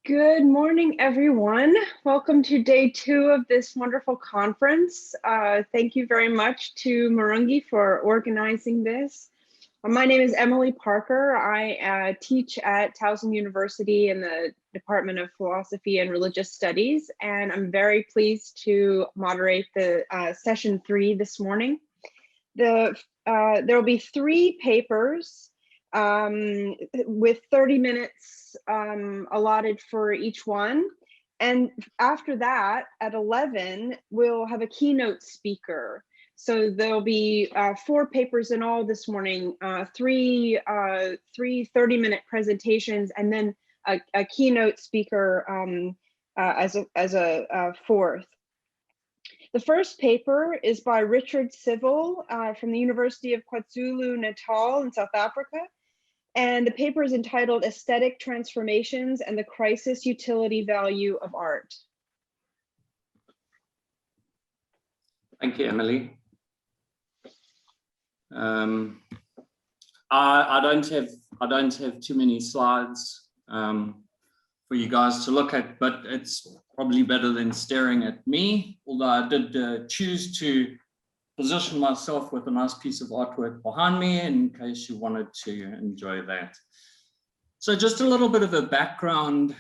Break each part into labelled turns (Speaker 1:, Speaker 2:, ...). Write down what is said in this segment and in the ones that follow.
Speaker 1: Good morning, everyone. Welcome to day 2 of this wonderful conference. Thank you very much to Marungi for organizing this. My name is Emily Parker. I teach at Towson University in the Department of Philosophy and Religious Studies, and I'm very pleased to moderate the session 3 this morning. There will be 3 papers with 30 minutes allotted for each one. And after that, at 11, we'll have a keynote speaker. So there'll be 4 papers in all this morning, three 30-minute presentations, and then a keynote speaker as a fourth. The first paper is by Richard Civil from the University of KwaZulu-Natal in South Africa. And the paper is entitled Aesthetic Transformations and the Crisis Utility Value of Art.
Speaker 2: Thank you, Emily. I don't have too many slides for you guys to look at, but it's probably better than staring at me, although I did choose to position myself with a nice piece of artwork behind me in case you wanted to enjoy that. So just a little bit of a background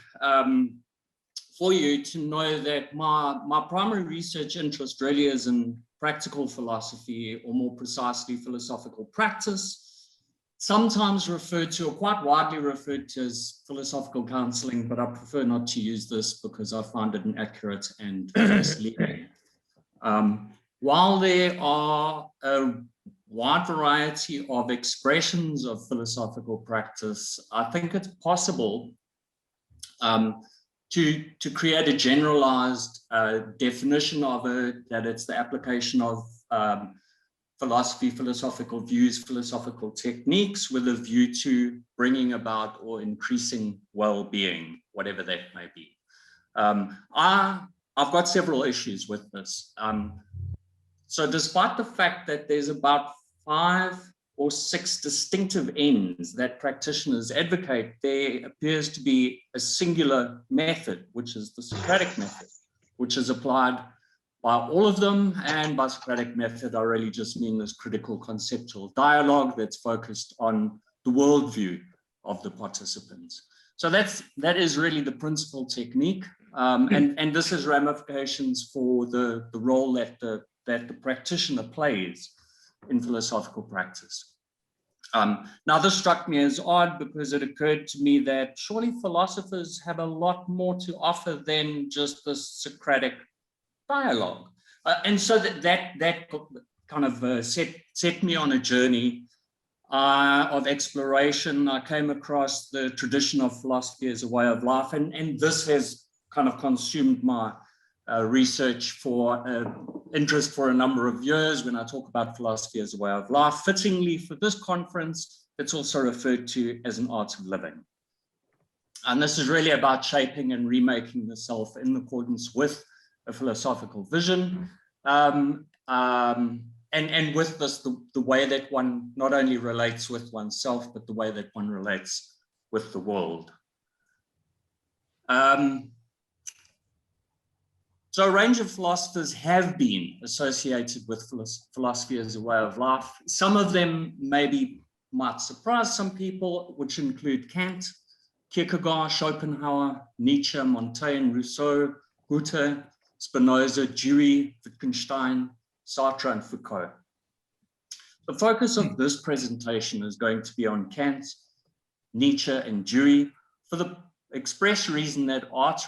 Speaker 2: for you to know that my primary research interest really is in practical philosophy, or more precisely philosophical practice, sometimes referred to, or quite widely referred to, as philosophical counseling, but I prefer not to use this because I find it inaccurate and misleading. While there are a wide variety of expressions of philosophical practice, I think it's possible to create a generalized definition of it, that it's the application of philosophy, philosophical views, philosophical techniques with a view to bringing about or increasing well-being, whatever that may be. I've got several issues with this. So despite the fact that there's about 5 or 6 distinctive ends that practitioners advocate, there appears to be a singular method, which is the Socratic method, which is applied by all of them. And by Socratic method, I really just mean this critical conceptual dialogue that's focused on the worldview of the participants. So that is really the principal technique. And this has ramifications for the role that the practitioner plays in philosophical practice. Now, this struck me as odd because it occurred to me that surely philosophers have a lot more to offer than just the Socratic dialogue. And so that kind of set me on a journey of exploration. I came across the tradition of philosophy as a way of life, and this has kind of consumed my research for interest for a number of years. When I talk about philosophy as a way of life, fittingly for this conference, it's also referred to as an art of living. And this is really about shaping and remaking the self in accordance with a philosophical vision. And with this, the way that one not only relates with oneself, but the way that one relates with the world. So a range of philosophers have been associated with philosophy as a way of life. Some of them maybe might surprise some people, which include Kant, Kierkegaard, Schopenhauer, Nietzsche, Montaigne, Rousseau, Goethe, Spinoza, Dewey, Wittgenstein, Sartre, and Foucault. The focus of this presentation is going to be on Kant, Nietzsche, and Dewey, for the express reason that art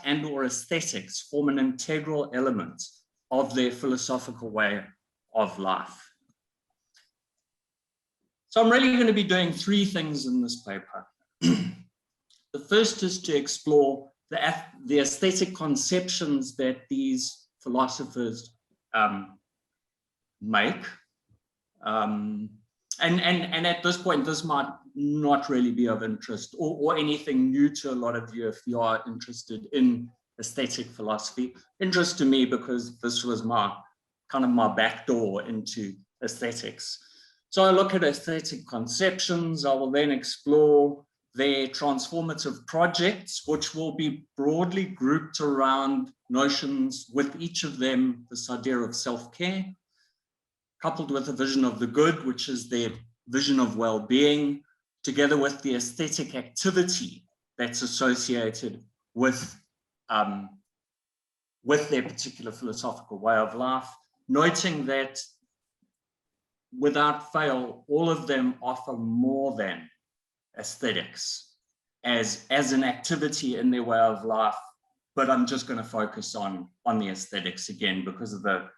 Speaker 2: and or aesthetics form an integral element of their philosophical way of life. So I'm really going to be doing 3 things in this paper. The first is to explore the aesthetic conceptions that these philosophers make. And at this point, this might not really be of interest or anything new to a lot of you if you are interested in aesthetic philosophy. Interest to me because this was my back door into aesthetics. So I look at aesthetic conceptions. I will then explore their transformative projects, which will be broadly grouped around notions with each of them, this idea of self-care, coupled with a vision of the good, which is their vision of well-being, together with the aesthetic activity that's associated with their particular philosophical way of life, noting that without fail, all of them offer more than aesthetics as an activity in their way of life. But I'm just going to focus on the aesthetics again because of the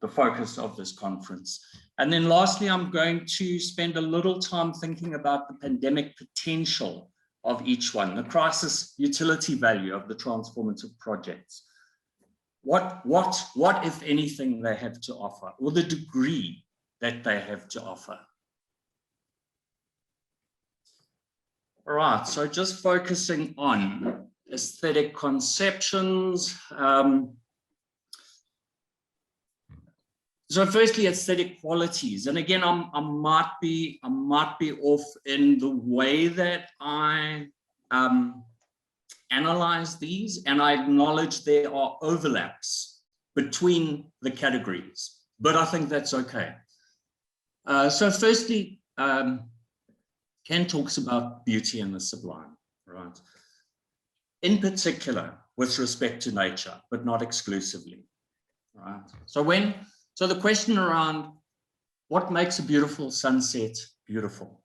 Speaker 2: focus of this conference. And then lastly, I'm going to spend a little time thinking about the pandemic potential of each one, the crisis utility value of the transformative projects. What, if anything, they have to offer, or the degree that they have to offer. All right, so just focusing on aesthetic conceptions. So firstly, aesthetic qualities. And again, I might be off in the way that I analyze these, and I acknowledge there are overlaps between the categories, but I think that's okay. So firstly, Kant talks about beauty and the sublime, right? In particular, with respect to nature, but not exclusively, right? So the question around what makes a beautiful sunset beautiful?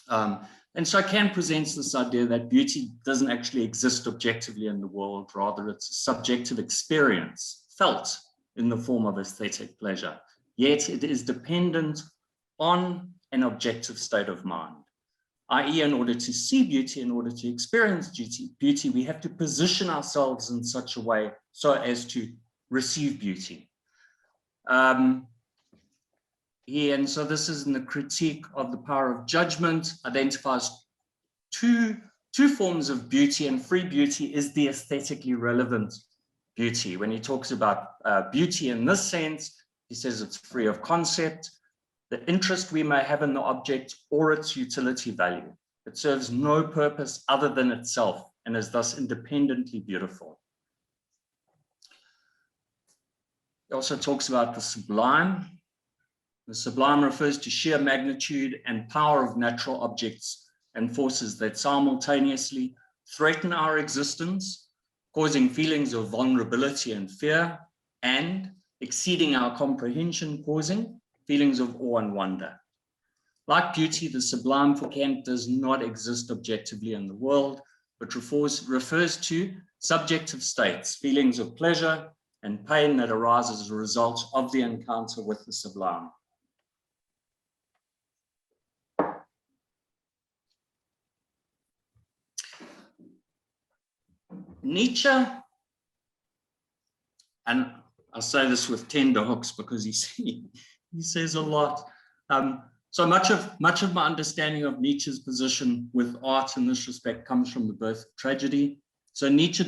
Speaker 2: And so Kant presents this idea that beauty doesn't actually exist objectively in the world, rather it's a subjective experience felt in the form of aesthetic pleasure, yet it is dependent on an objective state of mind, i.e. in order to see beauty, in order to experience beauty, we have to position ourselves in such a way so as to receive beauty. And so this is in the critique of the power of judgment, identifies two forms of beauty, and free beauty is the aesthetically relevant beauty. When he talks about beauty in this sense, he says it's free of concept, the interest we may have in the object, or its utility value. It serves no purpose other than itself and is thus independently beautiful. He also talks about the sublime. The sublime refers to sheer magnitude and power of natural objects and forces that simultaneously threaten our existence, causing feelings of vulnerability and fear, and exceeding our comprehension, causing feelings of awe and wonder. Like beauty, the sublime for Kant does not exist objectively in the world, but refers to subjective states, feelings of pleasure and pain that arise as a result of the encounter with the sublime. Nietzsche, and I say this with tender hooks because he says a lot. So much of my understanding of Nietzsche's position with art in this respect comes from the Birth of Tragedy. So Nietzsche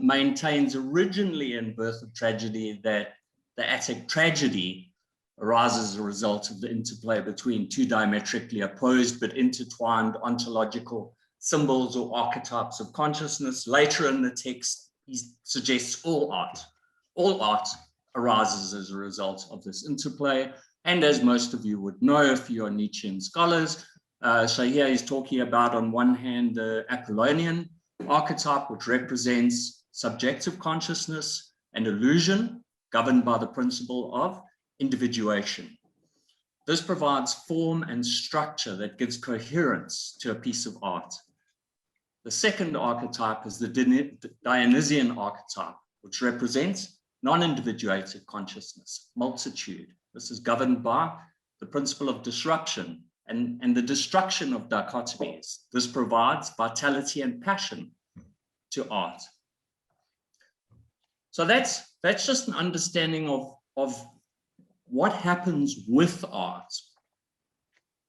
Speaker 2: maintains originally in Birth of Tragedy that the Attic tragedy arises as a result of the interplay between two diametrically opposed but intertwined ontological symbols or archetypes of consciousness. Later in the text, he suggests all art arises as a result of this interplay. And as most of you would know, if you are Nietzschean scholars, so here he's talking about, on one hand, the Apollonian archetype, which represents subjective consciousness and illusion, governed by the principle of individuation. This provides form and structure that gives coherence to a piece of art. The second archetype is the Dionysian archetype, which represents non-individuated consciousness, multitude. This is governed by the principle of disruption and the destruction of dichotomies. This provides vitality and passion to art. So that's just an understanding of what happens with art.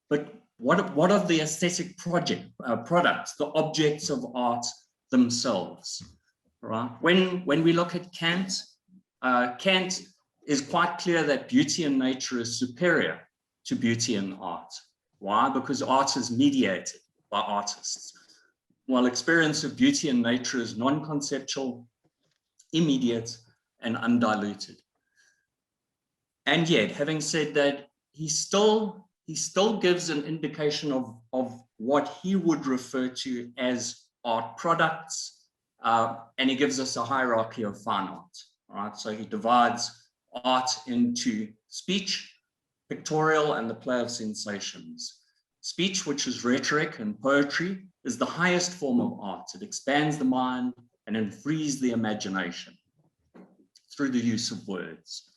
Speaker 2: But what are the aesthetic products, the objects of art themselves, right? When we look at Kant, Kant is quite clear that beauty in nature is superior to beauty in art. Why? Because art is mediated. by artists, while experience of beauty and nature is non-conceptual, immediate, and undiluted. And yet, having said that, he still gives an indication of what he would refer to as art products, and he gives us a hierarchy of fine art. Right? So he divides art into speech, pictorial, and the play of sensations. Speech, which is rhetoric and poetry, is the highest form of art. It expands the mind and it frees the imagination through the use of words.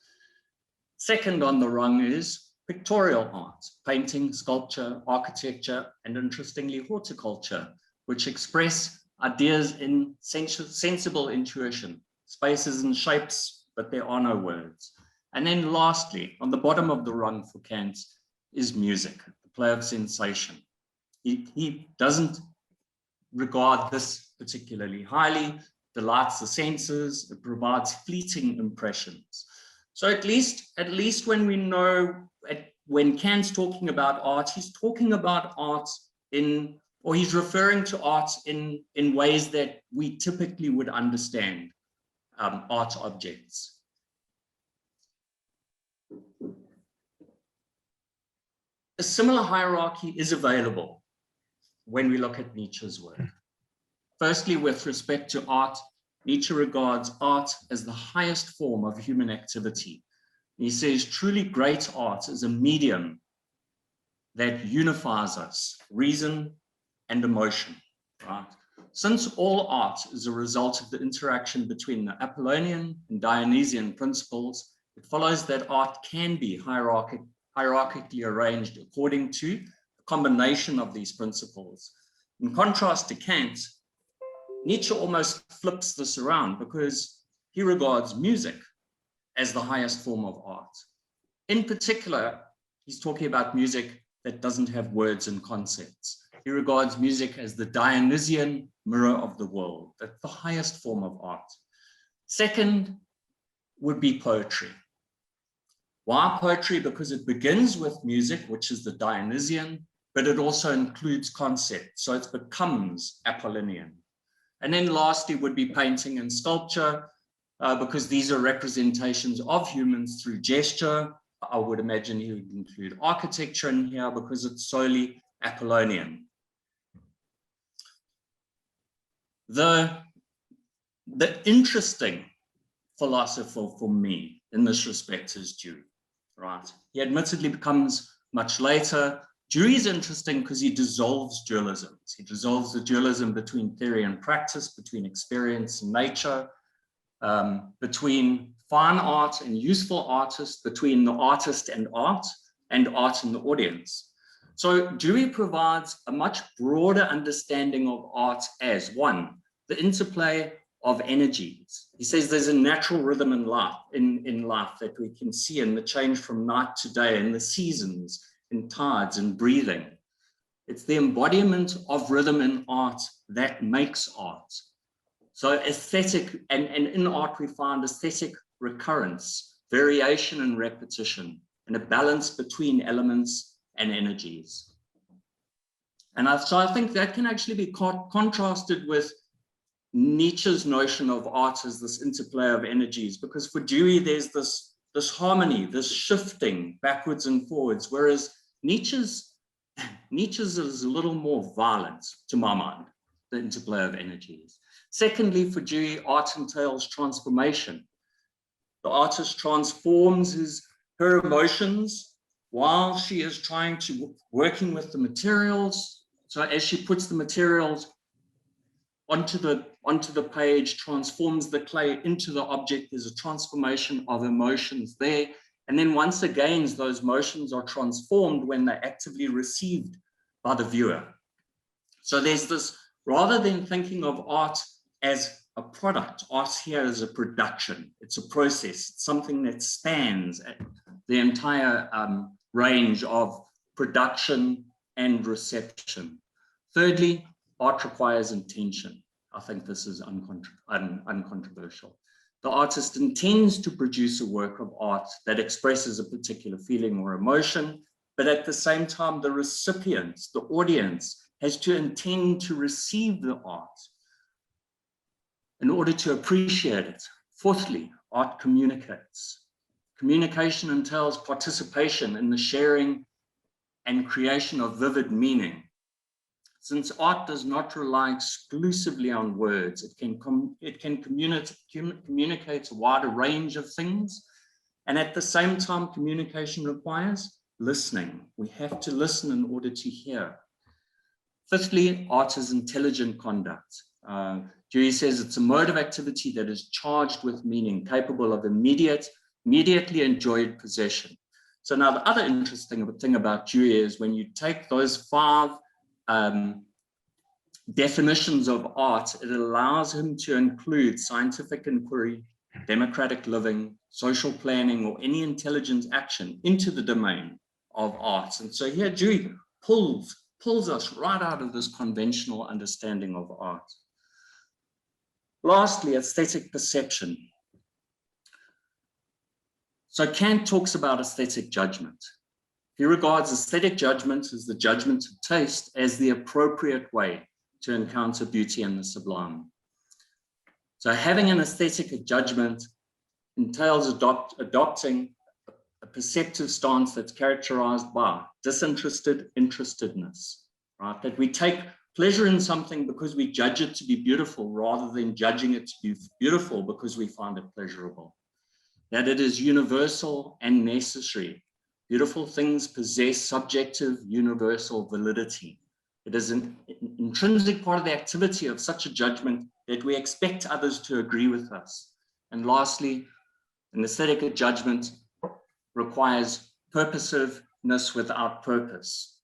Speaker 2: Second on the rung is pictorial art, painting, sculpture, architecture, and interestingly, horticulture, which express ideas in sensible intuition, spaces and shapes, but there are no words. And then lastly, on the bottom of the rung for Kant is music, the play of sensation. He doesn't regard this particularly highly, delights the senses, it provides fleeting impressions. So at least when we know, when Kant's talking about art, he's talking about art or he's referring to art in ways that we typically would understand art objects. A similar hierarchy is available when we look at Nietzsche's work. Firstly, with respect to art, Nietzsche regards art as the highest form of human activity. He says truly great art is a medium that unifies us, reason and emotion. Right? Since all art is a result of the interaction between the Apollonian and Dionysian principles, it follows that art can be hierarchically arranged according to a combination of these principles. In contrast to Kant, Nietzsche almost flips this around because he regards music as the highest form of art. In particular, he's talking about music that doesn't have words and concepts. He regards music as the Dionysian mirror of the world. That's the highest form of art. Second would be poetry. Why poetry? Because it begins with music, which is the Dionysian, but it also includes concept, so it becomes Apollonian. And then lastly would be painting and sculpture, because these are representations of humans through gesture. I would imagine you would include architecture in here because it's solely Apollonian. The interesting philosopher for me in this respect is Dewey, right? He admittedly becomes much later. Dewey is interesting because he dissolves dualisms. He dissolves the dualism between theory and practice, between experience and nature, between fine art and useful artists, between the artist and art and the audience. So Dewey provides a much broader understanding of art as one, the interplay of energies. He says there's a natural rhythm in life that we can see in the change from night to day, in the seasons, in tides and breathing. It's the embodiment of rhythm in art that makes art. So aesthetic, and in art we find aesthetic recurrence, variation and repetition, and a balance between elements and energies. And so I think that can actually be contrasted with Nietzsche's notion of art as this interplay of energies, because for Dewey there's this harmony, this shifting backwards and forwards, whereas Nietzsche's is a little more violent, to my mind, the interplay of energies. Secondly, for Dewey, art entails transformation. The artist transforms her emotions while she is working with the materials. So as she puts the materials onto the page, transforms the clay into the object, there's a transformation of emotions there. And then once again, those emotions are transformed when they're actively received by the viewer. So there's this, rather than thinking of art as a product, art here is a production. It's a process. It's something that spans the entire range of production and reception. Thirdly, art requires intention. I think this is uncontroversial. The artist intends to produce a work of art that expresses a particular feeling or emotion, but at the same time, the recipient, the audience, has to intend to receive the art in order to appreciate it. Fourthly, art communicates. Communication entails participation in the sharing and creation of vivid meaning. Since art does not rely exclusively on words, it can communicate a wider range of things. And at the same time, communication requires listening. We have to listen in order to hear. Fifthly, art is intelligent conduct. Dewey says it's a mode of activity that is charged with meaning, capable of immediately enjoyed possession. So now the other interesting thing about Dewey is when you take those 5 definitions of art, it allows him to include scientific inquiry, democratic living, social planning, or any intelligent action into the domain of arts. And so here Dewey pulls us right out of this conventional understanding of art. Lastly, aesthetic perception. So Kant talks about aesthetic judgment. He regards aesthetic judgment as the judgment of taste as the appropriate way to encounter beauty and the sublime. So having an aesthetic judgment entails adopting a perceptive stance that's characterized by disinterested interestedness, right? That we take pleasure in something because we judge it to be beautiful rather than judging it to be beautiful because we find it pleasurable. That it is universal and necessary. Beautiful things possess subjective universal validity. It is an intrinsic part of the activity of such a judgment that we expect others to agree with us. And lastly, an aesthetic judgment requires purposiveness without purpose.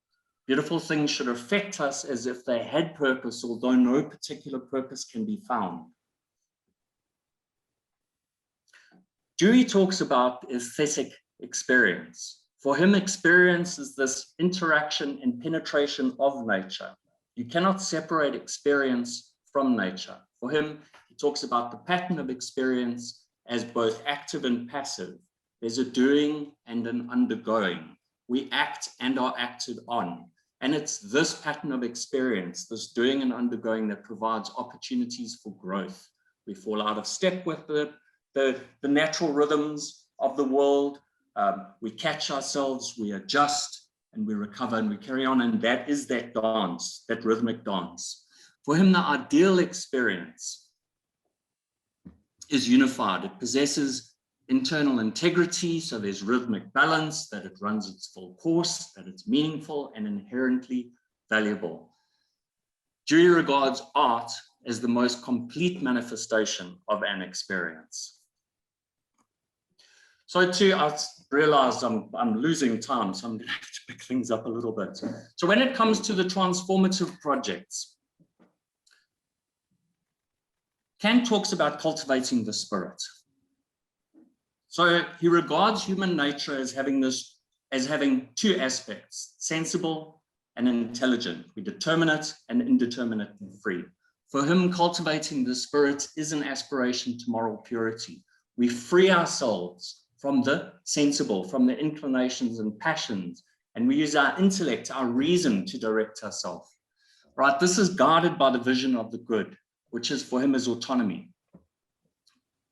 Speaker 2: Beautiful things should affect us as if they had purpose, although no particular purpose can be found. Dewey talks about aesthetic experience. For him, experience is this interaction and penetration of nature. You cannot separate experience from nature. For him, he talks about the pattern of experience as both active and passive. There's a doing and an undergoing. We act and are acted on. And it's this pattern of experience, this doing and undergoing, that provides opportunities for growth. We fall out of step with the natural rhythms of the world. We catch ourselves, we adjust, and we recover, and we carry on. And that is that dance, that rhythmic dance. For him, the ideal experience is unified. It possesses internal integrity, so there's rhythmic balance, that it runs its full course, that it's meaningful and inherently valuable. Dewey regards art as the most complete manifestation of an experience. So I realized I'm losing time, so I'm going to have to pick things up a little bit. So when it comes to the transformative projects, Kant talks about cultivating the spirit. So he regards human nature as having 2 aspects, sensible and intelligent. We determinate and indeterminate and free. For him, cultivating the spirit is an aspiration to moral purity. We free ourselves from the sensible, from the inclinations and passions, and we use our intellect, our reason, to direct ourselves. Right? This is guided by the vision of the good, which is for him is autonomy.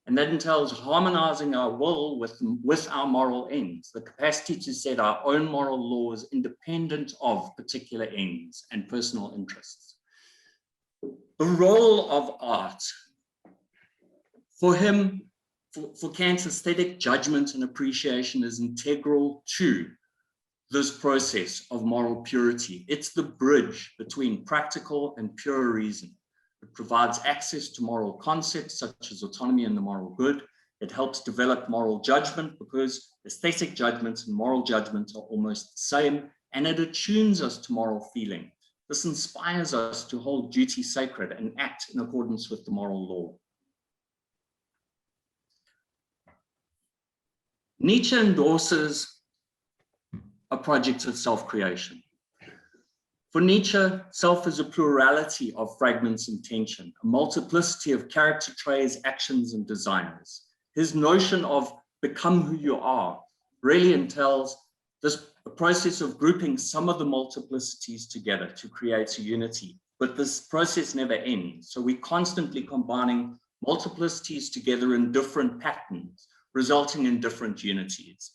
Speaker 2: And that entails harmonizing our will with our moral ends, the capacity to set our own moral laws independent of particular ends and personal interests. The role of art, for him, for Kant's aesthetic judgment and appreciation is integral to this process of moral purity. It's the bridge between practical and pure reason. It provides access to moral concepts such as autonomy and the moral good. It helps develop moral judgment because aesthetic judgments and moral judgment are almost the same, and it attunes us to moral feeling. This inspires us to hold duty sacred and act in accordance with the moral law. Nietzsche endorses a project of self-creation. For Nietzsche, self is a plurality of fragments and tension, a multiplicity of character traits, actions, and desires. His notion of become who you are really entails this a process of grouping some of the multiplicities together to create a unity. But this process never ends. So we're constantly combining multiplicities together in different patterns, resulting in different unities.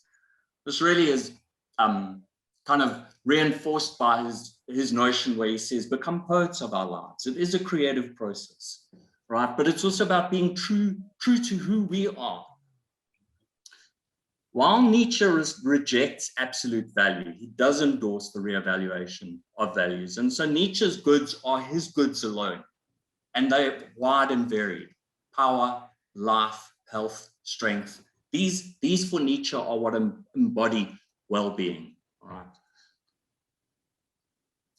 Speaker 2: This really is kind of reinforced by his notion where he says, become poets of our lives. It is a creative process, right? But it's also about being true to who we are. While Nietzsche rejects absolute value, he does endorse the reevaluation of values. And so Nietzsche's goods are his goods alone, and they're wide and varied. Power, life, health, strength. These for Nietzsche are what embody well-being, right?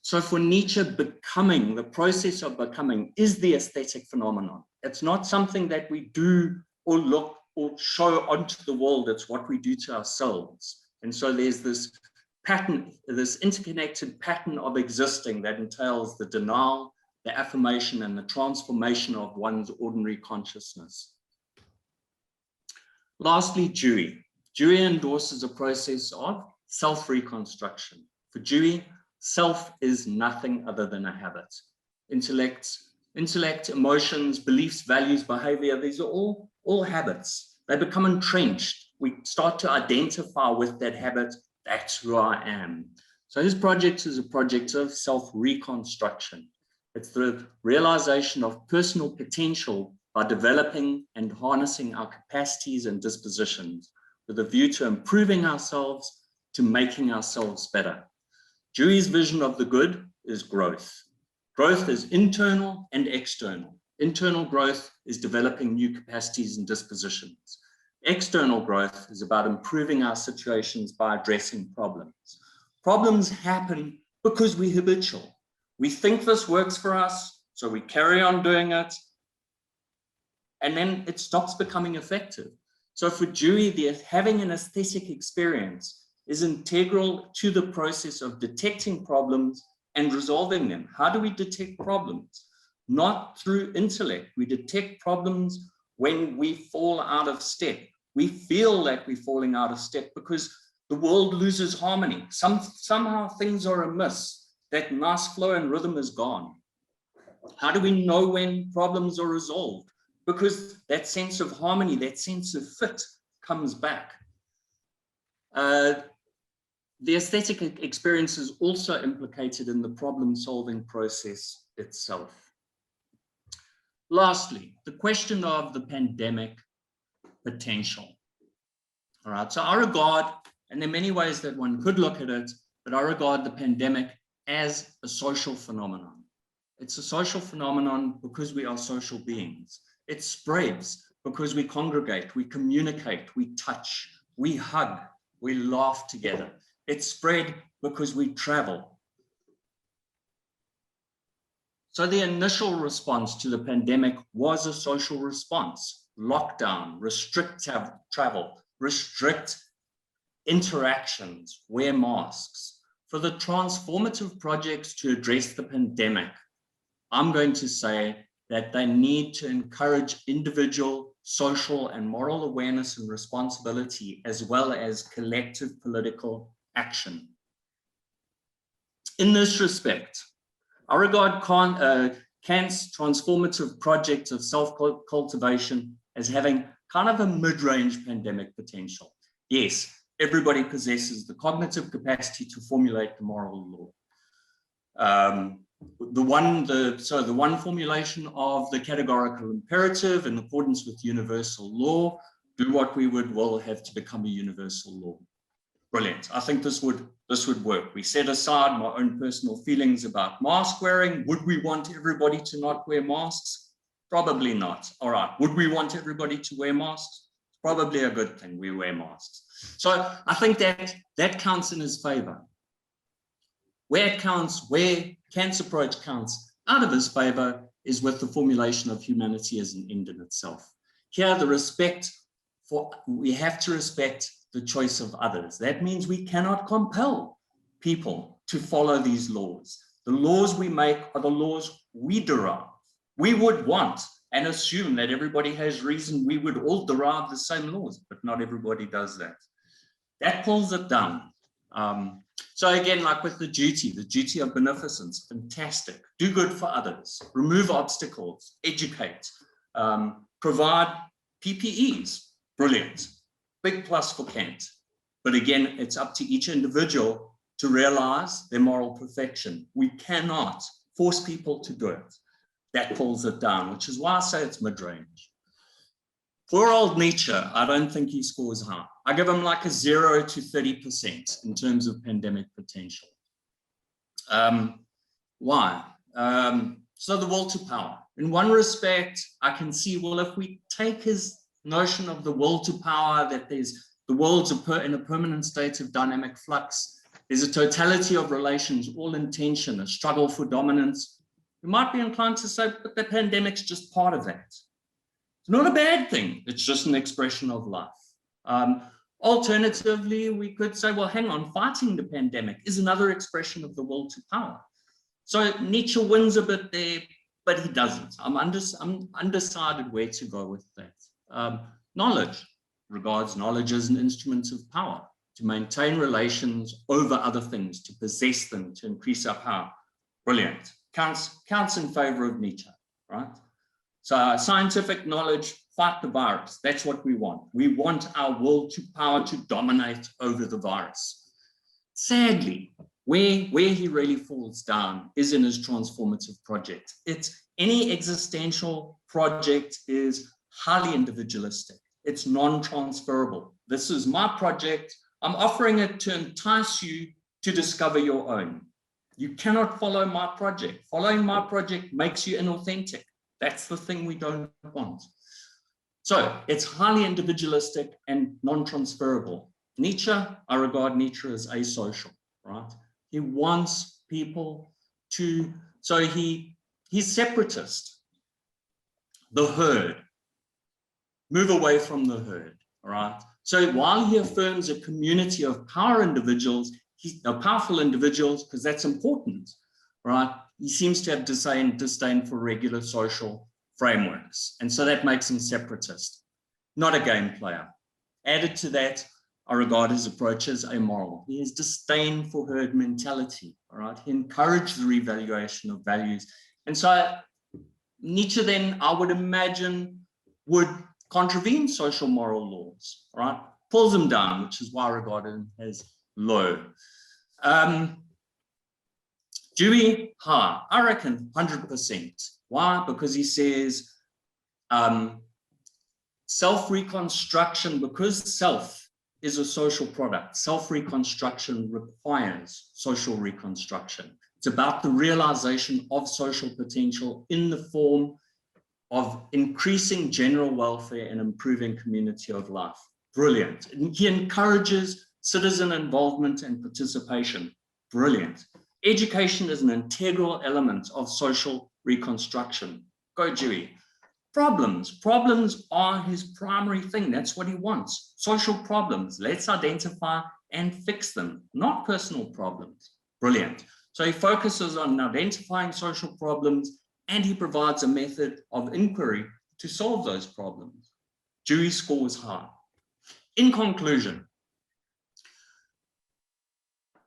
Speaker 2: So for Nietzsche, becoming, the process of becoming is the aesthetic phenomenon. It's not something that we do or look or show onto the world. It's what we do to ourselves. And so there's this pattern, this interconnected pattern of existing that entails the denial, the affirmation, and the transformation of one's ordinary consciousness. Lastly, Dewey. Dewey endorses a process of self-reconstruction. For Dewey, self is nothing other than a habit. Intellect, emotions, beliefs, values, behavior, these are all habits. They become entrenched. We start to identify with that habit. That's who I am. So his project is a project of self-reconstruction. It's the realization of personal potential by developing and harnessing our capacities and dispositions with a view to improving ourselves, to making ourselves better. Dewey's vision of the good is growth. Growth is internal and external. Internal growth is developing new capacities and dispositions. External growth is about improving our situations by addressing problems. Problems happen because we're habitual. We think this works for us, so we carry on doing it, and then it stops becoming effective. So for Dewey, having an aesthetic experience is integral to the process of detecting problems and resolving them. How do we detect problems? Not through intellect. We detect problems when we fall out of step. We feel like we're falling out of step because the world loses harmony. Somehow things are amiss. That nice flow and rhythm is gone. How do we know when problems are resolved? Because that sense of harmony, that sense of fit comes back. The aesthetic experience is also implicated in the problem-solving process itself. Lastly, the question of the pandemic potential. All right, so I regard, and there are many ways that one could look at it, but I regard the pandemic as a social phenomenon. It's a social phenomenon because we are social beings. It spreads because we congregate, we communicate, we touch, we hug, we laugh together. It spread because we travel. So the initial response to the pandemic was a social response. Lockdown, restrict travel, restrict interactions, wear masks. For the transformative projects to address the pandemic, I'm going to say that they need to encourage individual, social, and moral awareness and responsibility, as well as collective political action. In this respect, I regard Kant's transformative project of self-cultivation as having kind of a mid-range pandemic potential. Yes, everybody possesses the cognitive capacity to formulate the moral law. The one formulation of the categorical imperative in accordance with universal law, do what we will have to become a universal law. Brilliant. I think this would work. We set aside my own personal feelings about mask wearing. Would we want everybody to not wear masks? Probably not. All right. Would we want everybody to wear masks? Probably a good thing we wear masks. So I think that counts in his favor. Where it counts, where Kant's approach counts out of his favor is with the formulation of humanity as an end in itself. Here, we have to respect the choice of others. That means we cannot compel people to follow these laws. The laws we make are the laws we derive. We would want and assume that everybody has reason. We would all derive the same laws, but not everybody does that. That pulls it down. So again, like with the duty of beneficence, fantastic. Do good for others, remove obstacles, educate, provide PPEs, brilliant. Big plus for Kent. But again, it's up to each individual to realize their moral perfection. We cannot force people to do it. That pulls it down, which is why I say it's mid-range. Poor old Nietzsche, I don't think he scores high. I give him like a 0 to 30% in terms of pandemic potential. Why? So the will to power. In one respect, I can see, well, if we take his notion of the will to power, that there's the world's in a permanent state of dynamic flux, there's a totality of relations, all in tension, a struggle for dominance, we might be inclined to say, but the pandemic's just part of that. It's not a bad thing. It's just an expression of life. Alternatively, we could say, well, hang on, fighting the pandemic is another expression of the will to power. So Nietzsche wins a bit there, but he doesn't. I'm undecided where to go with that. Knowledge regards knowledge as an instrument of power, to maintain relations over other things, to possess them, to increase our power. Brilliant. Counts in favor of Nietzsche, right? So scientific knowledge, fight the virus. That's what we want. We want our will to power to dominate over the virus. Sadly, where he really falls down is in his transformative project. It's any existential project is highly individualistic. It's non-transferable. This is my project. I'm offering it to entice you to discover your own. You cannot follow my project. Following my project makes you inauthentic. That's the thing we don't want. So it's highly individualistic and non-transferable. Nietzsche, I regard Nietzsche as asocial, right? He wants people to, so he's separatist. The herd. Move away from the herd, all right? So while he affirms a community of powerful individuals, because that's important, right? He seems to have disdain for regular social frameworks. And so that makes him separatist, not a game player. Added to that, I regard his approach as amoral. He has disdain for herd mentality, all right? He encouraged the revaluation of values. And so Nietzsche then, I would imagine, would contravene social moral laws, right? Pulls them down, which is why I regard him as low. Dewey, high. I reckon 100%. Why? Because he says self-reconstruction, because self is a social product. Self-reconstruction requires social reconstruction. It's about the realization of social potential in the form of increasing general welfare and improving community of life. Brilliant. And he encourages citizen involvement and participation. Brilliant. Education is an integral element of social reconstruction. Go Dewey. Problems are his primary thing. That's what he wants. Social problems. Let's identify and fix them, not personal problems. Brilliant. So he focuses on identifying social problems, and he provides a method of inquiry to solve those problems. Dewey scores high. In conclusion,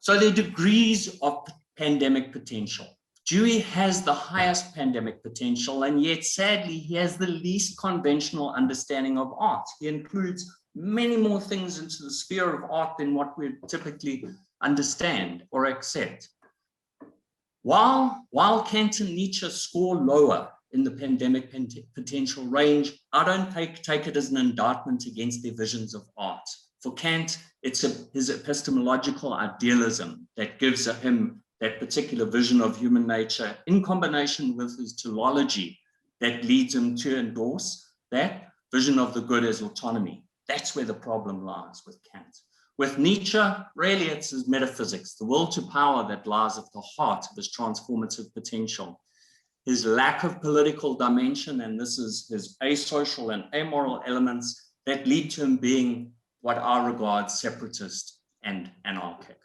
Speaker 2: so there are degrees of pandemic potential. Dewey has the highest pandemic potential, and yet sadly, he has the least conventional understanding of art. He includes many more things into the sphere of art than what we typically understand or accept. While Kant and Nietzsche score lower in the pandemic potential range, I don't take it as an indictment against their visions of art. For Kant, it's his epistemological idealism that gives him that particular vision of human nature in combination with his teleology that leads him to endorse that vision of the good as autonomy. That's where the problem lies with Kant. With Nietzsche, really it's his metaphysics, the will to power that lies at the heart of his transformative potential. His lack of political dimension, and this is his asocial and amoral elements that lead to him being what I regard separatist and anarchic.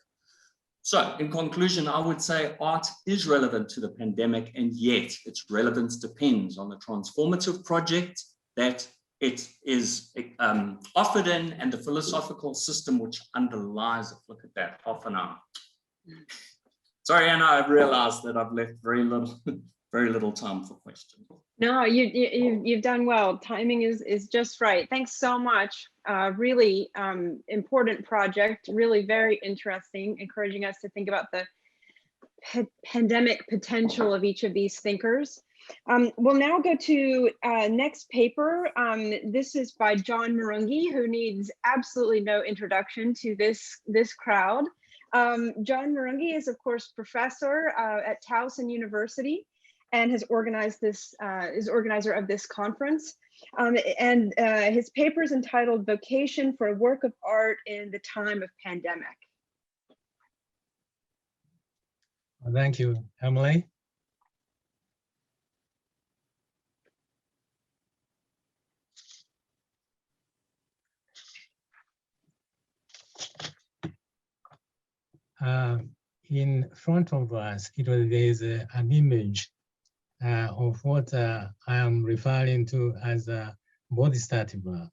Speaker 2: So in conclusion, I would say art is relevant to the pandemic, and yet its relevance depends on the transformative project that it is offered in, and the philosophical system which underlies it. Look at that, half an hour. Sorry, Anna, I've realized that I've left very little time for questions.
Speaker 1: No, you've done well. Timing is just right. Thanks so much. Really important project, really very interesting, encouraging us to think about the pandemic potential of each of these thinkers. We'll now go to next paper. This is by John Marungi, who needs absolutely no introduction to this crowd. John Marungi is, of course, professor at Towson University and has organized this, is organizer of this conference. And his paper is entitled Vocation for a Work of Art in the Time of Pandemic.
Speaker 3: Thank you, Emily. In front of us, there's an image of what I am referring to as a bodhisattva.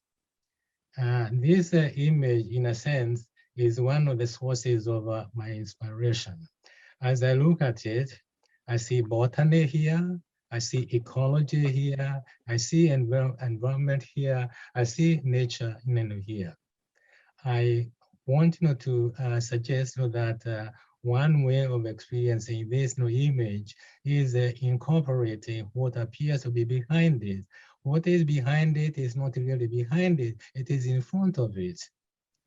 Speaker 3: This image, in a sense, is one of the sources of my inspiration. As I look at it, I see botany here, I see ecology here, I see environment here, I see nature here. I want to suggest that one way of experiencing this image is incorporating what appears to be behind it. What is behind it is not really behind it, it is in front of it.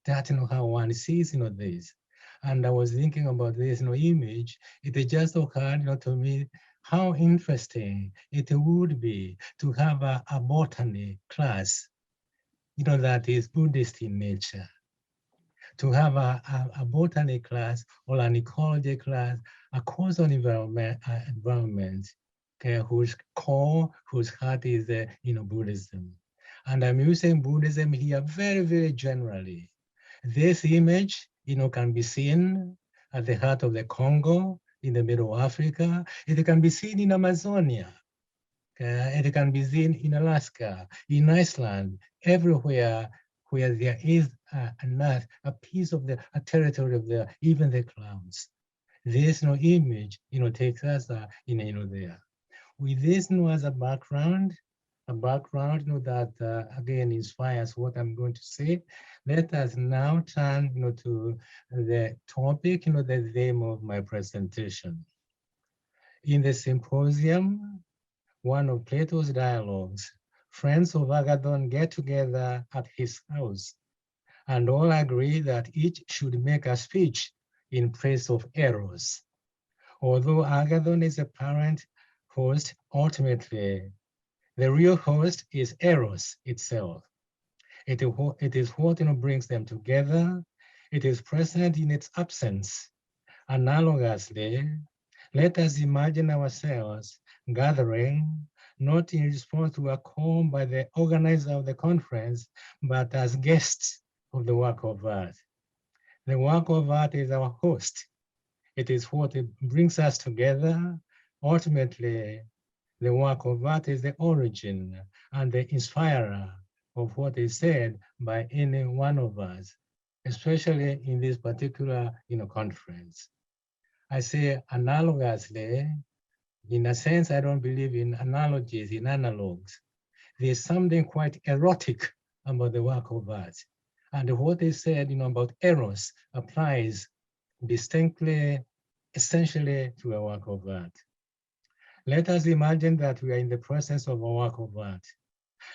Speaker 3: That's how one sees this. And I was thinking about this image. It just occurred to me how interesting it would be to have a botany class, that is Buddhist in nature. To have a botany class or an ecology class, a course on environment, whose core, whose heart is Buddhism. And I'm using Buddhism here very, very generally. This image, can be seen at the heart of the Congo, in the middle of Africa. It can be seen in Amazonia. It can be seen in Alaska, in Iceland, everywhere where there is a piece of a territory of even the clouds. This image, takes us there. With this as a background that again inspires what I'm going to say. Let us now turn to the topic, the theme of my presentation. In the symposium, one of Plato's dialogues, friends of Agathon get together at his house and all agree that each should make a speech in praise of Eros. Although Agathon is a parent host, ultimately, the real host is Eros itself. It is what brings them together. It is present in its absence. Analogously, let us imagine ourselves gathering, not in response to a call by the organizer of the conference, but as guests of the work of art. The work of art is our host. It is what brings us together. Ultimately, the work of art is the origin and the inspirer of what is said by any one of us, especially in this particular conference. I say analogously, in a sense, I don't believe in analogies, in analogs. There's something quite erotic about the work of art. And what is said about Eros applies distinctly, essentially to a work of art. Let us imagine that we are in the presence of a work of art.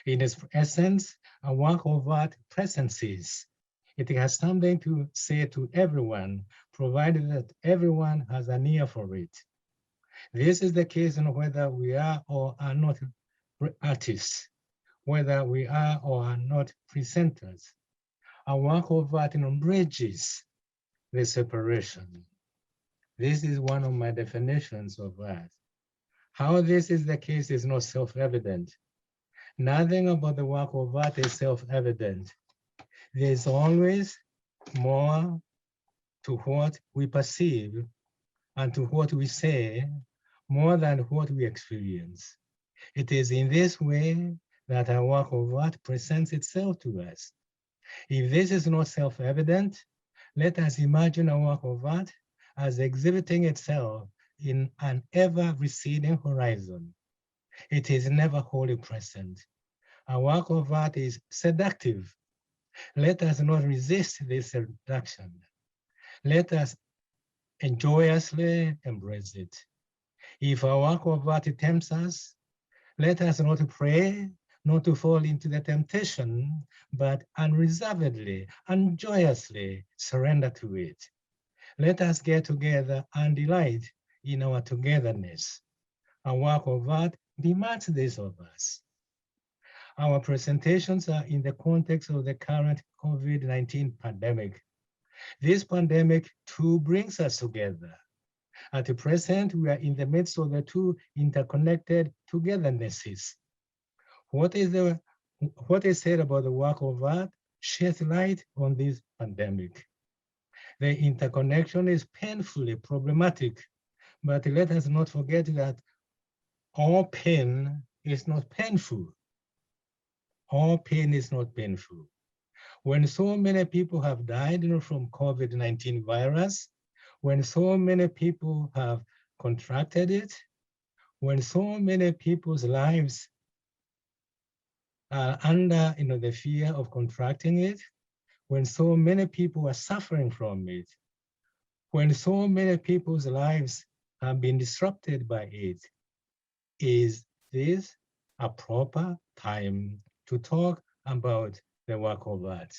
Speaker 3: In its essence, a work of art presences. It has something to say to everyone, provided that everyone has an ear for it. This is the case in whether we are or are not artists, whether we are or are not presenters. A work of art bridges the separation. This is one of my definitions of art. How this is the case is not self-evident. Nothing about the work of art is self-evident. There is always more to what we perceive and to what we say, more than what we experience. It is in this way that a work of art presents itself to us. If this is not self-evident, let us imagine a work of art as exhibiting itself in an ever-receding horizon. It is never wholly present. A work of art is seductive. Let us not resist this seduction. Let us joyously embrace it. If a work of art tempts us, let us not pray not to fall into the temptation, but unreservedly and joyously surrender to it. Let us get together and delight in our togetherness. A work of art demands this of us. Our presentations are in the context of the current COVID-19 pandemic. This pandemic too brings us together. At the present, we are in the midst of the two interconnected togethernesses. What is said about the work of art sheds light on this pandemic. The interconnection is painfully problematic, but let us not forget that all pain is not painful. All pain is not painful. When so many people have died from COVID-19 virus, when so many people have contracted it, when so many people's lives are under the fear of contracting it, when so many people are suffering from it, when so many people's lives have been disrupted by it, is this a proper time to talk about the work of art?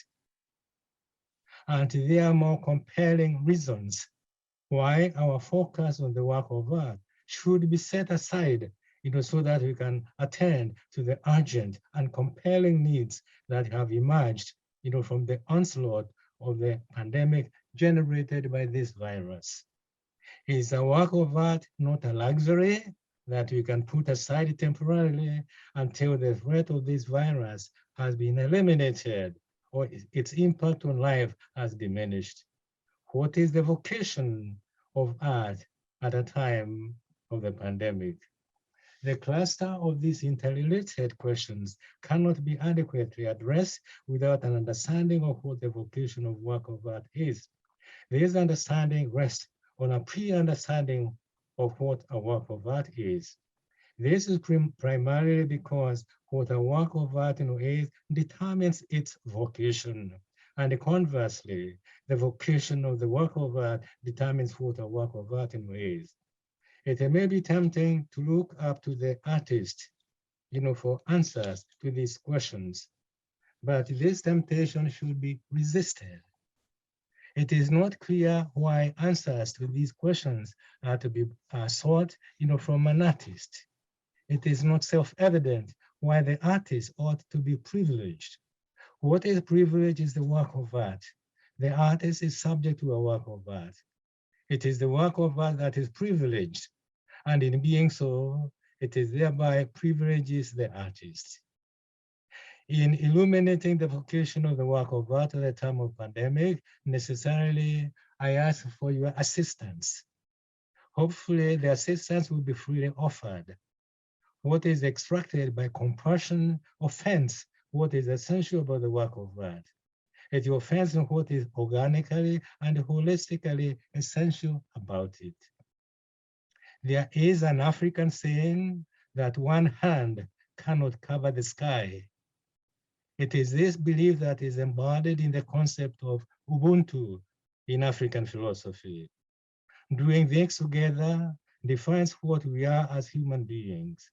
Speaker 3: And there are more compelling reasons why our focus on the work of art should be set aside, so that we can attend to the urgent and compelling needs that have emerged, from the onslaught of the pandemic generated by this virus. Is a work of art not a luxury that we can put aside temporarily until the threat of this virus has been eliminated or its impact on life has diminished? What is the vocation of art at a time of the pandemic? The cluster of these interrelated questions cannot be adequately addressed without an understanding of what the vocation of work of art is. This understanding rests on a pre-understanding of what a work of art is. This is primarily because what a work of art is determines its vocation. And conversely, the vocation of the work of art determines what a work of art is. It may be tempting to look up to the artist, for answers to these questions, but this temptation should be resisted. It is not clear why answers to these questions are to be sought, from an artist. It is not self-evident why the artist ought to be privileged. What is privilege is the work of art. The artist is subject to a work of art. It is the work of art that is privileged, and in being so, it is thereby privileges the artist. In illuminating the vocation of the work of art at the time of pandemic, necessarily, I ask for your assistance. Hopefully, the assistance will be freely offered. What is extracted by compulsion offends what is essential about the work of art. It offends what is organically and holistically essential about it. There is an African saying that one hand cannot cover the sky. It is this belief that is embodied in the concept of Ubuntu in African philosophy. Doing things together defines what we are as human beings.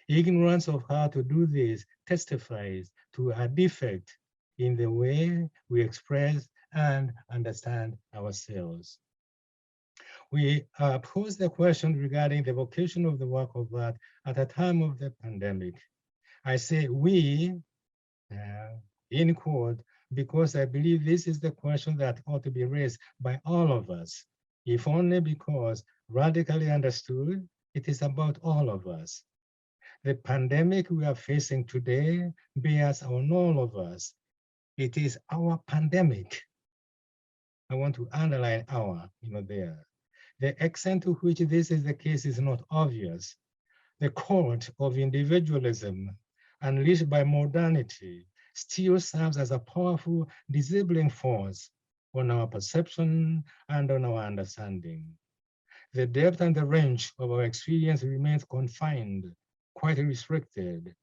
Speaker 3: Ignorance of how to do this testifies to a defect in the way we express and understand ourselves. We pose the question regarding the vocation of the work of art at the time of the pandemic. I say we, in quote, because I believe this is the question that ought to be raised by all of us, if only because radically understood, it is about all of us. The pandemic we are facing today bears on all of us. It is our pandemic. I want to underline our, there. The extent to which this is the case is not obvious. The court of individualism unleashed by modernity, still serves as a powerful disabling force on our perception and on our understanding. The depth and the range of our experience remains confined, quite restricted.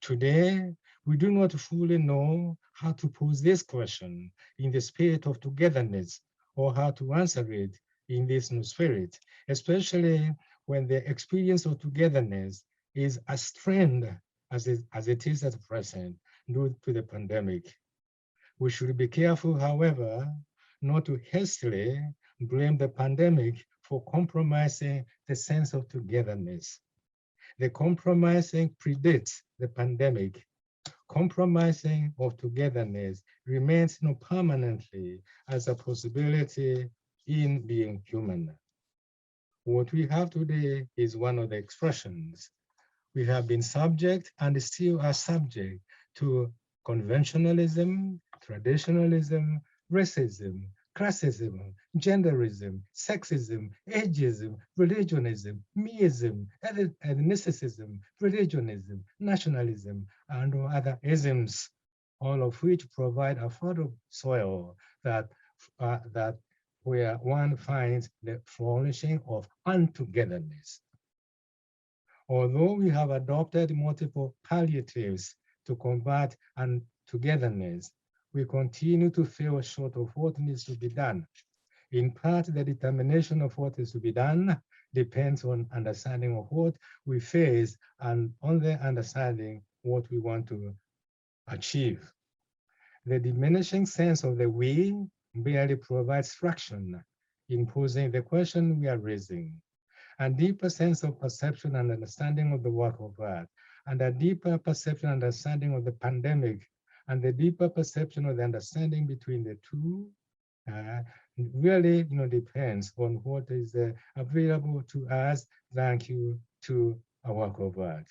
Speaker 3: Today, we do not fully know how to pose this question in the spirit of togetherness or how to answer it in this new spirit, especially when the experience of togetherness is as strained as it is at present due to the pandemic. We should be careful, however, not to hastily blame the pandemic for compromising the sense of togetherness. The compromising predates the pandemic. Compromising of togetherness remains permanently as a possibility in being human. What we have today is one of the expressions. We have been subject and still are subject to conventionalism, traditionalism, racism, classism, genderism, sexism, ageism, religionism, meism, ethnicism, religionism, nationalism, and other isms, all of which provide a fertile soil that where one finds the flourishing of untogetherness. Although we have adopted multiple palliatives to combat untogetherness, we continue to fall short of what needs to be done. In part, the determination of what is to be done depends on understanding of what we face and on the understanding what we want to achieve. The diminishing sense of the we barely provides traction in posing the question we are raising. A deeper sense of perception and understanding of the work of art, and a deeper perception and understanding of the pandemic, and the deeper perception of the understanding between the two really depends on what is available to us thank you to a work of art.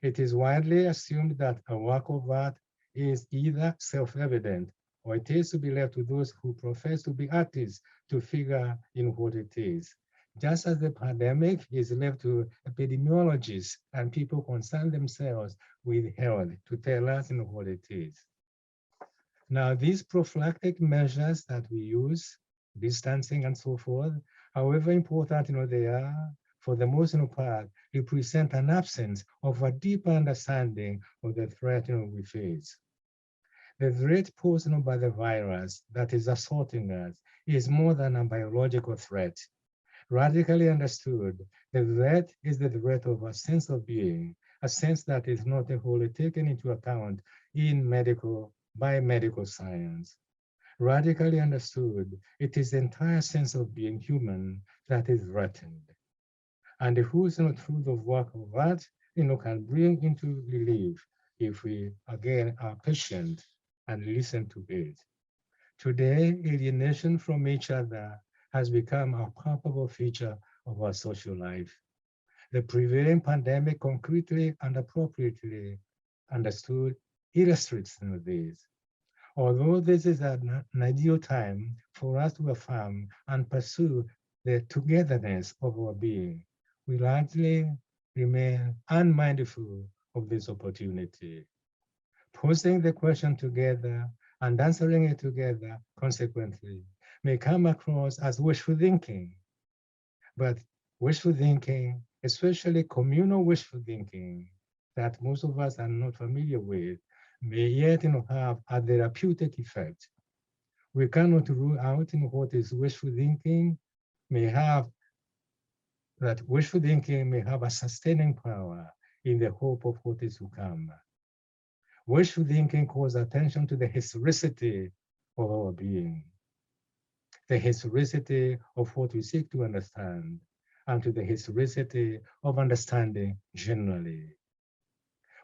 Speaker 3: It is widely assumed that a work of art is either self-evident or it is to be left to those who profess to be artists to figure in what it is. Just as the pandemic is left to epidemiologists and people concern themselves with health to tell us what it is. Now, these prophylactic measures that we use, distancing and so forth, however important they are, for the most part, represent an absence of a deeper understanding of the threat we face. The threat posed by the virus that is assaulting us is more than a biological threat. Radically understood, the threat is the threat of a sense of being, a sense that is not wholly taken into account by medical science. Radically understood, it is the entire sense of being human that is threatened. And whose truth of work of art can bring into relief if we again are patient and listen to it. Today, alienation from each other has become a palpable feature of our social life. The prevailing pandemic concretely and appropriately understood illustrates this. Although this is an ideal time for us to affirm and pursue the togetherness of our being, we largely remain unmindful of this opportunity. Posing the question together and answering it together, consequently, may come across as wishful thinking. But wishful thinking, especially communal wishful thinking, that most of us are not familiar with, may yet have a therapeutic effect. We cannot rule out what is wishful thinking wishful thinking may have a sustaining power in the hope of what is to come. Wishful thinking calls attention to the historicity of our being, the historicity of what we seek to understand, and to the historicity of understanding generally.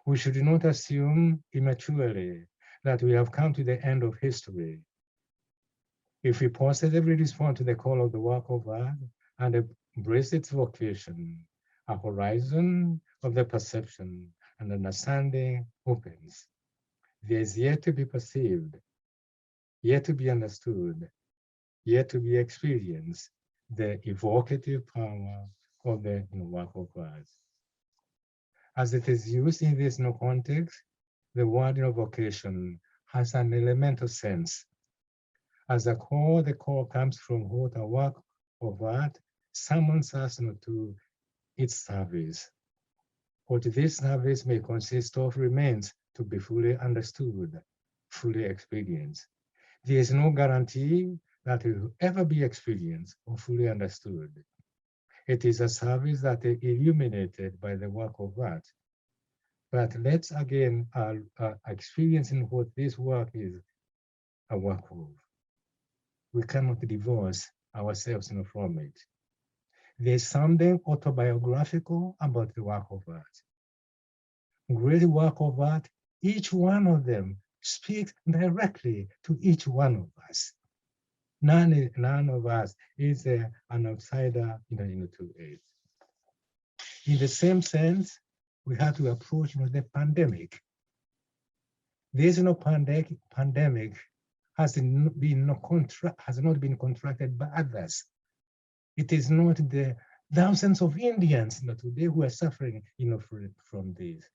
Speaker 3: We should not assume immaturely that we have come to the end of history. If we positively respond to the call of the work of art and embrace its vocation, a horizon of the perception and understanding opens. There is yet to be perceived, yet to be understood, yet to be experienced, the evocative power of the work of art. as it is used in this context, the word vocation has an elemental sense. As a core, the core comes from what a work of art summons us to its service. What this service may consist of remains to be fully understood, fully experienced. There is no guarantee that it will ever be experienced or fully understood. It is a service that is illuminated by the work of art. But let's again experiencing what this work is a work of. We cannot divorce ourselves from it. There's something autobiographical about the work of art. Great work of art, each one of them speaks directly to each one of us. None of us is an outsider to it. In the same sense, we have to approach the pandemic. This pandemic has not been contracted by others. It is not the thousands of Indians today who are suffering from this.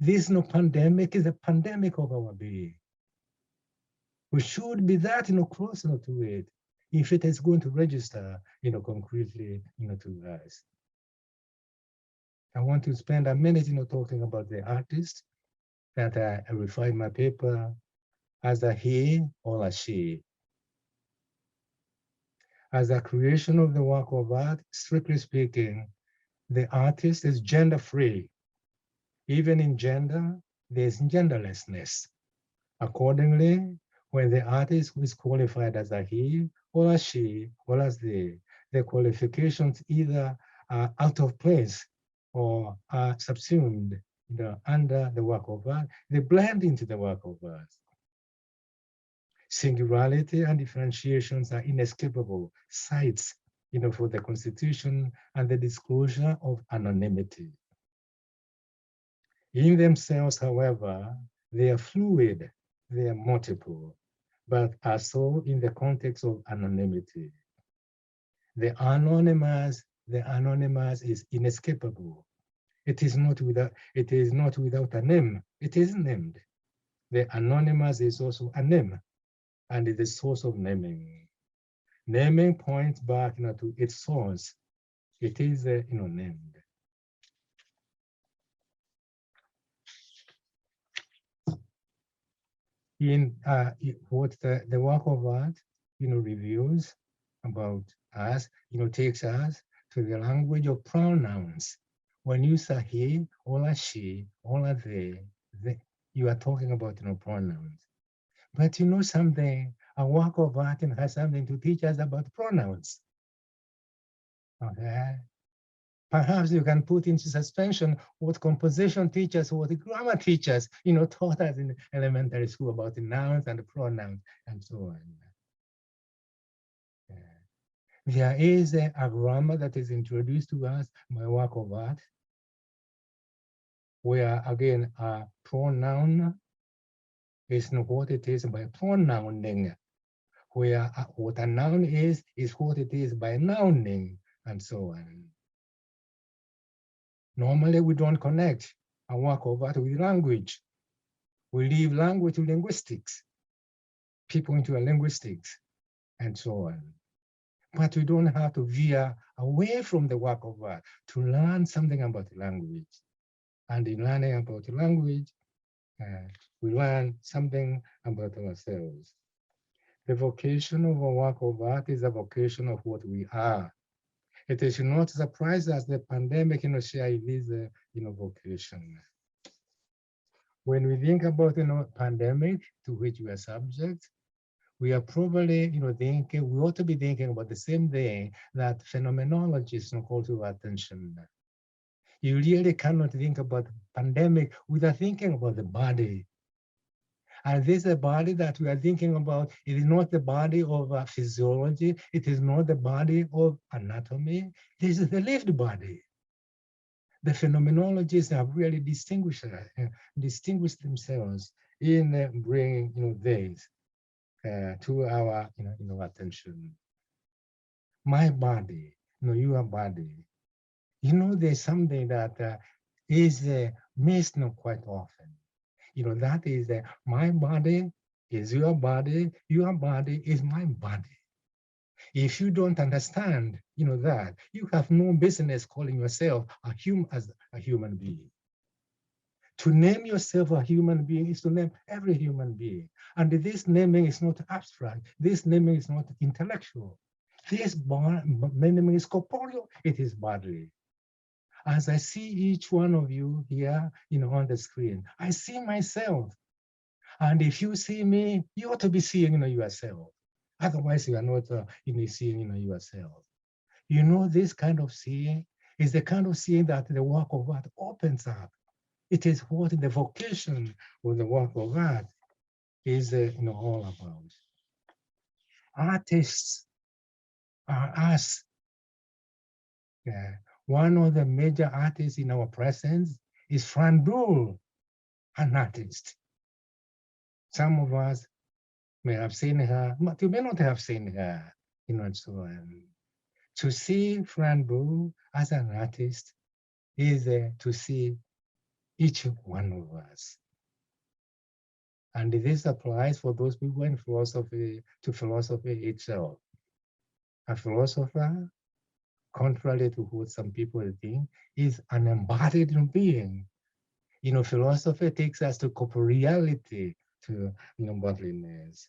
Speaker 3: This pandemic is a pandemic of our being. We should be that close to it if it is going to register concretely to us. I want to spend a minute talking about the artist that I refer in my paper as a he or a she. As a creation of the work of art, strictly speaking, the artist is gender free. Even in gender, there's genderlessness. Accordingly, when the artist is qualified as a he or a she or as they, the qualifications either are out of place or are subsumed under the work of art, they blend into the work of art. Singularity and differentiations are inescapable sites for the constitution and the disclosure of anonymity. In themselves, however, they are fluid, they are multiple, but are so in the context of anonymity. The anonymous is inescapable. It is not without a name. It is named. The anonymous is also a name, and is the source of naming. Naming points back to its source. It is named. In what the work of art reveals about us, takes us to the language of pronouns. When you say he or a she or a they, you are talking about pronouns. But something, a work of art has something to teach us about pronouns. Okay. Perhaps you can put into suspension what composition teachers, what grammar teachers, taught us in elementary school about the nouns and the pronouns and so on. There is a grammar that is introduced to us by work of art, where again a pronoun is not what it is by pronouning, where what a noun is what it is by nouning, and so on. Normally, we don't connect a work of art with language. We leave language to linguistics, people into linguistics, and so on. But we don't have to veer away from the work of art to learn something about language. And in learning about language, we learn something about ourselves. The vocation of a work of art is a vocation of what we are. It is not surprise us the pandemic share this vocation. When we think about pandemic to which we are subject, we are probably thinking, we ought to be thinking about the same thing that phenomenologists call to our attention. You really cannot think about pandemic without thinking about the body. And this is a body that we are thinking about. It is not the body of physiology. It is not the body of anatomy. This is the lived body. The phenomenologists have really distinguished themselves in bringing this to our attention. My body, your body. There's something that is missed quite often. That is my body is your body is my body. If you don't understand, that, you have no business calling yourself as a human being. To name yourself a human being is to name every human being. And this naming is not abstract. This naming is not intellectual. This naming is corporeal. It is bodily. As I see each one of you here, on the screen, I see myself. And if you see me, you ought to be seeing, yourself. Otherwise, you are not seeing, yourself. This kind of seeing is the kind of seeing that the work of art opens up. It is what the vocation of the work of art is all about. Artists are us. One of the major artists in our presence is Fran Bull, an artist. Some of us may have seen her, but you may not have seen her, and so on. To see Fran Bull as an artist is to see each one of us. And this applies for those people in philosophy to philosophy itself. A philosopher, contrary to what some people think, is an embodied being. Philosophy takes us to corporeality, to bodiness.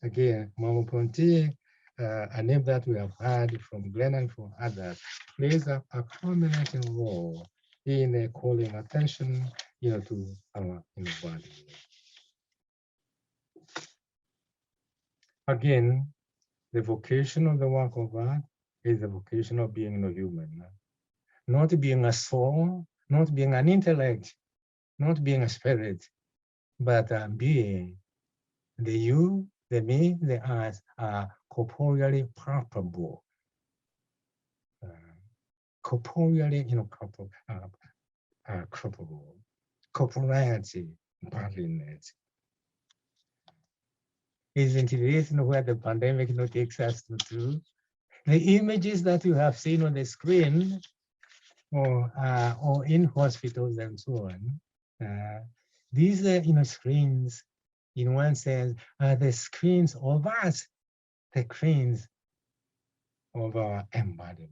Speaker 3: Again, Mama Ponti, a name that we have heard from Glenn and from others, plays a prominent role in calling attention, to our body. Again, the vocation of the work of art is the vocation of being a human, not being a soul, not being an intellect, not being a spirit, but being the you, the me, the us are corporeally palpable. Corporeally, palpable. Corporeality, bodiness. Isn't it where the pandemic takes us to? The images that you have seen on the screen or in hospitals and so on, these screens, in one sense, are the screens of us, the screens of our embodiment.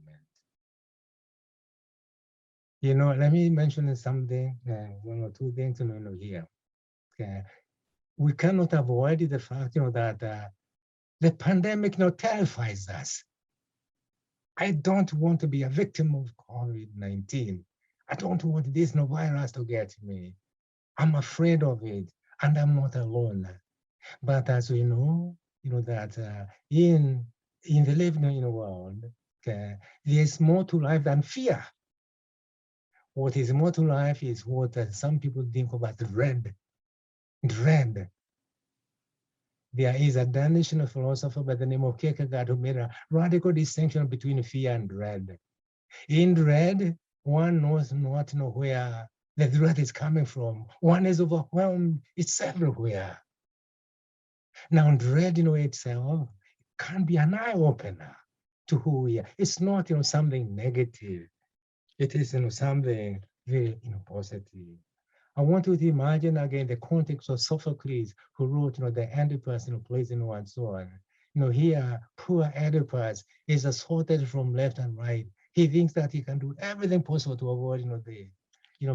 Speaker 3: Let me mention something, one or two things here. We cannot avoid the fact that the pandemic terrifies us. I don't want to be a victim of COVID-19. I don't want this virus to get me. I'm afraid of it, and I'm not alone. But as we know, that in the living world, there's more to life than fear. What is more to life is what some people think about dread. Dread. There is a Danish philosopher by the name of Kierkegaard who made a radical distinction between fear and dread. In dread, one knows not where the dread is coming from. One is overwhelmed. It's everywhere. Now, dread itself can be an eye-opener to who we are. It's not something negative. It is something very positive. I want you to imagine again the context of Sophocles, who wrote the Oedipus plays and so on. Here, poor Oedipus is assaulted from left and right. He thinks that he can do everything possible to avoid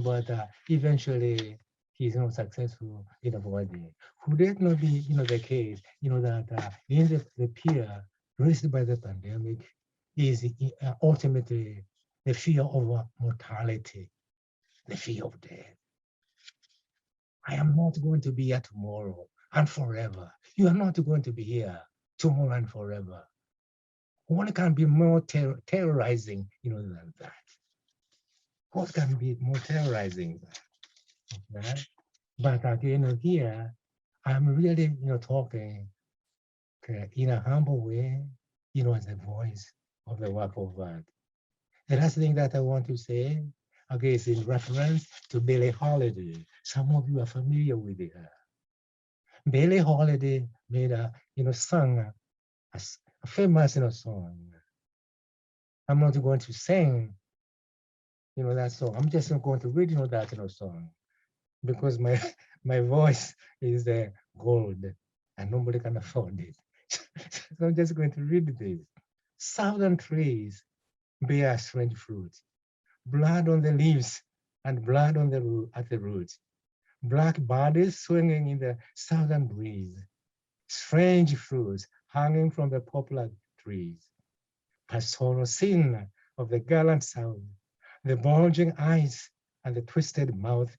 Speaker 3: but eventually he's not successful in avoiding it. Could it not be the case that in the fear raised by the pandemic is ultimately the fear of mortality, the fear of death? I am not going to be here tomorrow and forever. You are not going to be here tomorrow and forever. One can be more terrorizing, than that. What can be more terrorizing than that? Okay? But again, here, I'm really, talking in a humble way, as a voice of the work of art. The last thing that I want to say, okay, is in reference to Billie Holiday. Some of you are familiar with her. Billie Holiday made sung a famous song. I'm not going to sing that song. I'm just going to read, that, song, because my my voice is gold and nobody can afford it. So I'm just going to read this. Southern trees bear strange fruits, blood on the leaves and blood on the at the roots. Black bodies swinging in the southern breeze. Strange fruits hanging from the poplar trees. Pastoral scene of the gallant South, the bulging eyes and the twisted mouth,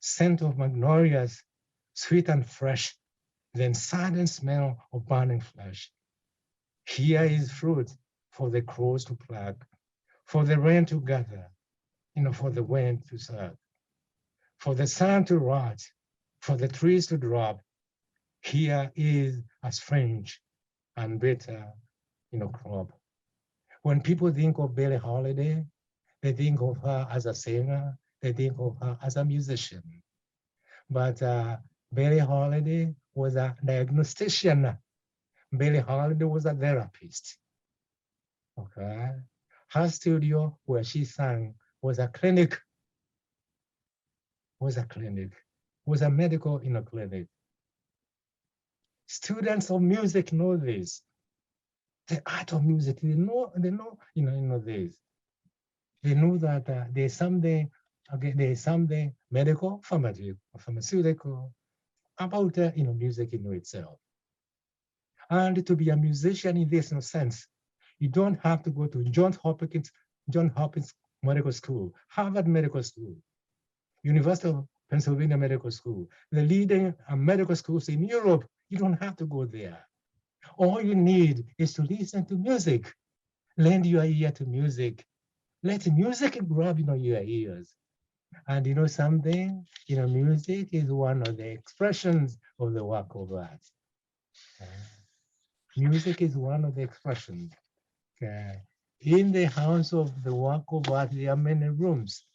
Speaker 3: scent of magnolias, sweet and fresh, then sudden smell of burning flesh. Here is fruit for the crows to pluck, for the rain to gather, for the wind to serve, for the sun to rot, for the trees to drop. Here is a strange and bitter, crop. When people think of Billie Holiday, they think of her as a singer, they think of her as a musician. But Billie Holiday was a diagnostician. Billie Holiday was a therapist. Okay. Her studio where she sang was a clinic, was a medical clinic. Students of music know this. The art of music, they know this. They know that there's something medical, pharmaceutical about music in itself. And to be a musician in this sense, you don't have to go to Johns Hopkins Medical School, Harvard Medical School, University of Pennsylvania Medical School, the leading medical schools in Europe. You don't have to go there. All you need is to listen to music. Lend your ear to music. Let music grab your ears. And something, music is one of the expressions of the work of art. Music is one of the expressions. In the house of the work of art, there are many rooms.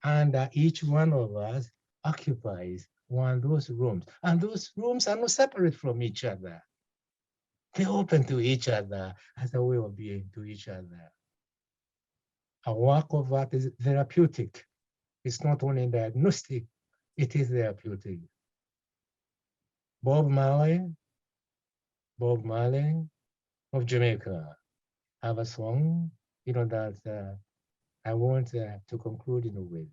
Speaker 3: And each one of us occupies one of those rooms. And those rooms are not separate from each other. They open to each other as a way of being to each other. A work of art is therapeutic. It's not only diagnostic, it is therapeutic. Bob Marley of Jamaica, have a song, that I want to conclude with.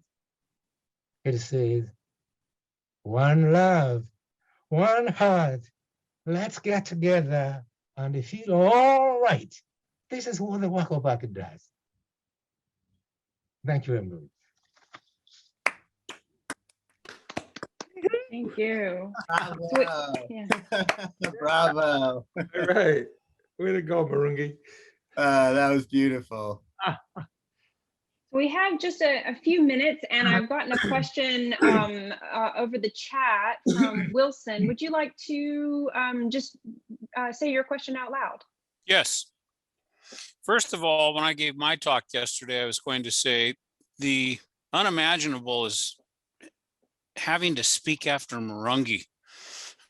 Speaker 3: It says, one love, one heart, let's get together and feel all right. This is what the work of art does. Thank you, Emily.
Speaker 1: Thank you.
Speaker 4: Bravo.
Speaker 1: Yeah.
Speaker 4: Bravo.
Speaker 5: All right. Way to go, Marungi.
Speaker 4: That was beautiful.
Speaker 1: We have just a few minutes, and I've gotten a question over the chat from Wilson. Would you like to just say your question out loud?
Speaker 6: Yes. First of all, when I gave my talk yesterday, I was going to say the unimaginable is having to speak after Marungi.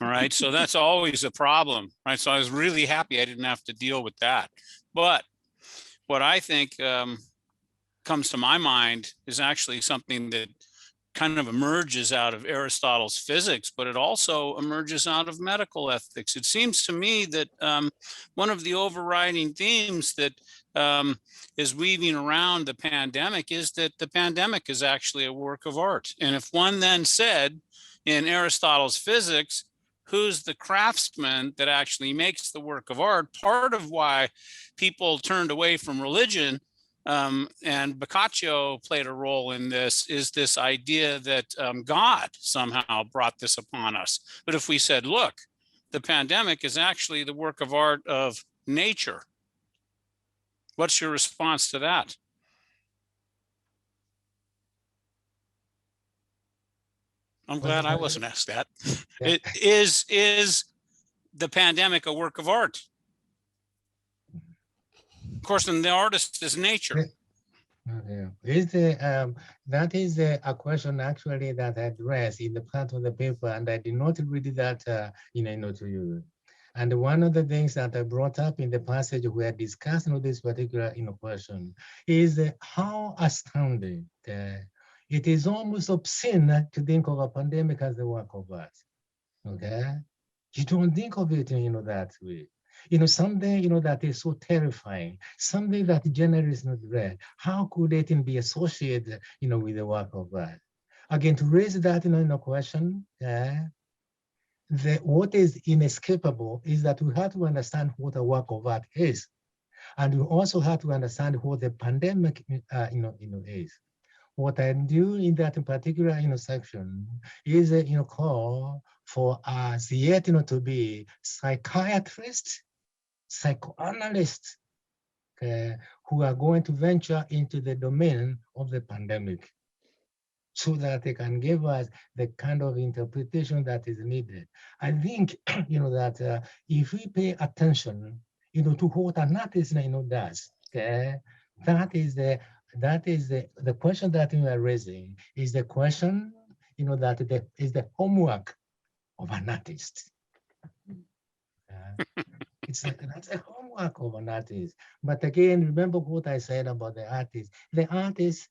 Speaker 6: All right. So that's always a problem. Right. So I was really happy I didn't have to deal with that. But what I think comes to my mind is actually something that kind of emerges out of Aristotle's physics, but it also emerges out of medical ethics. It seems to me that one of the overriding themes that is weaving around the pandemic is that the pandemic is actually a work of art. And if one then said in Aristotle's physics, who's the craftsman that actually makes the work of art, part of why people turned away from religion and Boccaccio played a role in this, is this idea that God somehow brought this upon us. But if we said, look, the pandemic is actually the work of art of nature, what's your response to that? I'm glad I wasn't asked that. Yeah. Is the pandemic a work of art? Of course, and the artist is nature.
Speaker 3: Yeah. That is a question actually that I addressed in the part of the paper, and I did not read that, to you. And one of the things that I brought up in the passage we are discussing this particular question is how astounding it is almost obscene to think of a pandemic as the work of art. Okay, you don't think of it, that way. Something, that is so terrifying, something that generates no dread. How could it be associated, with the work of art? Again, to raise that, question, what is inescapable is that we have to understand what a work of art is, and we also have to understand what the pandemic, is. What I do in that particular section is call for us yet to be psychiatrists, psychoanalysts, who are going to venture into the domain of the pandemic, so that they can give us the kind of interpretation that is needed. I think that if we pay attention to what an artist does, that is the question that we are raising is the question that is the homework of an artist. That's a homework of an artist. But again, remember what I said about the artist. The artist,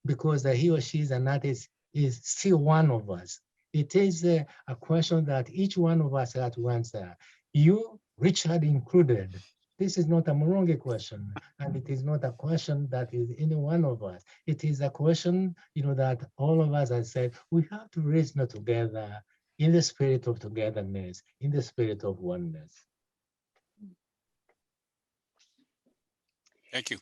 Speaker 3: because he or she is an artist, is still one of us. It is a question that each one of us has to answer. You, Richard included. This is not a Morongi question, and it is not a question that is any one of us. It is a question, that all of us have said, we have to reason together in the spirit of togetherness, in the spirit of oneness.
Speaker 6: Thank you.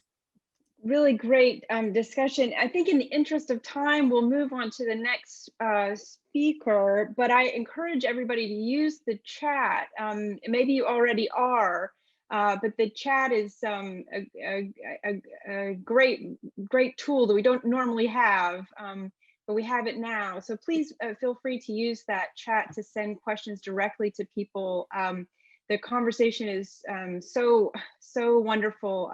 Speaker 1: Really great discussion. I think in the interest of time, we'll move on to the next speaker, but I encourage everybody to use the chat. Maybe you already are, but the chat is a great tool that we don't normally have, but we have it now. So please feel free to use that chat to send questions directly to people. The conversation is so wonderful.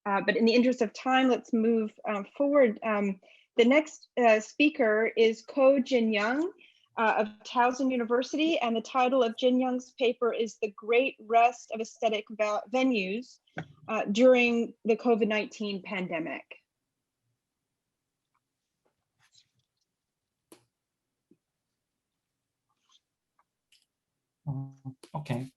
Speaker 1: But in the interest of time, let's move forward. The next speaker is Ko Jin Young of Towson University, and the title of Jin Young's paper is The Great Rest of Aesthetic Venues During the COVID-19 Pandemic.
Speaker 7: Okay.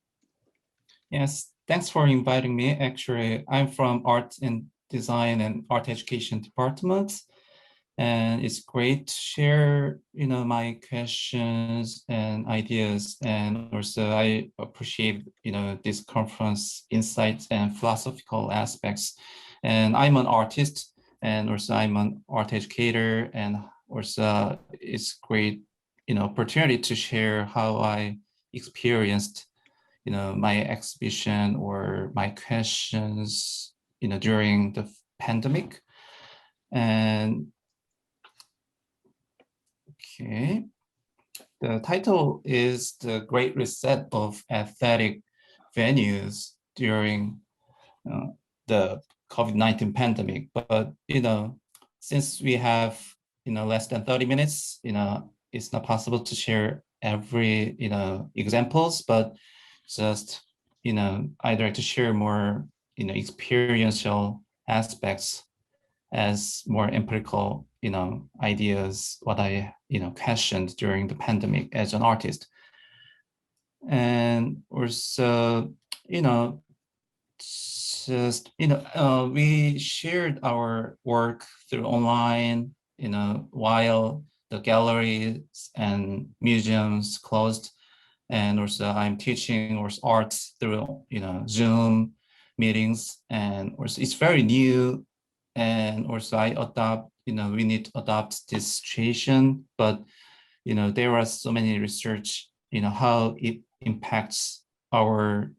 Speaker 7: Yes, thanks for inviting me. Actually, I'm from Art and Design and Art Education departments, and it's great to share, my questions and ideas. And also, I appreciate, this conference insights and philosophical aspects. And I'm an artist, and also I'm an art educator, and also it's great, opportunity to share how I experienced my exhibition or my questions, during the pandemic. And okay, the title is The Great Reset of Aesthetic Venues During the COVID-19 Pandemic. But, since we have, less than 30 minutes, it's not possible to share every, examples, but just, I'd like to share more, experiential aspects as more empirical, ideas, what I, questioned during the pandemic as an artist. And also, just, we shared our work through online, while the galleries and museums closed. And also I'm teaching arts through, Zoom meetings, and also it's very new. And also I adopt, we need to adopt this situation, but, there are so many research, how it impacts our,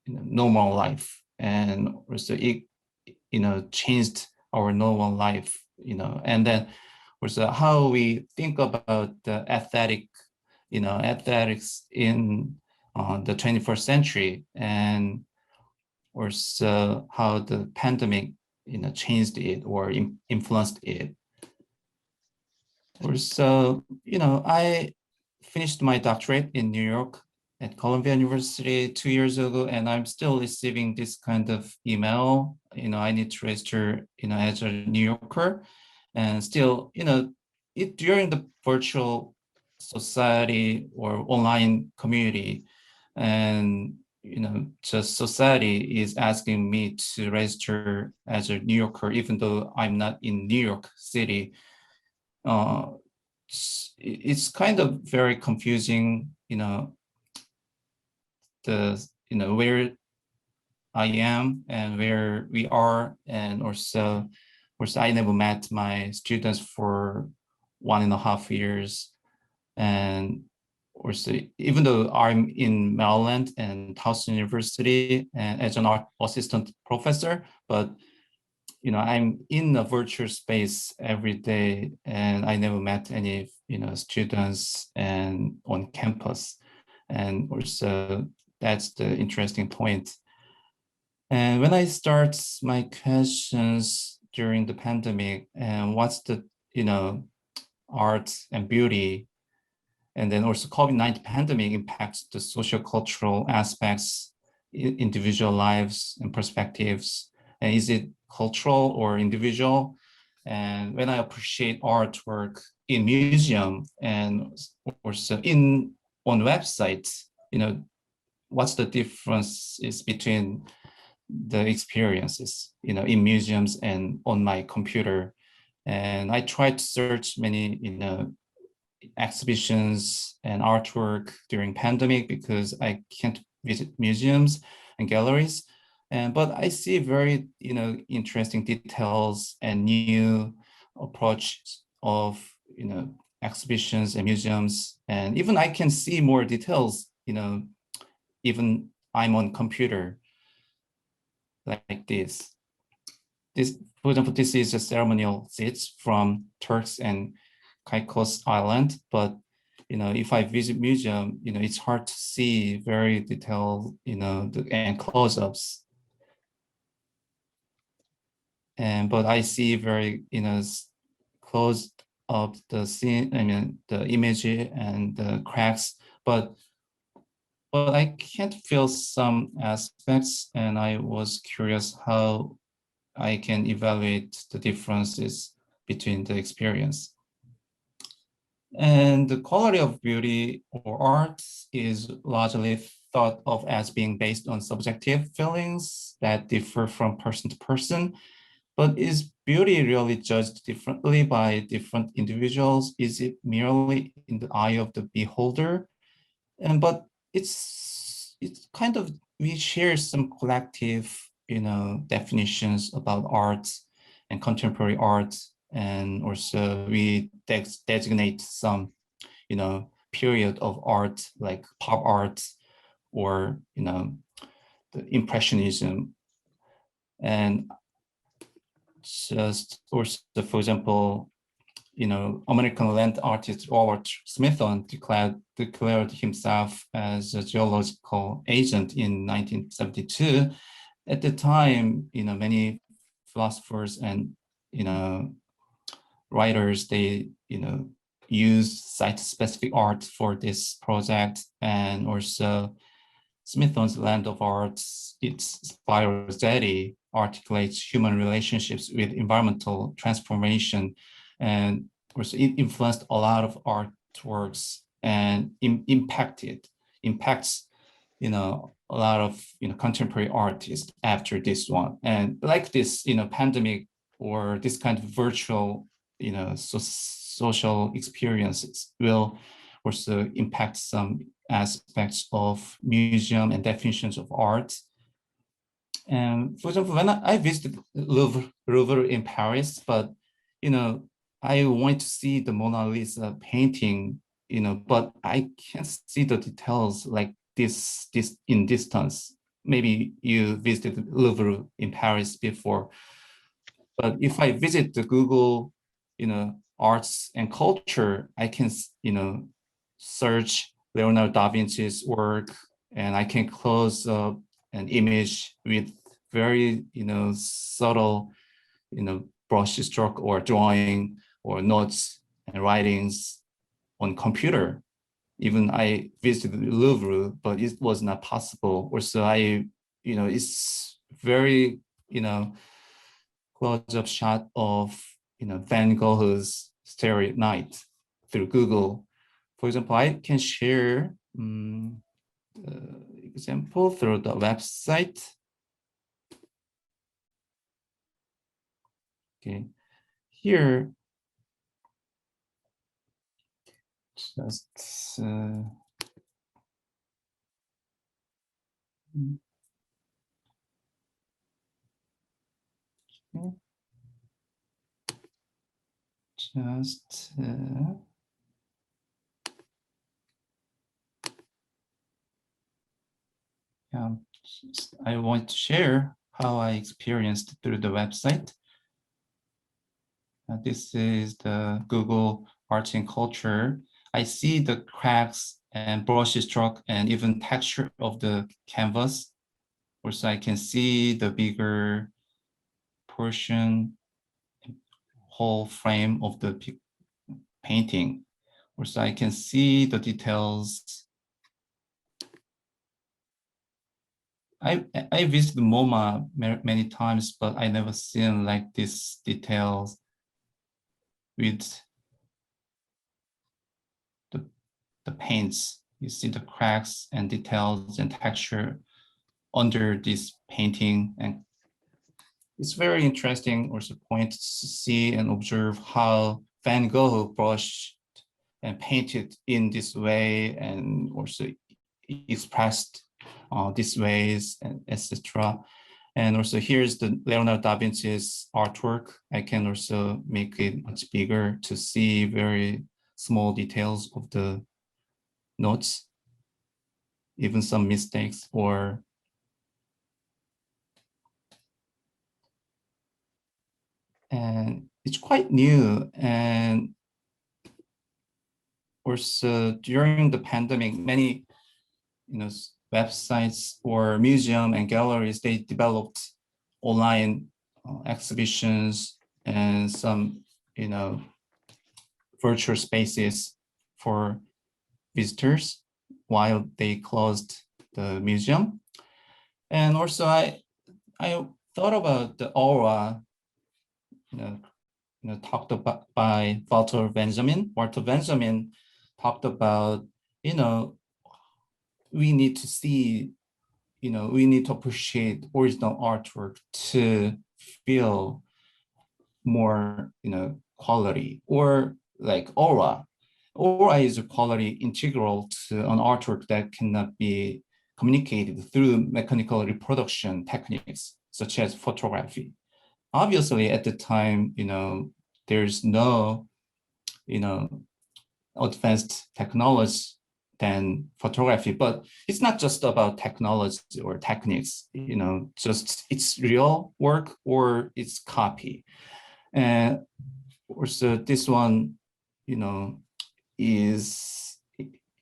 Speaker 7: normal life. And also it, changed our normal life, and then also how we think about the aesthetics in the 21st century, and also how the pandemic, changed it or influenced it. Also, I finished my doctorate in New York, at Columbia University 2 years ago, and I'm still receiving this kind of email. I need to register, as a New Yorker, and still, during the virtual society or online community, and just society is asking me to register as a New Yorker, even though I'm not in New York City. It's kind of very confusing, where I am and where we are, and also, of course, I never met my students for 1.5 years, and also, even though I'm in Maryland and Towson University and as an art assistant professor, but I'm in a virtual space every day, and I never met any students and on campus, and also that's the interesting point. And when I start my questions during the pandemic, and what's the art and beauty, and then also COVID-19 pandemic impacts the social cultural aspects, individual lives and perspectives, and is it cultural or individual? And when I appreciate artwork in museum and also on websites, what's the difference is between the experiences, in museums and on my computer. And I tried to search many, exhibitions and artwork during pandemic because I can't visit museums and galleries. But I see very, interesting details and new approach of, exhibitions and museums. And even I can see more details, even I'm on computer like this. For example, this is a ceremonial seats from Turks and Caicos Island, but if I visit museum, it's hard to see very detailed, and close-ups. But I see very, close up the scene, the image and the cracks, but I can't feel some aspects, and I was curious how I can evaluate the differences between the experience. And the quality of beauty or art is largely thought of as being based on subjective feelings that differ from person to person. But is beauty really judged differently by different individuals? Is it merely in the eye of the beholder? But it's kind of, we share some collective, definitions about art and contemporary art, and also we designate some, period of art like pop art or, the impressionism. And just also, for example, American land artist Robert Smithson declared himself as a geological agent in 1972. At the time, many philosophers and, writers, they, use site-specific art for this project. And also Smithson's Land of Arts, its Spirosity articulates human relationships with environmental transformation, and of course it influenced a lot of artworks and impacts a lot of contemporary artists after this one. And like this pandemic or this kind of virtual social experiences will also impact some aspects of museum and definitions of art. And for example, when I visited Louvre in Paris, but I want to see the Mona Lisa painting, but I can't see the details like this in distance. Maybe you visited Louvre in Paris before, but if I visit the Google, arts and culture, I can, search Leonardo da Vinci's work, and I can close up an image with very, subtle, brush stroke or drawing or notes and writings on computer. Even I visited the Louvre, but it was not possible. Also, it's very, close-up shot of, Van Gogh's Starry Night through Google. For example, I can share example through the website. Okay, here, just I want to share how I experienced through the website. This is the Google Arts and Culture. I see the cracks and brush stroke and even texture of the canvas. Also, I can see the bigger portion, whole frame of the painting. Also, I can see the details. I visited MoMA many times, but I never seen like this details with the paints. You see the cracks and details and texture under this painting, and it's very interesting also point to see and observe how Van Gogh brushed and painted in this way and also expressed these ways, and etc. And also here's the Leonardo da Vinci's artwork. I can also make it much bigger to see very small details of the notes, even some mistakes or and it's quite new. And also during the pandemic, many websites or museum and galleries, they developed online exhibitions and some virtual spaces for visitors while they closed the museum. And also I thought about the aura talked about by Walter Benjamin. Walter Benjamin talked about, we need to see, we need to appreciate original artwork to feel more, quality, or like aura. Aura is a quality integral to an artwork that cannot be communicated through mechanical reproduction techniques, such as photography. Obviously, at the time, there's no, advanced technology than photography, but it's not just about technology or techniques, just it's real work or it's copy. And also this one, is,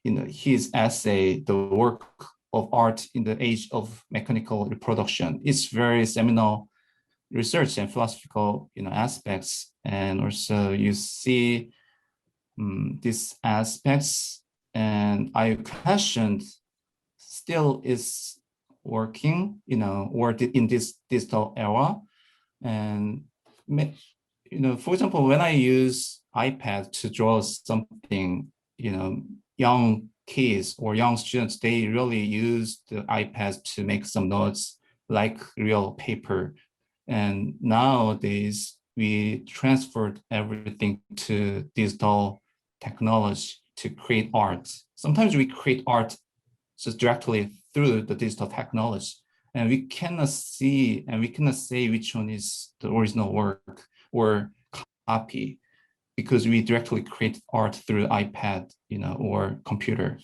Speaker 7: his essay, The Work of Art in the Age of Mechanical Reproduction. It's very seminal research and philosophical aspects, and also you see these aspects, and I questioned still is working or in this digital era. And for example, when I use iPad to draw something, young kids or young students, they really use the iPad to make some notes like real paper. And nowadays, we transferred everything to digital technology to create art. Sometimes we create art just directly through the digital technology, and we cannot see and we cannot say which one is the original work or copy, because we directly create art through iPad, or computer.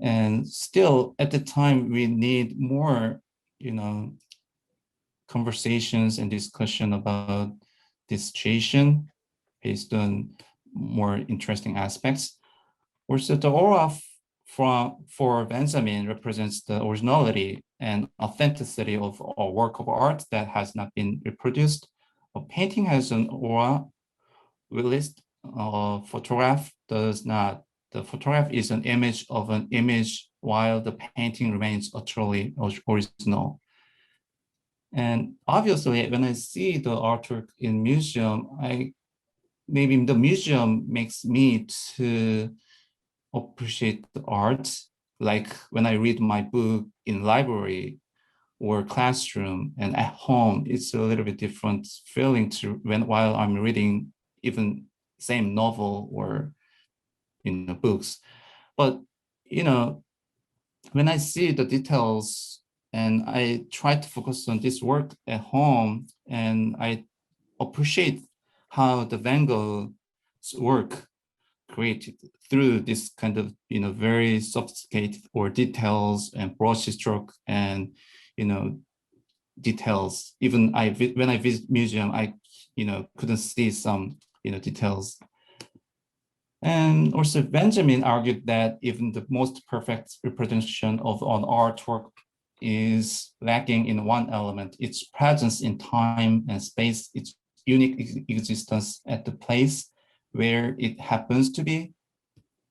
Speaker 7: And still, at the time, we need more, conversations and discussion about this situation based on more interesting aspects. Also, the aura for Benjamin represents the originality and authenticity of a work of art that has not been reproduced. A painting has an aura, whilst a photograph does not. the photograph is an image of an image while the painting remains utterly original. And obviously, when I see the artwork in museum, maybe the museum makes me to appreciate the art. Like when I read my book in library or classroom and at home, it's a little bit different feeling to while I'm reading even same novel or books. But when I see the details and I try to focus on this work at home, and I appreciate how the Van Gogh's work created through this kind of very sophisticated or details and brush stroke and details. Even when I visit museum, I couldn't see some details. And also Benjamin argued that even the most perfect representation of an artwork is lacking in one element: its presence in time and space, its unique existence at the place where it happens to be.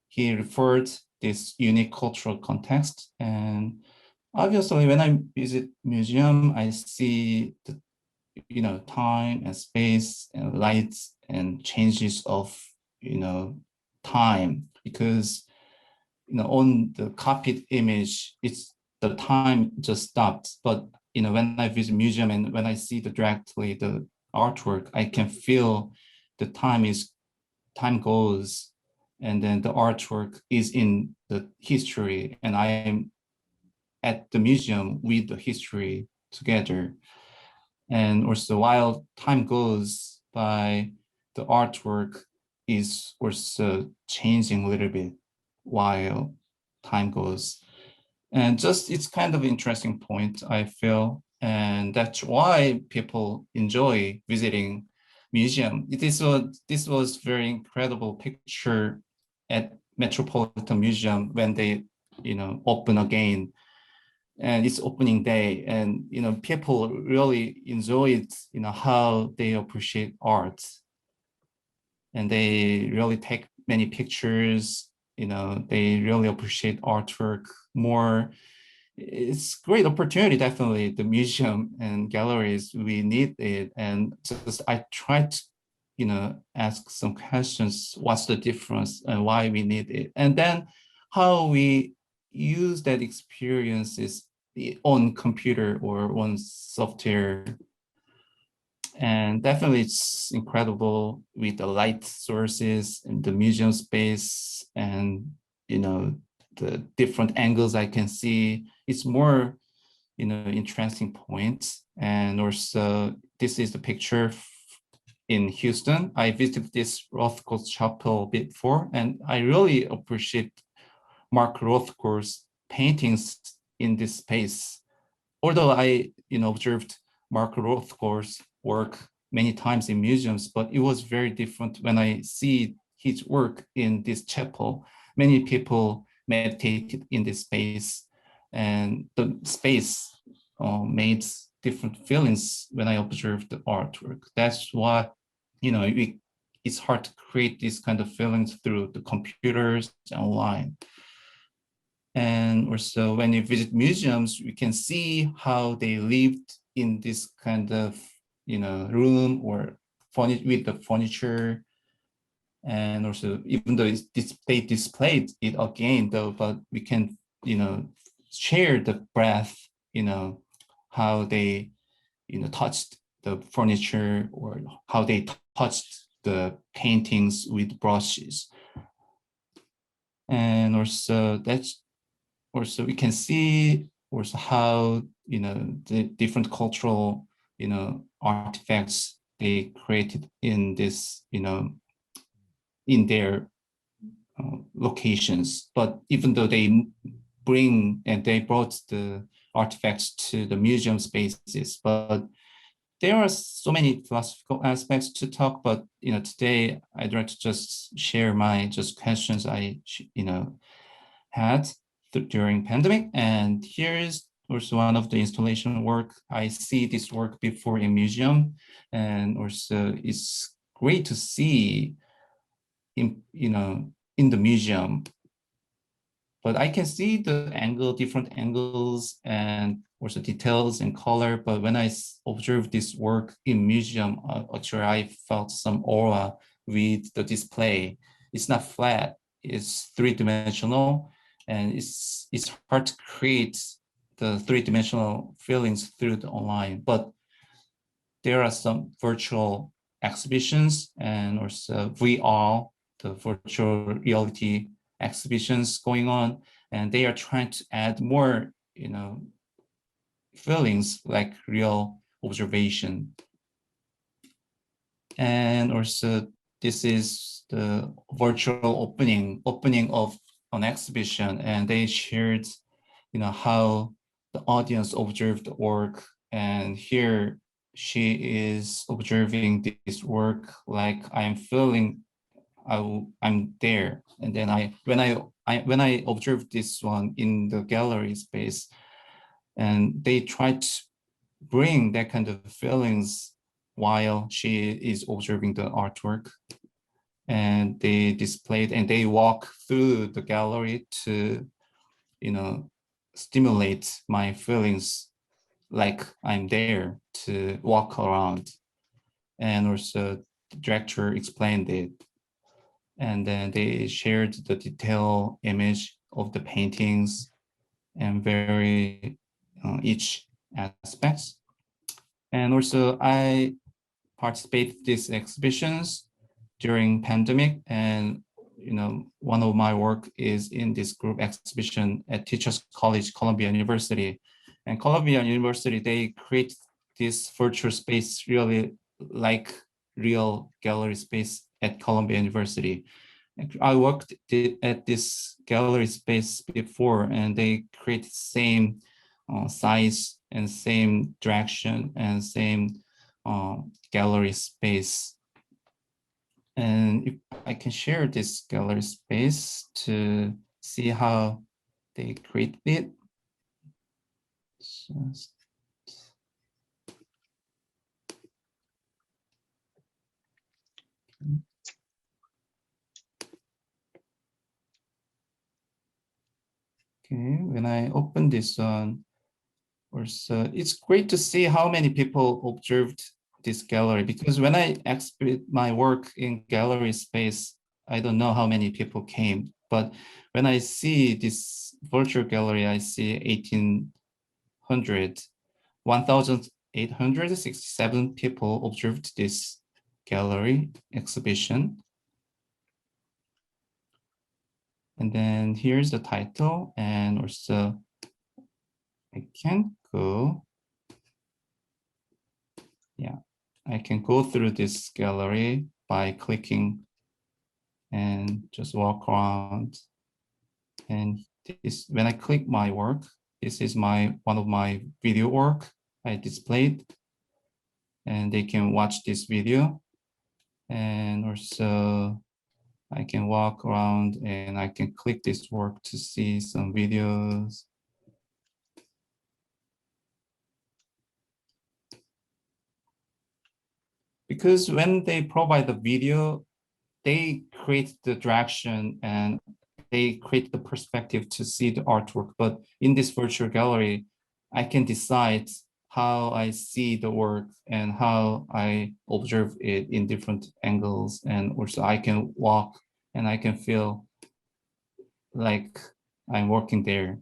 Speaker 7: He referred this unique cultural context. And obviously, when I visit museum, I see the time and space and lights and changes of time, because on the copied image, it's the time just stops. But when I visit museum and when I see directly the artwork, I can feel the time goes, and then the artwork is in the history, and I am at the museum with the history together. And also, while time goes by, the artwork is also changing a little bit while time goes. And just, it's kind of interesting point, I feel. And that's why people enjoy visiting museum. This was very incredible picture at Metropolitan Museum when they open again, and it's opening day, and people really enjoyed how they appreciate art, and they really take many pictures. They really appreciate artwork more. It's great opportunity. Definitely the museum and galleries, we need it. And just I tried to ask some questions: what's the difference and why we need it, and then how we use that experiences on computer or on software. And definitely it's incredible with the light sources and the museum space, and the different angles I can see. It's more interesting point. And also, this is the picture in Houston. I visited this Rothko's chapel before, and I really appreciate Mark Rothko's paintings in this space. Although I observed Mark Rothko's work many times in museums, but it was very different when I see his work in this chapel. Many people meditated in this space, and the space made different feelings when I observed the artwork. That's why it's hard to create these kind of feelings through the computers and online. And also, when you visit museums, you can see how they lived in this kind of room or with the furniture. And also, even though they displayed it again, though, but we can share the breath, how they touched the furniture, or how they touched the paintings with brushes. And also we can see also how the different cultural artifacts they created in this in their locations. But even though they brought the artifacts to the museum spaces, but there are so many philosophical aspects to talk. But today I'd like to just share my questions I had during pandemic. And here's also one of the installation work. I see this work before in museum, and also it's great to see in the museum. But I can see the angle, different angles, and also details and color. But when I observed this work in museum, actually I felt some aura with the display. It's not flat, it's three-dimensional, and it's hard to create the three-dimensional feelings through the online. But there are some virtual exhibitions and also VR, the virtual reality exhibitions going on, and they are trying to add more, feelings like real observation. And also this is the virtual opening of an exhibition, and they shared, how the audience observed the work. And here she is observing this work like I'm feeling I'm there. And then when I observed this one in the gallery space, and they try to bring that kind of feelings while she is observing the artwork, and they displayed and they walk through the gallery to, stimulate my feelings like I'm there to walk around. And also the director explained it. And then they shared the detailed image of the paintings and very each aspects. And also I participate these exhibitions during pandemic, and one of my work is in this group exhibition at Teachers College, Columbia University. And Columbia University, they create this virtual space really like real gallery space at Columbia University. I worked at this gallery space before, and they create same size and same direction and same gallery space. And if I can share this gallery space to see how they create it. Just okay, when I open this one, also, it's great to see how many people observed this gallery, because when I exhibit my work in gallery space, I don't know how many people came. But when I see this virtual gallery, I see 1,867 people observed this gallery exhibition. And then here's the title, and also I can go. Yeah, I can go through this gallery by clicking and just walk around. And this, when I click my work, this is one of my video work I displayed, and they can watch this video. And also I can walk around and I can click this work to see some videos. Because when they provide the video, they create the direction and they create the perspective to see the artwork. But in this virtual gallery, I can decide how I see the work and how I observe it in different angles. And also I can walk and I can feel like I'm working there.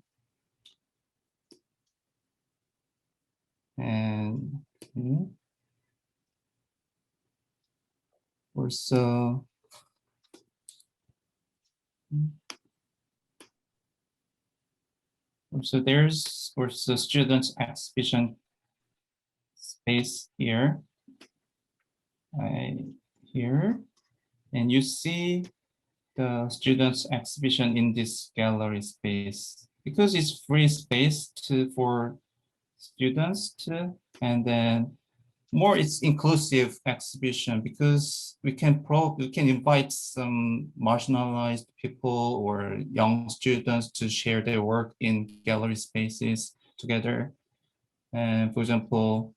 Speaker 7: And also, there's also students exhibition space here. Here, and you see the students exhibition in this gallery space, because it's free space for students too. And then more it's inclusive exhibition, because we can invite some marginalized people or young students to share their work in gallery spaces together. And for example,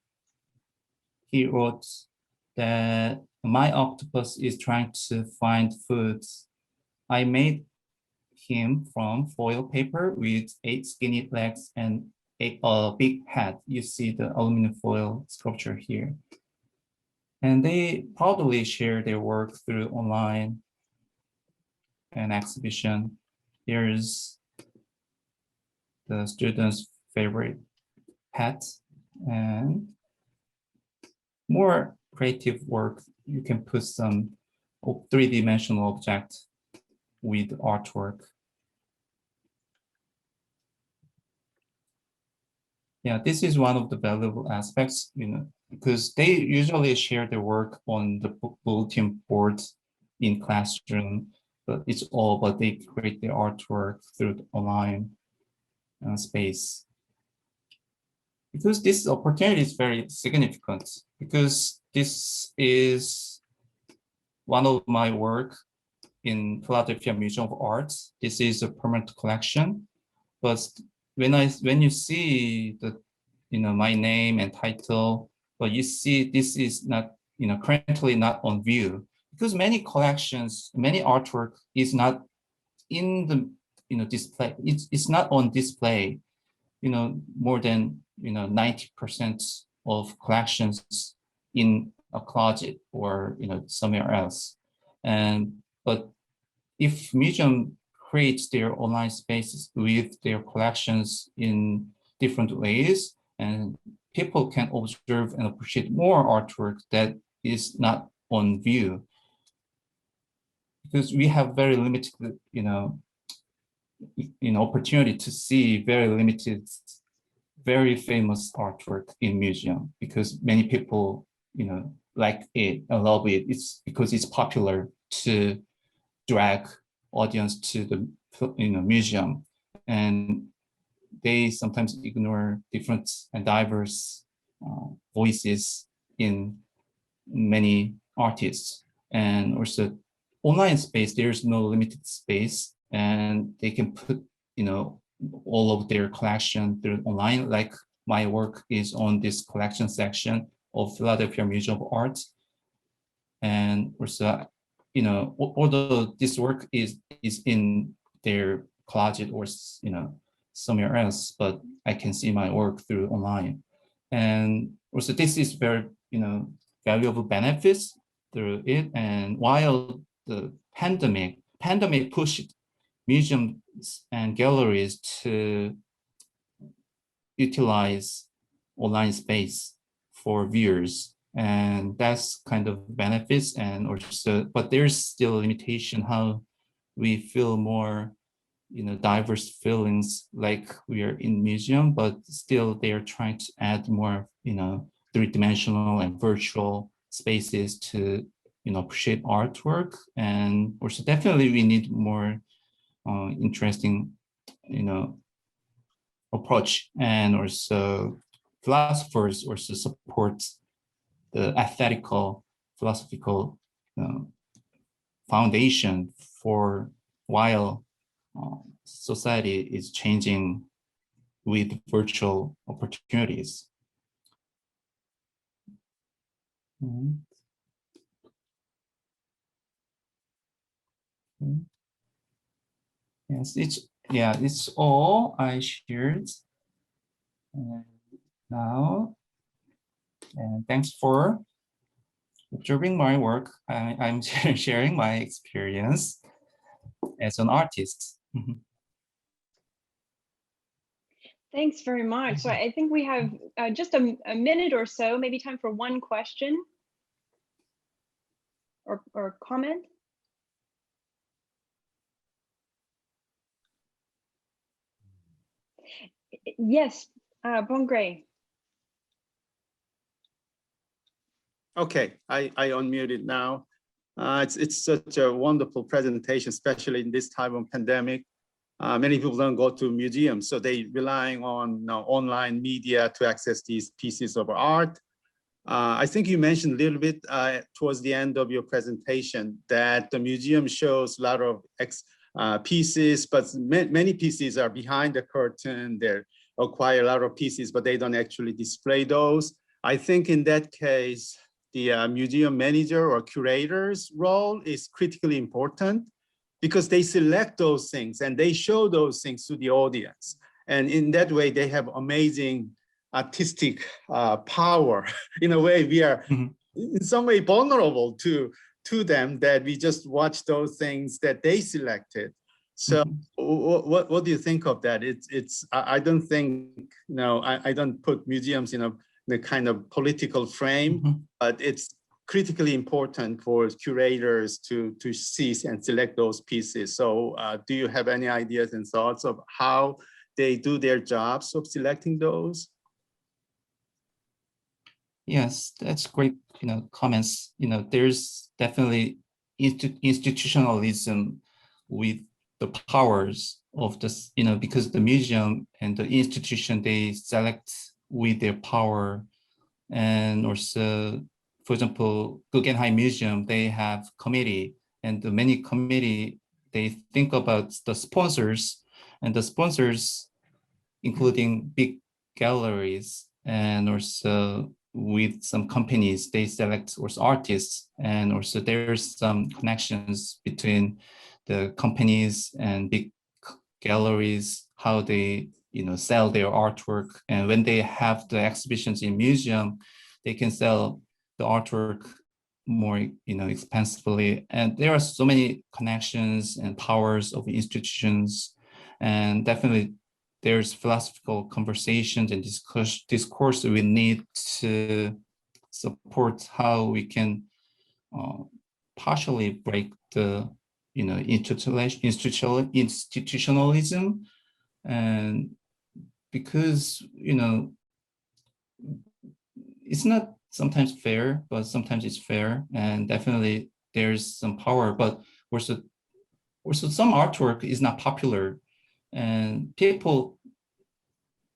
Speaker 7: he wrote that my octopus is trying to find food I made him from foil paper with 8 skinny legs and a big head. You see the aluminum foil sculpture here. And they proudly share their work through online and exhibition. Here's the students' favorite pet and more creative work. You can put some three-dimensional object with artwork. Yeah, this is one of the valuable aspects, because they usually share their work on the bulletin boards in classroom, but they create their artwork through the online space. Because this opportunity is very significant, because this is one of my work in Philadelphia Museum of Art. This is a permanent collection, but when you see my name and title, but you see this is not currently not on view, because many collections, many artwork is not in the display. It's not on display. More than 90% of collections in a closet or somewhere else. But if museum creates their online spaces with their collections in different ways, and people can observe and appreciate more artwork that is not on view, because we have very limited opportunity to see very limited, very famous artwork in museum, because many people like it and love it. It's because it's popular to drag audience to the museum, and they sometimes ignore different and diverse voices in many artists. And also online space, there's no limited space, and they can put all of their collection through online. Like my work is on this collection section of Philadelphia Museum of Art. And also, although this work is in their closet or somewhere else, but I can see my work through online. And also this is very valuable benefits through it. And while the pandemic pushed museums and galleries to utilize online space for viewers, and that's kind of benefits. And also, but there's still a limitation how we feel more diverse feelings like we are in museum, but still they are trying to add more three-dimensional and virtual spaces to appreciate artwork. And also definitely we need more interesting approach. And also philosophers also support the ethical philosophical foundation for while society is changing with virtual opportunities. Yes, it's all I shared now. And thanks for observing my work. I'm sharing my experience as an artist.
Speaker 1: Thanks very much. So I think we have just a minute or so, maybe time for one question or comment. Yes, Bongre.
Speaker 4: Okay, I unmuted now. It's such a wonderful presentation, especially in this time of pandemic. Many people don't go to museums, so they relying on online media to access these pieces of art. I think you mentioned a little bit towards the end of your presentation that the museum shows a lot of pieces, but many pieces are behind the curtain. They acquire a lot of pieces, but they don't actually display those. I think in that case, the museum manager or curator's role is critically important, because they select those things and they show those things to the audience. And in that way, they have amazing artistic power. In a way, we are in some way vulnerable to them, that we just watch those things that they selected. So what do you think of that? I don't think, I don't put museums in the kind of political frame, but it's critically important for curators to see and select those pieces. So do you have any ideas and thoughts of how they do their jobs of selecting those?
Speaker 7: Yes, that's great, comments. There's definitely institutionalism with the powers of this, because the museum and the institution, they select with their power. And also, for example, Guggenheim Museum, they have committee, and the many committee, they think about the sponsors, and the sponsors, including big galleries, and also with some companies, they select also artists, and also there's some connections between the companies and big galleries, how they sell their artwork. And when they have the exhibitions in museum, they can sell the artwork more expensively. And there are so many connections and powers of institutions, and definitely there's philosophical conversations and discourse we need to support how we can partially break the institutionalism. And because it's not sometimes fair, but sometimes it's fair, and definitely there's some power, but also some artwork is not popular, and people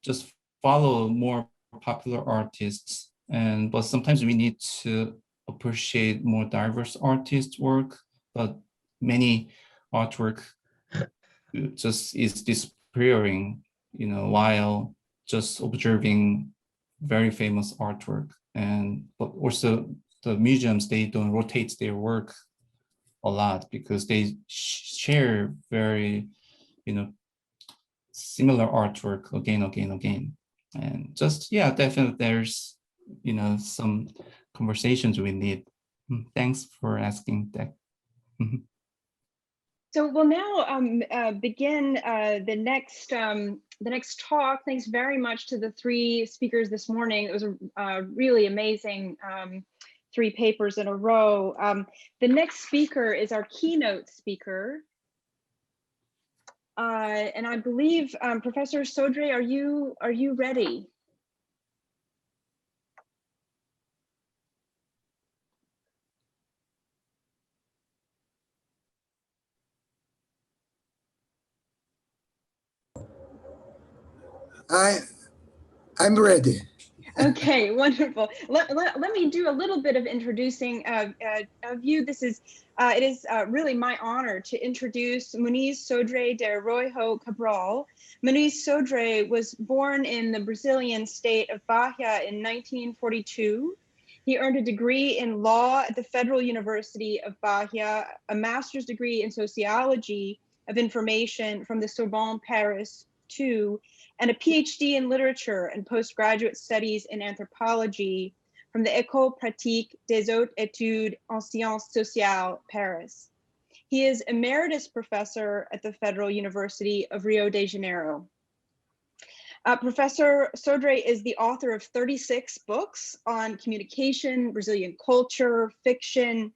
Speaker 7: just follow more popular artists. But sometimes we need to appreciate more diverse artist work, but many artwork just is disappearing, while just observing very famous artwork. But also the museums, they don't rotate their work a lot because they share very, similar artwork again. And just, definitely there's, some conversations we need. Thanks for asking that.
Speaker 1: So we'll now begin the next talk. Thanks very much to the three speakers this morning. It was a really amazing 3 papers in a row. The next speaker is our keynote speaker. And I believe Professor Sodre, are you ready?
Speaker 8: I'm ready.
Speaker 1: Okay, wonderful. Let me do a little bit of introducing of you. This is it is really my honor to introduce Muniz Sodre de Arroyo Cabral. Muniz Sodre was born in the Brazilian state of Bahia in 1942. He earned a degree in law at the Federal University of Bahia, a master's degree in sociology of information from the Sorbonne Paris II, and a PhD in literature and postgraduate studies in anthropology from the École Pratique des Hautes Études en Sciences Sociales, Paris. He is emeritus professor at the Federal University of Rio de Janeiro. Professor Sodre is the author of 36 books on communication, Brazilian culture, fiction.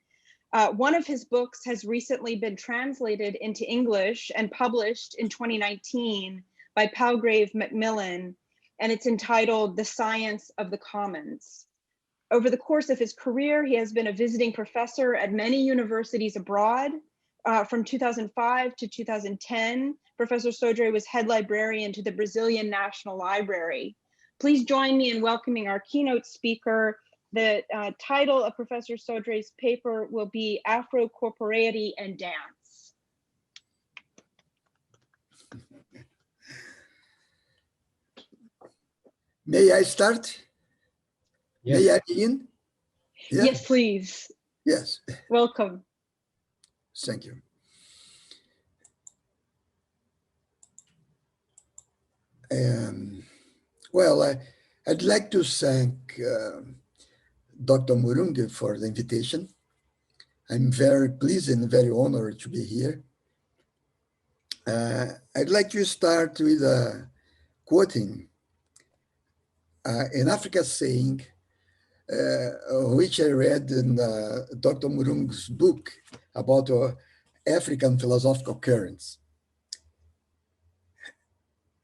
Speaker 1: One of his books has recently been translated into English and published in 2019 by Palgrave Macmillan, and it's entitled The Science of the Commons. Over the course of his career, he has been a visiting professor at many universities abroad. From 2005 to 2010, Professor Sodre was head librarian to the Brazilian National Library. Please join me in welcoming our keynote speaker. The title of Professor Sodre's paper will be Afrocorporeity and Dance.
Speaker 8: May I start?
Speaker 3: Yes.
Speaker 8: May I begin?
Speaker 1: Yes, please.
Speaker 8: Yes.
Speaker 1: Welcome.
Speaker 8: Thank you. Well, I'd like to thank Dr. Murungi for the invitation. I'm very pleased and very honored to be here. I'd like to start with quoting an Africa saying, which I read in Dr. Murungi's book about African philosophical currents.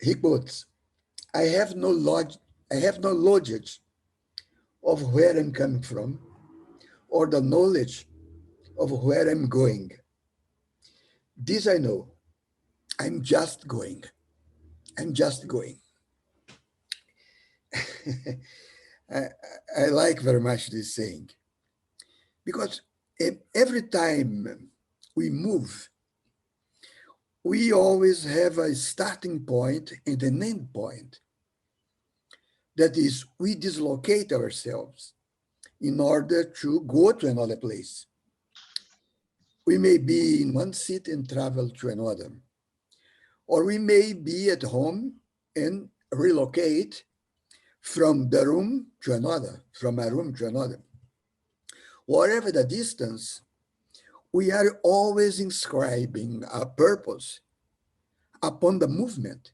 Speaker 8: He quotes, I have no knowledge of where I'm coming from or the knowledge of where I'm going. This I know, I'm just going. I'm just going. I like very much this saying because every time we move, we always have a starting point and an end point. That is, we dislocate ourselves in order to go to another place. We may be in one seat and travel to another, or we may be at home and relocate from the room to another, from a room to another. Whatever the distance, we are always inscribing a purpose upon the movement.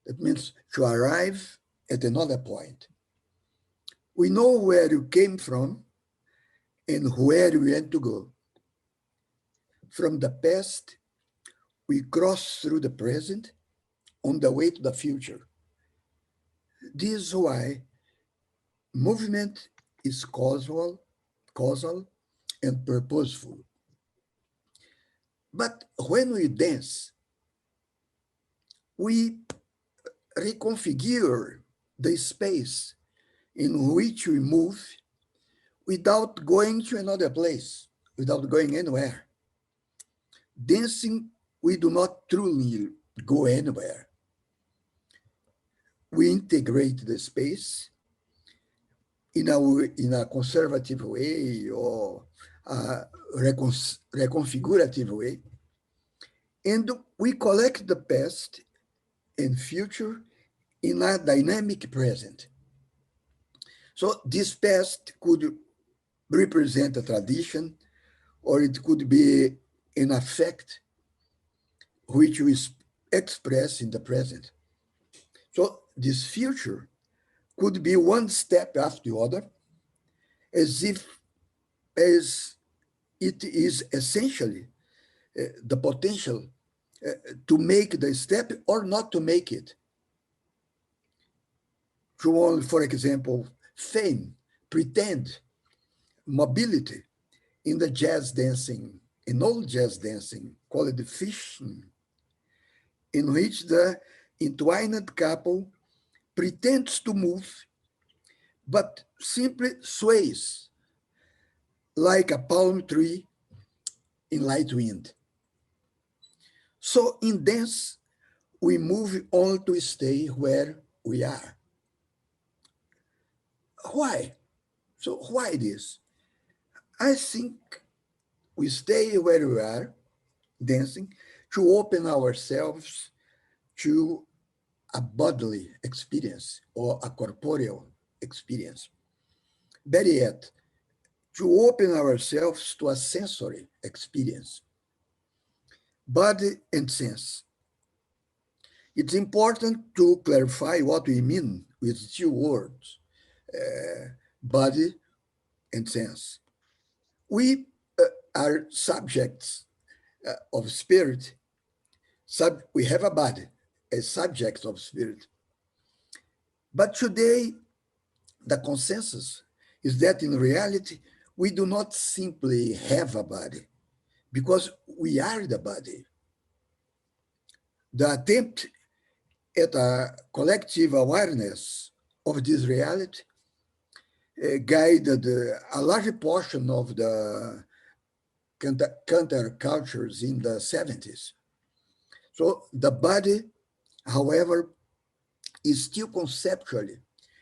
Speaker 8: That means to arrive at another point. We know where you came from and where we want to go. From the past, we cross through the present on the way to the future. This is why movement is causal and purposeful. But when we dance, we reconfigure the space in which we move without going to another place, without going anywhere. Dancing, we do not truly go anywhere. We integrate the space in a conservative way or a reconfigurative way. And we collect the past and future in a dynamic present. So this past could represent a tradition, or it could be an affect which we express in the present. So this future could be one step after the other, as it is essentially the potential to make the step or not to make it. For example, fame, pretend, mobility in the jazz dancing, in old jazz dancing, called the fishing, in which the entwined couple pretends to move, but simply sways like a palm tree in light wind. So in dance, we move on to stay where we are. Why? So why this? I think we stay where we are, dancing, to open ourselves to a bodily experience or a corporeal experience. Better yet, to open ourselves to a sensory experience, body and sense. It's important to clarify what we mean with two words, body and sense. We are subjects of spirit. We have a body as subjects of spirit. But today, the consensus is that in reality, we do not simply have a body, because we are the body. The attempt at a collective awareness of this reality guided a large portion of the countercultures in the 70s. So the body, however, is still conceptually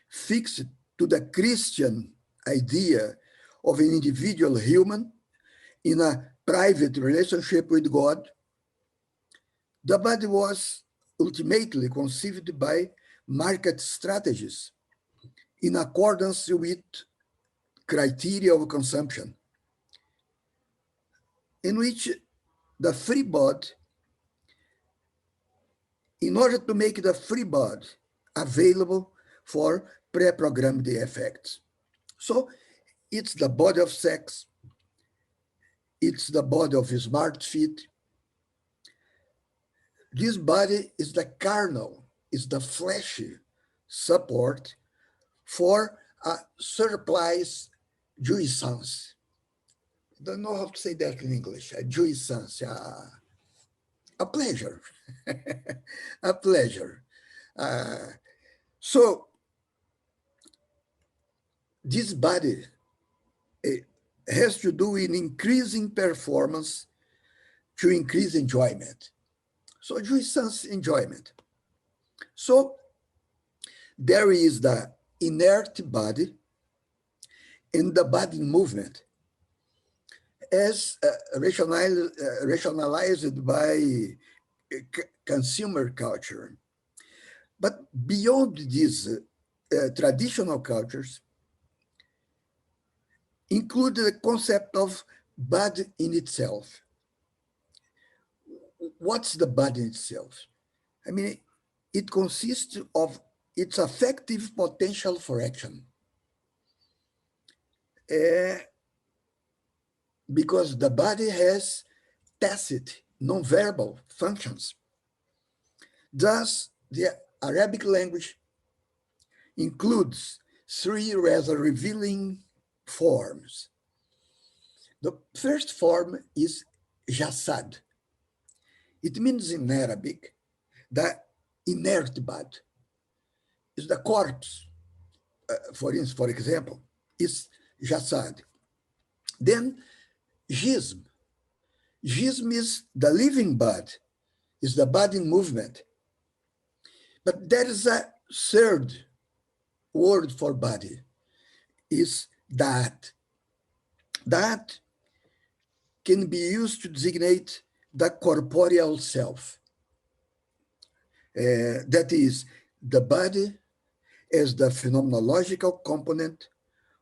Speaker 8: fixed to the Christian idea of an individual human in a private relationship with God. The body was ultimately conceived by market strategies in accordance with criteria of consumption, in which the free body, in order to make the free body available for pre-programmed effects. So it's the body of sex, it's the body of smart fit. This body is the carnal, is the fleshy support for a surplus jouissance. Don't know how to say that in English. A jouissance, a pleasure, a pleasure. So this body has to do with increasing performance to increase enjoyment. So jouissance, enjoyment. So there is the inert body and the body movement as rationalized by consumer culture. But beyond these traditional cultures, include the concept of body in itself. What's the body in itself? I mean, it consists of its affective potential for action. Because the body has tacit, non-verbal functions. Thus, the Arabic language includes three rather revealing forms. The first form is jasad. It means in Arabic, the inert body is the corpse, for example, is jasad. Then jism. Jism is the living body, is the body in movement. But there is a third word for body, is that. That can be used to designate the corporeal self. That is, the body as the phenomenological component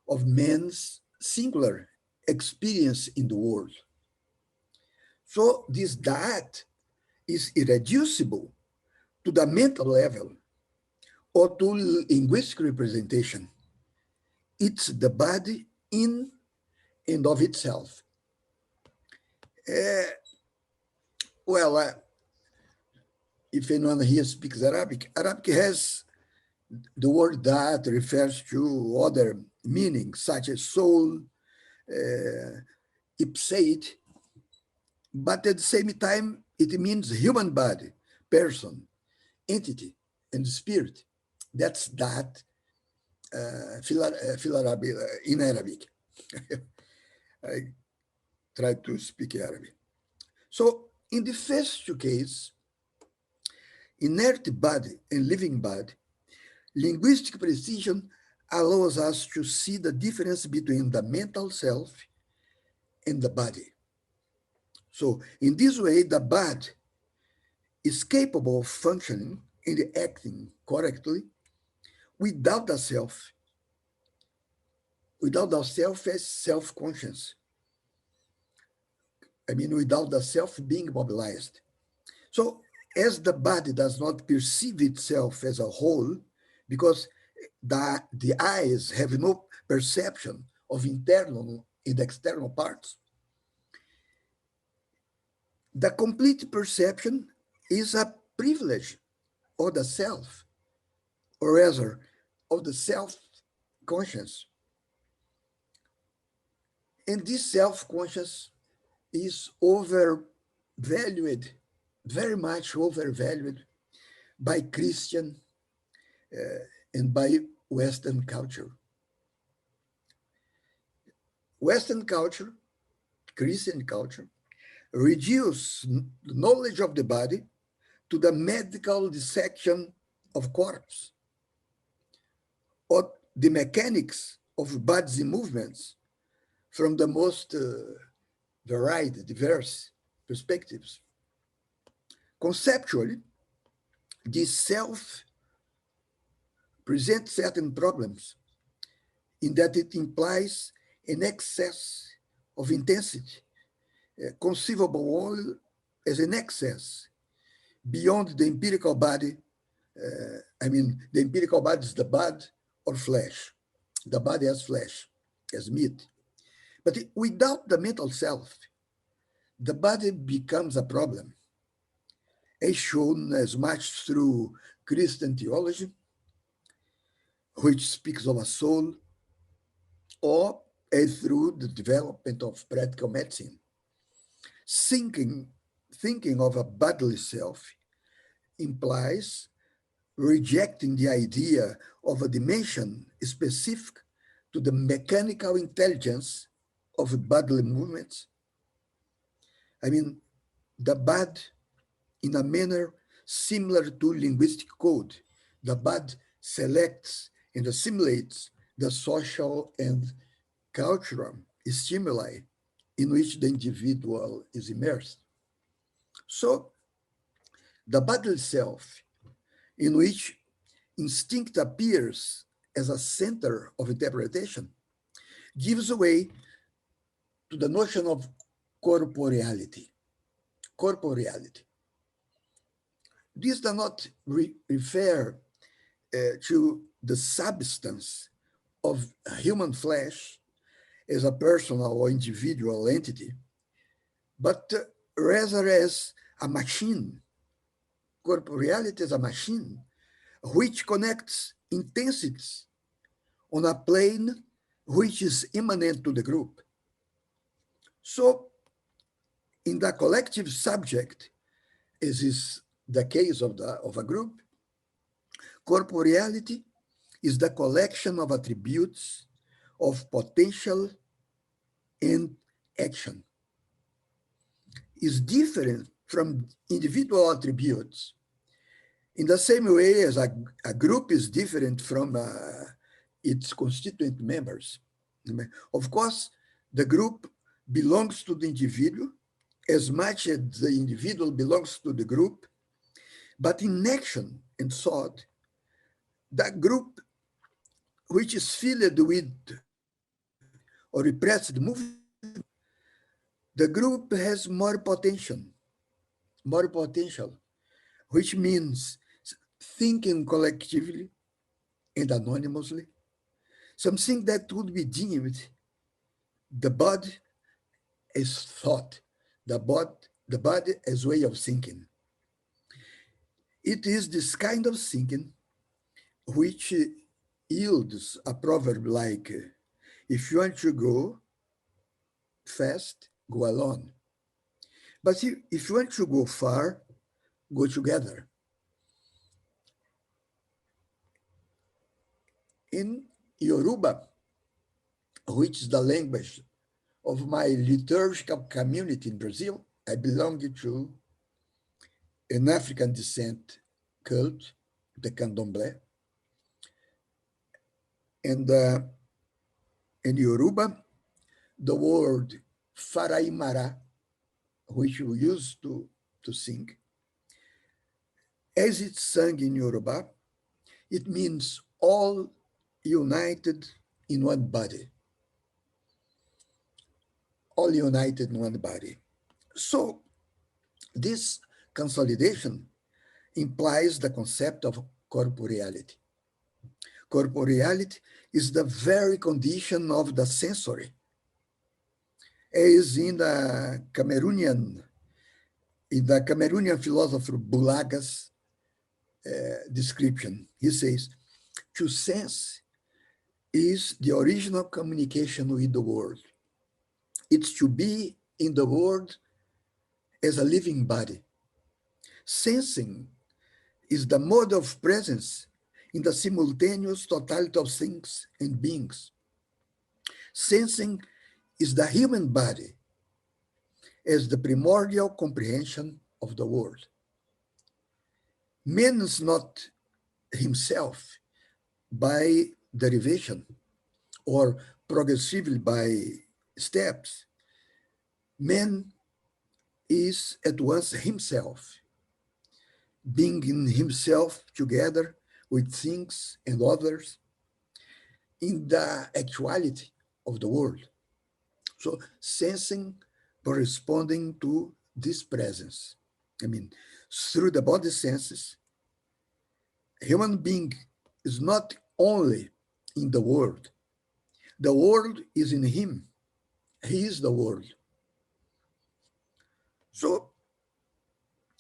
Speaker 8: of man's singular experience in the world. So this that is irreducible to the mental level or to linguistic representation. It's the body in and of itself. If anyone here speaks Arabic, Arabic has the word that refers to other meanings, such as soul, ipsate, but at the same time, it means human body, person, entity, and spirit. That's that in Arabic. I try to speak Arabic. So in the first two cases, inert body and living body, linguistic precision allows us to see the difference between the mental self and the body. So in this way, the body is capable of functioning and acting correctly without the self as self-conscious. I mean, without the self being mobilized. So as the body does not perceive itself as a whole, because the eyes have no perception of internal and external parts, the complete perception is a privilege of the self, or rather, of the self-conscious. And this self-conscious is overvalued, very much overvalued by Christian and by Western culture. Western culture, Christian culture, reduce knowledge of the body to the medical dissection of corpse, or the mechanics of body movements from the most varied, diverse perspectives. Conceptually, this self presents certain problems in that it implies an excess of intensity, conceivable only as an excess beyond the empirical body. The empirical body is the body or flesh, the body as flesh, as meat. But without the mental self, the body becomes a problem, as shown as much through Christian theology, which speaks of a soul, or through the development of practical medicine. Thinking of a bodily self implies rejecting the idea of a dimension specific to the mechanical intelligence of bodily movements. The body, in a manner similar to linguistic code, the body selects and assimilates the social and cultural stimuli in which the individual is immersed. So the bodily self, in which instinct appears as a center of interpretation, gives way to the notion of corporeality. Corporeality. This does not refer to the substance of human flesh as a personal or individual entity, but rather as a machine. Corporeality is a machine which connects intensities on a plane which is immanent to the group. So, in the collective subject, as is the case of a group, corporeality is the collection of attributes of potential and action. Is different from individual attributes in the same way as a group is different from its constituent members. Of course, the group belongs to the individual as much as the individual belongs to the group, but in action and thought, that group which is filled with or repressed movement, the group has more potential, which means thinking collectively and anonymously, something that would be deemed the body as thought, the body as way of thinking. It is this kind of thinking which yields a proverb like, if you want to go fast, go alone. But if you want to go far, go together. In Yoruba, which is the language of my liturgical community in Brazil, I belong to an African descent cult, the Candomblé. And in Yoruba, the word Faraimara, which we used to sing, as it's sung in Yoruba, it means all united in one body. All united in one body. So this consolidation implies the concept of corporeality. Corporeality is the very condition of the sensory. As in the Cameroonian philosopher Bulaga's description, he says, to sense is the original communication with the world. It's to be in the world as a living body. Sensing is the mode of presence in the simultaneous totality of things and beings. Sensing is the human body as the primordial comprehension of the world. Man is not himself by derivation or progressively by steps. Man is at once himself, being in himself together with things and others in the actuality of the world. So sensing corresponding to this presence. I mean, through the body senses, human being is not only in the world is in him. He is the world. So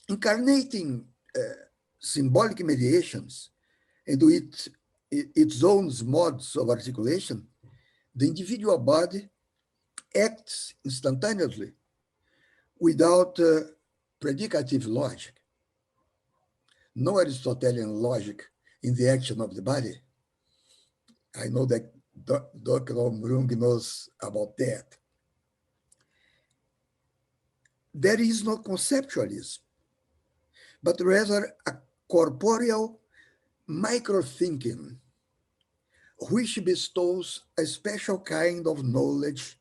Speaker 8: incarnating symbolic mediations and with its own modes of articulation, the individual body acts instantaneously without predicative logic. No Aristotelian logic in the action of the body. I know that Dr. Murung knows about that. There is no conceptualism, but rather a corporeal micro-thinking, which bestows a special kind of knowledge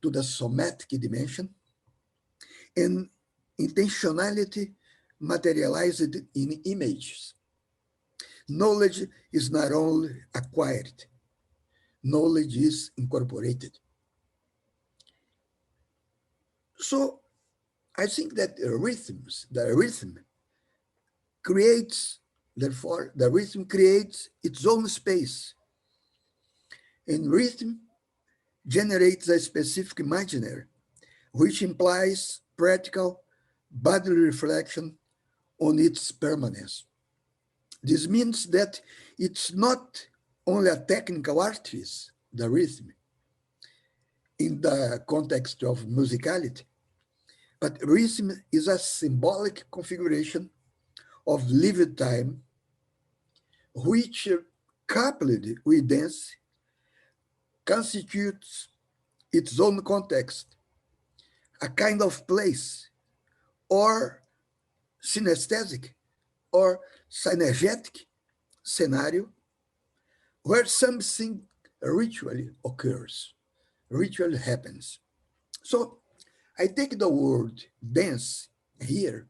Speaker 8: to the somatic dimension and intentionality materialized in images. Knowledge is not only acquired, knowledge is incorporated. So I think that the rhythm creates, therefore, the rhythm creates its own space. And rhythm generates a specific imaginary, which implies practical bodily reflection on its permanence. This means that it's not only a technical artifice, the rhythm, in the context of musicality, but rhythm is a symbolic configuration of lived time, which, coupled with dance, constitutes its own context, a kind of place, or synesthetic, or synergetic scenario where something ritually occurs, ritual happens. So I take the word dance here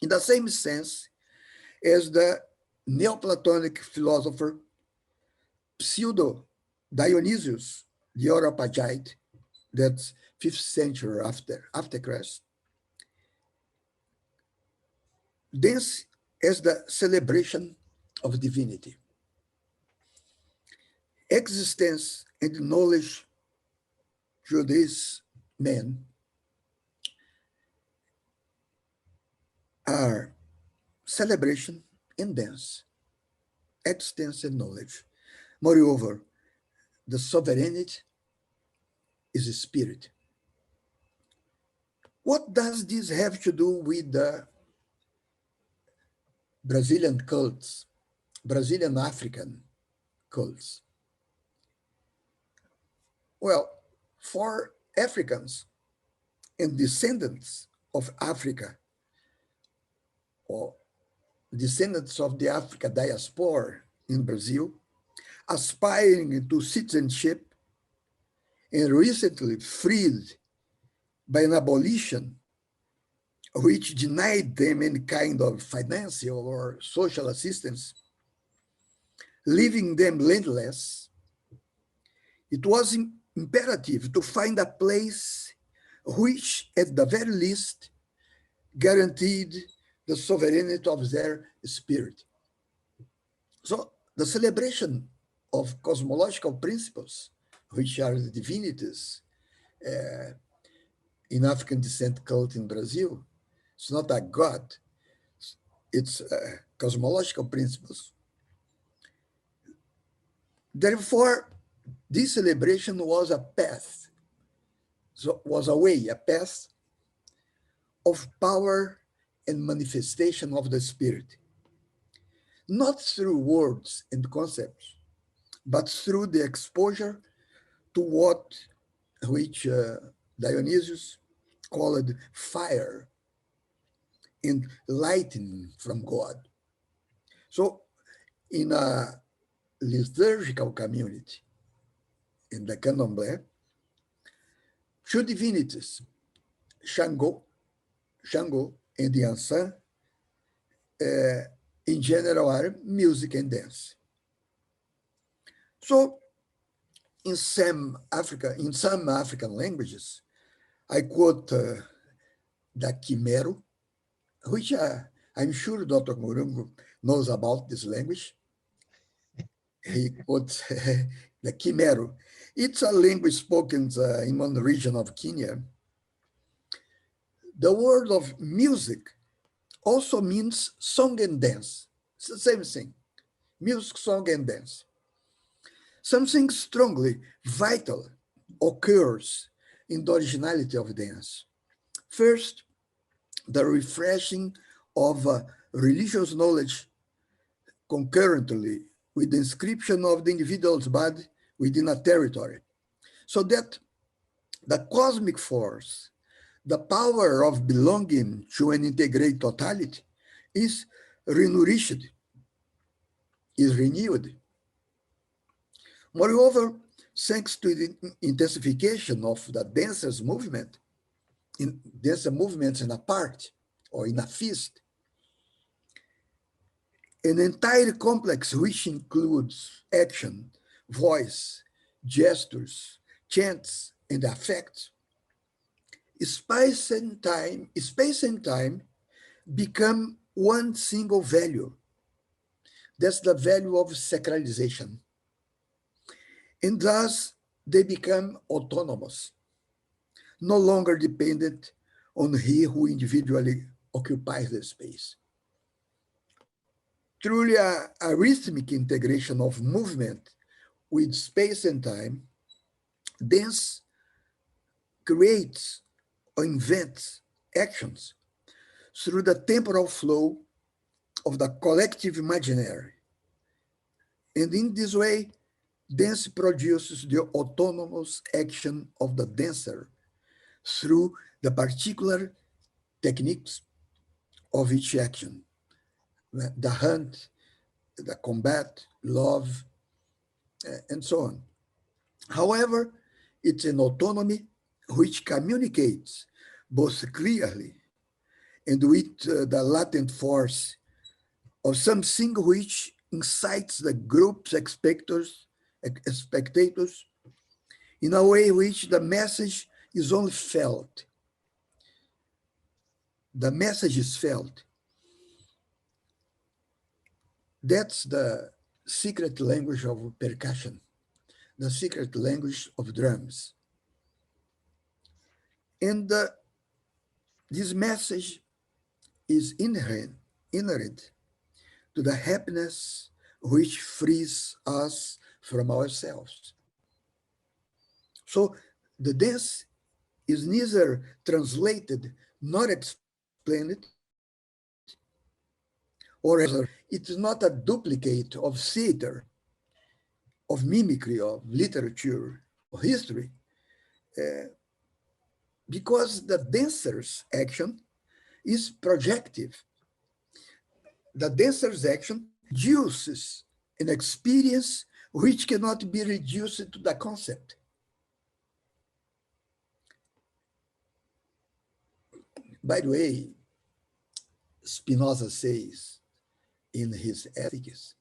Speaker 8: in the same sense as the Neoplatonic philosopher Pseudo Dionysius the Areopagite, that's 5th century after Christ. Dance as the celebration of divinity. Existence and knowledge to this man are celebration and dance, existence and knowledge. Moreover, the sovereignty is a spirit. What does this have to do with the Brazilian cults, Brazilian African cults? Well, for Africans and descendants of Africa, or descendants of the Africa diaspora in Brazil, aspiring to citizenship and recently freed by an abolition which denied them any kind of financial or social assistance, leaving them landless, it was imperative to find a place which, at the very least, guaranteed the sovereignty of their spirit. So the celebration of cosmological principles, which are the divinities in African descent cult in Brazil, it's not a god, it's cosmological principles. Therefore, this celebration was a path, so was a way, a path of power and manifestation of the spirit, not through words and concepts, but through the exposure to which Dionysius called fire and lightning from God. So in a liturgical community, in the Candomblé, two divinities, Shango and Yansan, in general are music and dance. So in some African languages, I quote the Quimero, which I'm sure Dr. Murungu knows about this language. He quotes the Quimero. It's a language spoken in one region of Kenya. The word of music also means song and dance. It's the same thing, music, song, and dance. Something strongly vital occurs in the originality of dance. First, the refreshing of religious knowledge concurrently with the inscription of the individual's body within a territory, so that the cosmic force, the power of belonging to an integrated totality is renourished, is renewed. Moreover, thanks to the intensification of the dancer's movement, in dancer movements in a part or in a feast, an entire complex which includes action, voice, gestures, chants, and affects, space and time become one single value. That's the value of sacralization. And thus they become autonomous, no longer dependent on he who individually occupies the space. Truly a rhythmic integration of movement with space and time, dance creates or invents actions through the temporal flow of the collective imaginary. And in this way, dance produces the autonomous action of the dancer through the particular techniques of each action, the hunt, the combat, love, and so on. However, it's an autonomy which communicates both clearly and with the latent force of something which incites the group's spectators in a way which the message is only felt. The message is felt. That's the secret language of percussion, the secret language of drums. And this message is inherent to the happiness which frees us from ourselves. So the dance is neither translated nor explained, or it is not a duplicate of theater, of mimicry, of literature, of history, because the dancer's action is projective. The dancer's action produces an experience which cannot be reduced to the concept. By the way, Spinoza says in his Ethics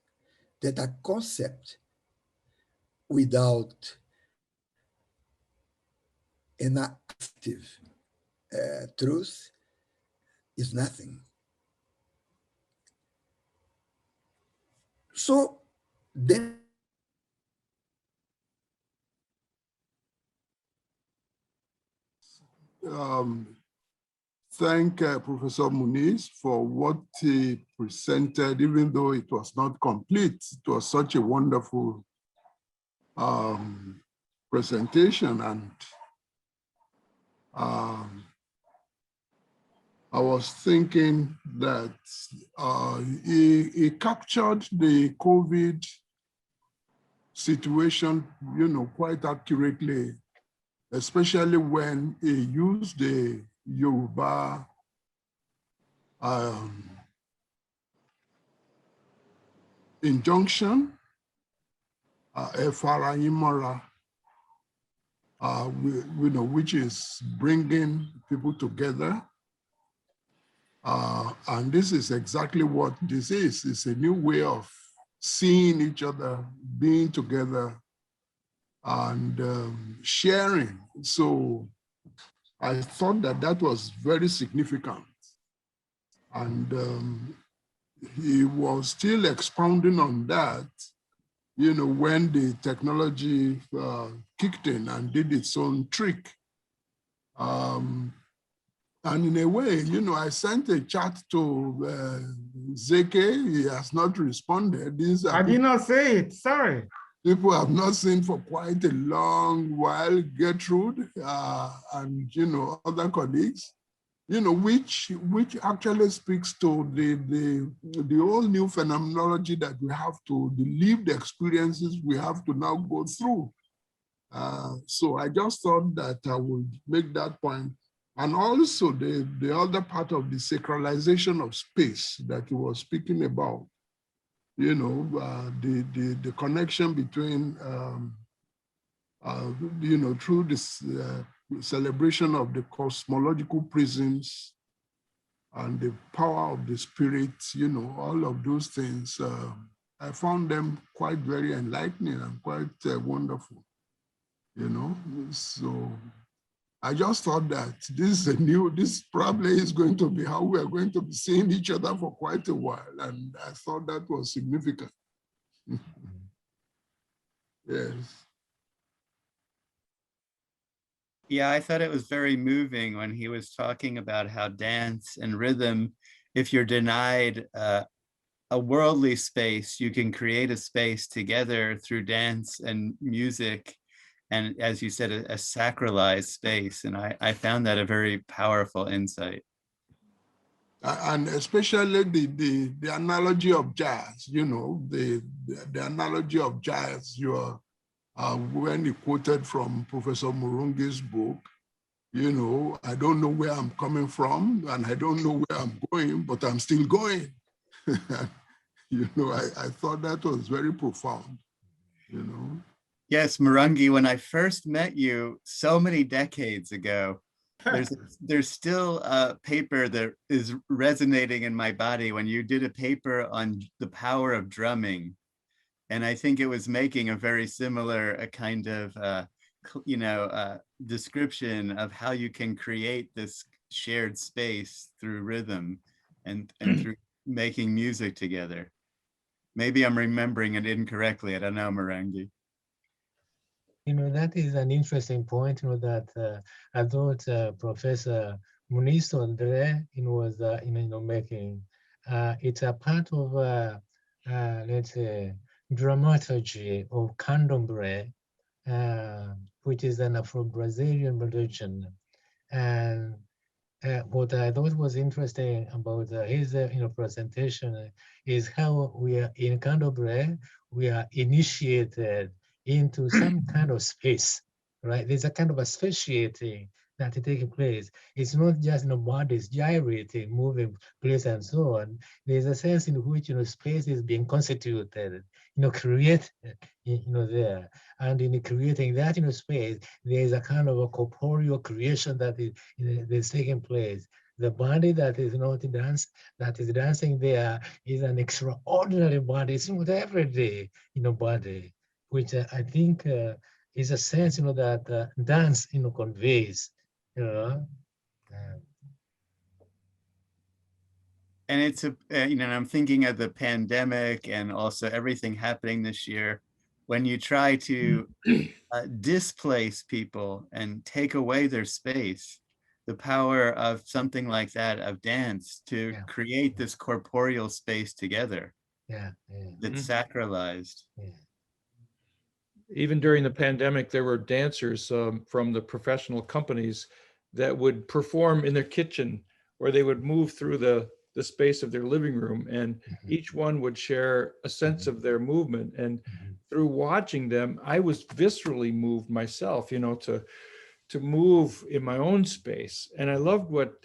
Speaker 8: that a concept without an active truth is nothing. So then
Speaker 9: thank Professor Muniz for what he presented, even though it was not complete. It was such a wonderful presentation, and I was thinking that he captured the COVID situation, quite accurately, especially when he used the Yoruba injunction, Efarayimara, which is bringing people together. And this is exactly what this is. It's a new way of seeing each other, being together, and sharing. So I thought that that was very significant. And he was still expounding on that, you know, when the technology kicked in and did its own trick. And in a way, you know, I sent a chat to Zeke. He has not responded. These are
Speaker 5: I did not say it. Sorry.
Speaker 9: people I've not seen for quite a long while. Gertrude and, you know, other colleagues, you know, which actually speaks to the whole new phenomenology that we have to, the lived experiences we have to now go through. So I just thought that I would make that point. And also the other part of the sacralization of space that he was speaking about, you know, the connection between, you know, through this celebration of the cosmological prisms and the power of the spirit, you know, all of those things, I found them quite very enlightening and quite wonderful, you know. So I just thought that this probably is going to be how we are going to be seeing each other for quite a while. And I thought that was significant. Yes.
Speaker 10: Yeah, I thought it was very moving when he was talking about how dance and rhythm, if you're denied a worldly space, you can create a space together through dance and music. And as you said, a sacralized space. And I found that a very powerful insight.
Speaker 9: And especially the analogy of jazz, you know, the analogy of jazz, when he quoted from Professor Murungi's book, you know, I don't know where I'm coming from and I don't know where I'm going, but I'm still going. You know, I thought that was very profound, you know.
Speaker 10: Yes, Murungi, when I first met you so many decades ago, there's still a paper that is resonating in my body when you did a paper on the power of drumming. And I think it was making a very similar kind of, you know, description of how you can create this shared space through rhythm and through making music together. Maybe I'm remembering it incorrectly. I don't know, Murungi.
Speaker 3: You know, that is an interesting point, you know, that I thought Professor Muniz Andre, you know, was, you know, making. It's a part of, let's say, dramaturgy of candomblé, which is an Afro-Brazilian religion. And what I thought was interesting about his, you know, presentation is how we are in candomblé, we are initiated into some kind of space, right? There's a kind of a spatiating that is taking place. It's not just, you know, bodies gyrating, moving place and so on. There's a sense in which, you know, space is being constituted, you know, created, you know, there. And in creating that, you know, space, there's a kind of a corporeal creation that is, you know, that's taking place. The body that is not that is dancing there is an extraordinary body. It's not everyday, you know, body, which I think is a sense, you know, that dance, you know, conveys, you know.
Speaker 10: And it's you know, I'm thinking of the pandemic and also everything happening this year. When you try to displace people and take away their space, the power of something like that, of dance, to create this corporeal space together. That's sacralized.
Speaker 5: Even during the pandemic, there were dancers from the professional companies that would perform in their kitchen, or they would move through the space of their living room, and each one would share a sense of their movement. And through watching them, I was viscerally moved myself, you know, to move in my own space. And I loved what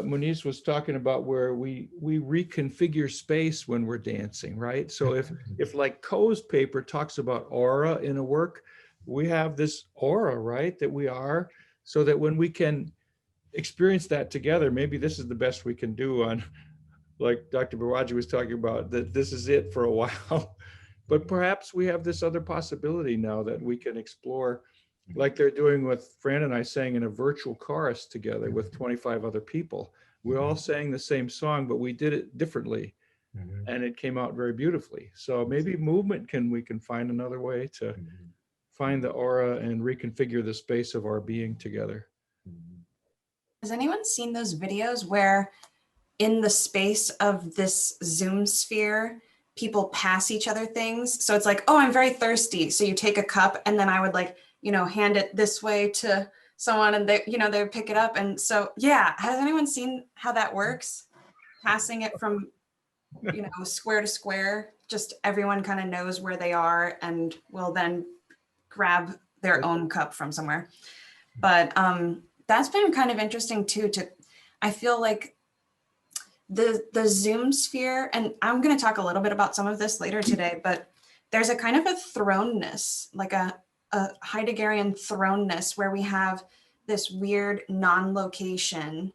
Speaker 5: Muniz was talking about, where we reconfigure space when we're dancing, right? So if like Coe's paper talks about aura in a work, we have this aura, right, that we are, so that when we can experience that together, maybe this is the best we can do on, like Dr. Baraji was talking about, that this is it for a while. But perhaps we have this other possibility now that we can explore, like they're doing with Fran and I sang in a virtual chorus together with 25 other people. We all sang the same song, but we did it differently. And it came out very beautifully. So maybe movement we can find another way to find the aura and reconfigure the space of our being together.
Speaker 11: Has anyone seen those videos where in the space of this Zoom sphere, people pass each other things? So it's like, oh, I'm very thirsty. So you take a cup and then I would like, you know, hand it this way to someone and they, you know, they would pick it up. And so, yeah, has anyone seen how that works? Passing it from, you know, square to square, just everyone kind of knows where they are and will then grab their own cup from somewhere. But that's been kind of interesting too, I feel like the Zoom sphere, and I'm going to talk a little bit about some of this later today, but there's a kind of a thrownness, like a Heideggerian thrownness where we have this weird non-location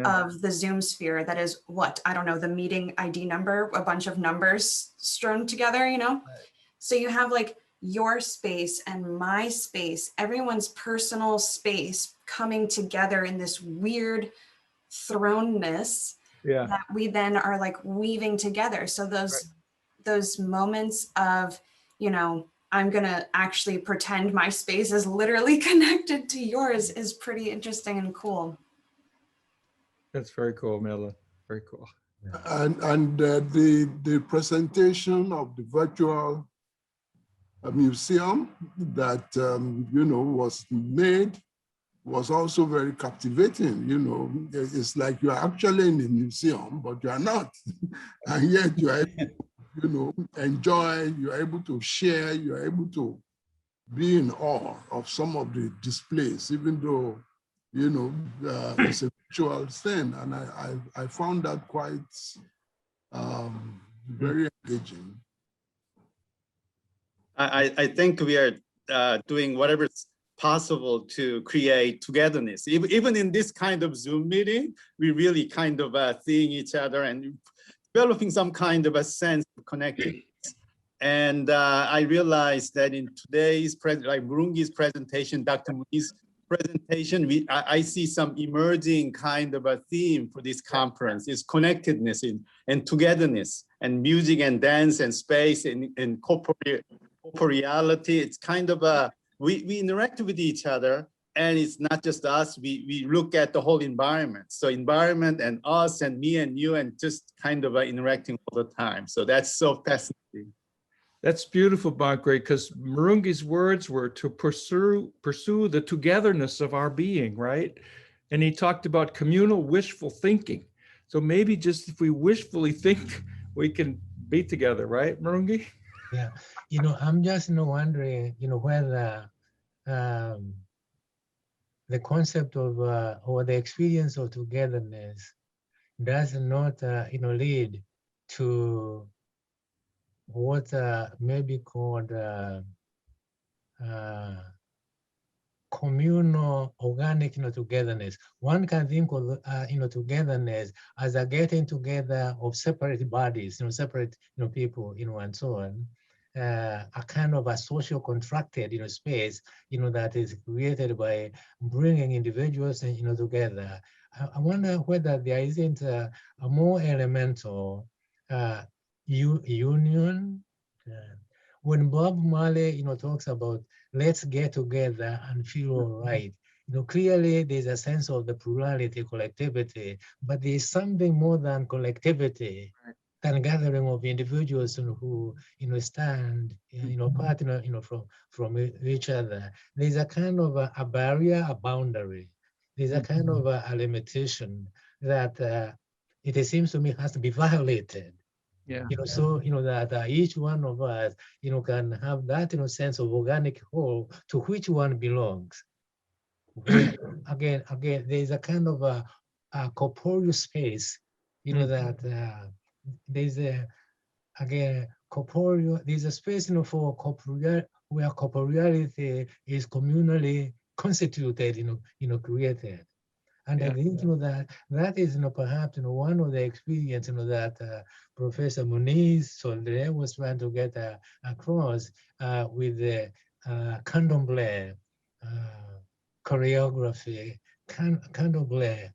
Speaker 11: of the Zoom sphere that is what, I don't know, the meeting ID number, a bunch of numbers strewn together, you know? So you have like your space and my space, everyone's personal space coming together in this weird thrownness that we then are like weaving together. So those moments of, you know, I'm gonna actually pretend my space is literally connected to yours is pretty interesting and cool.
Speaker 5: That's very cool, Mela. Very cool.
Speaker 9: And the presentation of the virtual museum that you know was made was also very captivating. You know, it's like you're actually in a museum, but you are not, and yet you are, you know, enjoy. You are able to share. You are able to be in awe of some of the displays, even though, you know, it's a virtual thing, and I found that quite very engaging.
Speaker 4: I think we are doing whatever's possible to create togetherness. Even in this kind of Zoom meeting, we really kind of seeing each other and developing some kind of a sense of connectedness. And I realized that in today's, like Murungi's presentation, Dr. Muni's presentation, I see some emerging kind of a theme for this conference is connectedness and togetherness and music and dance and space and corporeality. It's kind of a, we interact with each other and it's not just us, we look at the whole environment. So environment and us and me and you and just kind of interacting all the time. So that's so fascinating.
Speaker 5: That's beautiful, Bankre, because Murungi's words were to pursue the togetherness of our being, right? And he talked about communal wishful thinking. So maybe just if we wishfully think, we can be together, right, Murungi?
Speaker 3: Yeah, you know, I'm just wondering, you know, whether the concept of or the experience of togetherness does not, you know, lead to what may be called communal organic, you know, togetherness. One can think of, you know, togetherness as a getting together of separate bodies, you know, separate, you know, people, you know, and so on. A kind of a social contracted, you know, space, you know, that is created by bringing individuals, you know, together. I wonder whether there isn't a more elemental union. When Bob Marley, you know, talks about let's get together and feel all right, you know, clearly there's a sense of the plurality, collectivity, but there's something more than collectivity, than gathering of individuals, you know, who, you know, stand, you know, partner, you know, from each other. There's a kind of a barrier, a boundary. There's a kind of a limitation that it seems to me has to be violated.
Speaker 5: Yeah.
Speaker 3: You know, so, you know, that each one of us, you know, can have that, you know, sense of organic whole to which one belongs. Again, there's a kind of a corporeal space, you know, that there's a, again, corporeal, there's a space, you know, for corporeal, where corporeality is communally constituted, you know, created. And
Speaker 5: Yeah.
Speaker 3: I think, that is, perhaps, one of the experience, that Professor Muniz Soldre was trying to get across with the candomblé choreography, candomblé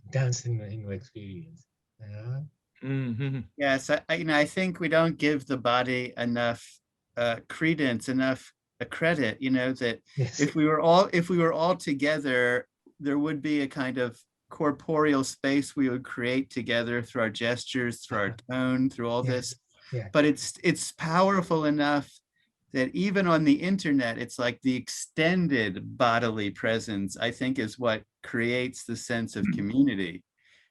Speaker 3: dancing experience. Yeah.
Speaker 5: Mhm.
Speaker 10: Yes, I think we don't give the body enough credence, enough credit. That
Speaker 3: Yes.
Speaker 10: if we were all together, there would be a kind of corporeal space we would create together through our gestures, through our tone, through all
Speaker 3: Yeah.
Speaker 10: this.
Speaker 3: Yeah.
Speaker 10: But it's powerful enough that even on the internet, it's like the extended bodily presence, I think, is what creates the sense of community.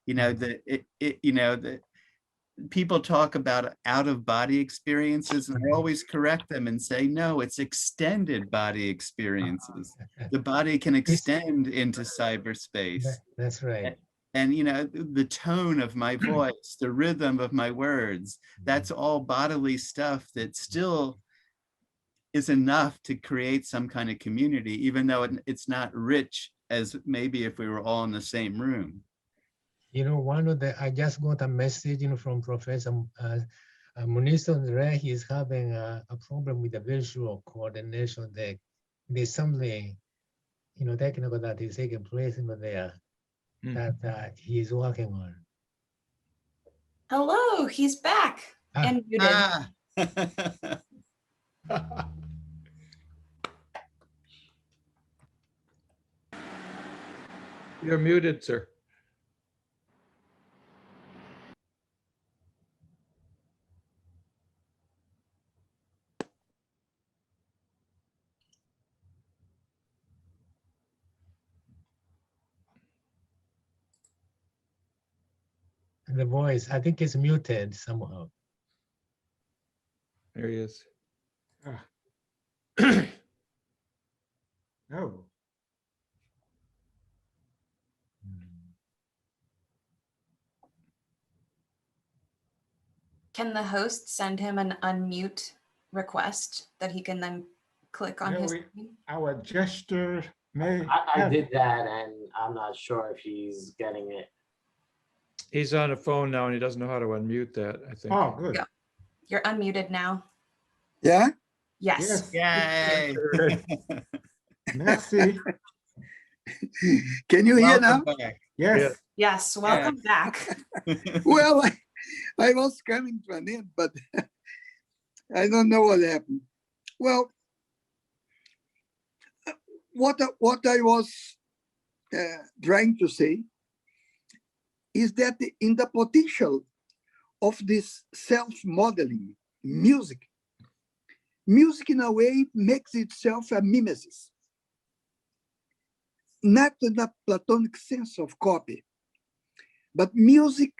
Speaker 10: That people talk about out-of-body experiences, and I always correct them and say, no, it's extended body experiences. The body can extend into cyberspace.
Speaker 3: That's right.
Speaker 10: And the tone of my voice, the rhythm of my words, that's all bodily stuff that still is enough to create some kind of community, even though it's not rich as maybe if we were all in the same room.
Speaker 3: I just got a message, from Professor Muniz Soldre. He's having a problem with the visual coordination. There's something, technical that is taking place there that he's working on.
Speaker 11: Hello, he's back and muted.
Speaker 10: Ah.
Speaker 5: You're muted, sir.
Speaker 3: The voice, I think, is muted somehow.
Speaker 5: There he is.
Speaker 12: Oh.
Speaker 11: Can the host send him an unmute request that he can then click on his screen?
Speaker 12: Our gesture may
Speaker 13: I did that, and I'm not sure if he's getting it.
Speaker 5: He's on a phone now, and he doesn't know how to unmute that, I think.
Speaker 12: Oh, good.
Speaker 11: Yeah. You're unmuted now.
Speaker 8: Yeah?
Speaker 11: Yes.
Speaker 10: Yay.
Speaker 12: Merci.
Speaker 8: Can you hear now?
Speaker 10: Back.
Speaker 12: Yes.
Speaker 11: Yes, welcome back.
Speaker 8: Well, I was coming to an end, but I don't know what happened. Well, what I was trying to say is that in the potential of this self-modeling music in a way makes itself a mimesis, not in the Platonic sense of copy, but music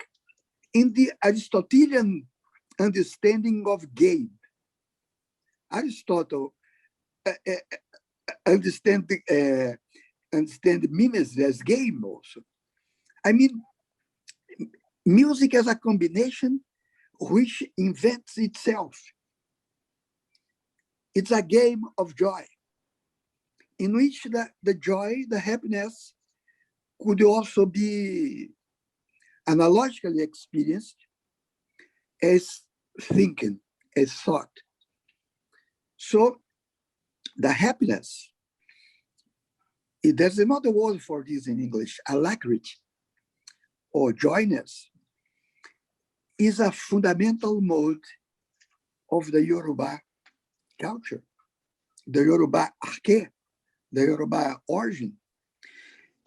Speaker 8: in the Aristotelian understanding of game. Aristotle understand mimesis as game also. I mean, music as a combination which invents itself. It's a game of joy in which the joy, the happiness could also be analogically experienced as thinking, as thought. So the happiness, there's another word for this in English, alacrity or joyness, is a fundamental mode of the Yoruba culture, the Yoruba arche, the Yoruba origin.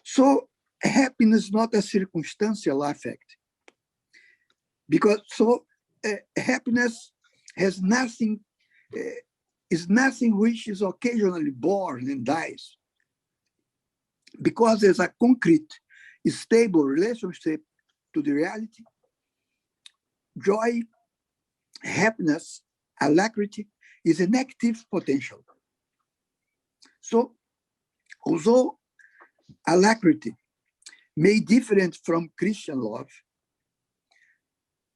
Speaker 8: So happiness is not a circumstantial affect, because happiness has nothing, is nothing which is occasionally born and dies, because there's a concrete, stable relationship to the reality. Joy, happiness, alacrity is an active potential. So although alacrity may be different from Christian love,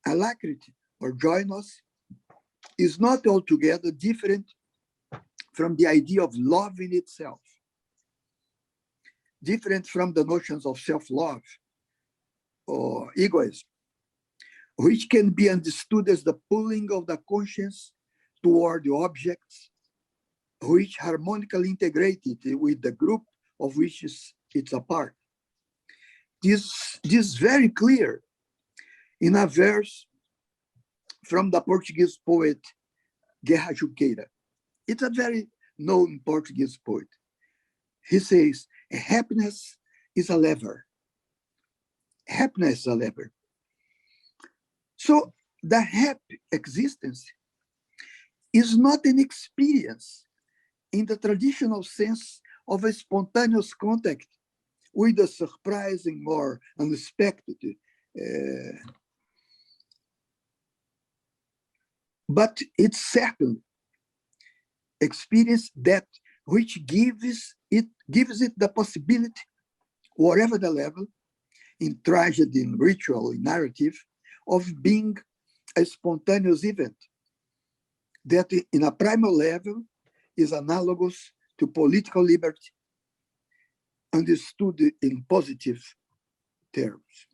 Speaker 8: alacrity or joyness is not altogether different from the idea of love in itself. different from the notions of self-love or egoism, which can be understood as the pulling of the conscience toward the objects which harmonically integrated with the group of which it's a part. This is very clear in a verse from the Portuguese poet Guerra Junqueira. It's a very known Portuguese poet. He says, happiness is a lever. Happiness is a lever. So the happy existence is not an experience in the traditional sense of a spontaneous contact with a surprising or unexpected, but it's certainly experience that which gives it the possibility, whatever the level, in tragedy, in ritual, in narrative, of being a spontaneous event that in a primal level is analogous to political liberty, understood in positive terms.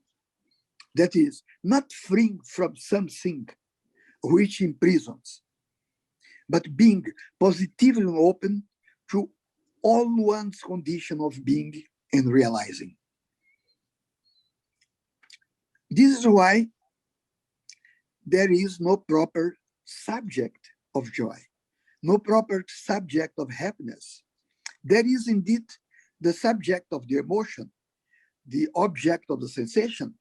Speaker 8: That is, not freeing from something which imprisons, but being positively open to all one's condition of being and realizing. This is why there is no proper subject of joy, no proper subject of happiness. There is indeed the subject of the emotion, the object of the sensation,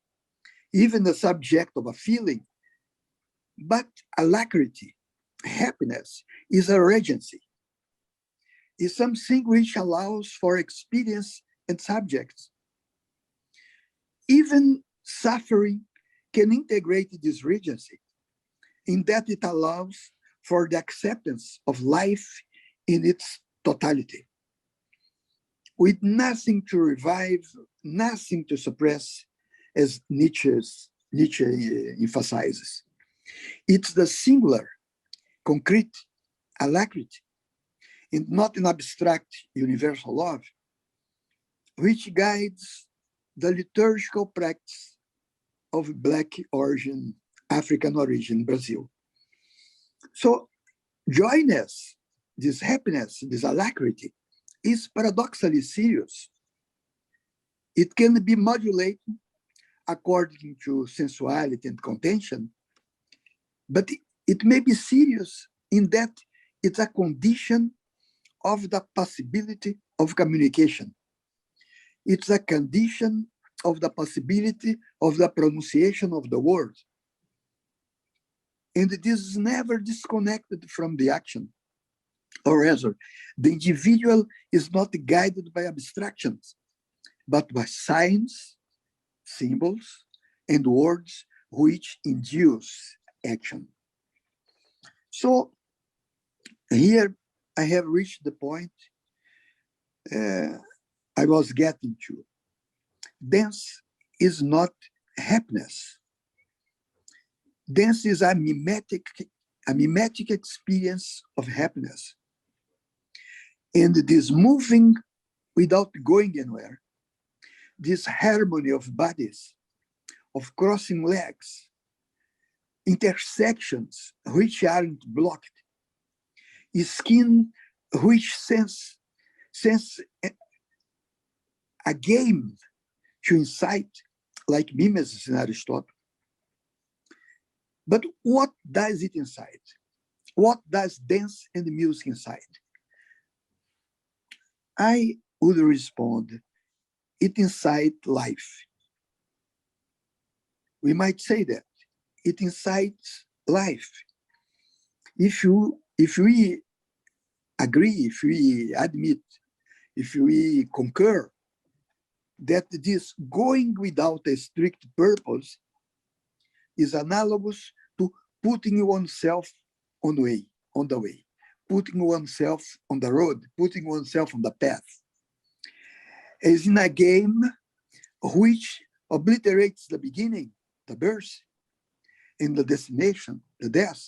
Speaker 8: even the subject of a feeling. But alacrity, happiness, is a regency, is something which allows for experience and subjects. Even suffering can integrate this regency in that it allows for the acceptance of life in its totality, with nothing to revive, nothing to suppress, as Nietzsche emphasizes. It's the singular, concrete alacrity, and not an abstract universal love, which guides the liturgical practice of Black origin, African origin, Brazil. So joyness, this happiness, this alacrity, is paradoxically serious. It can be modulated according to sensuality and contention, but it may be serious in that it's a condition of the possibility of communication. It's a condition of the possibility of the pronunciation of the word. And this is never disconnected from the action. Or rather, the individual is not guided by abstractions, but by signs, symbols, and words which induce action. So here I have reached the point I was getting to. Dance is not happiness. Dance is a mimetic experience of happiness. And this moving without going anywhere, this harmony of bodies, of crossing legs, intersections which aren't blocked, skin which sense a game to incite, like mimesis in Aristotle. But what does it incite? What does dance and music incite? I would respond, it incites life. We might say that. It incites life. If we agree, if we admit, if we concur that this going without a strict purpose is analogous to putting oneself on the way, putting oneself on the road, putting oneself on the path. As in a game which obliterates the beginning, the birth, and the destination, the death,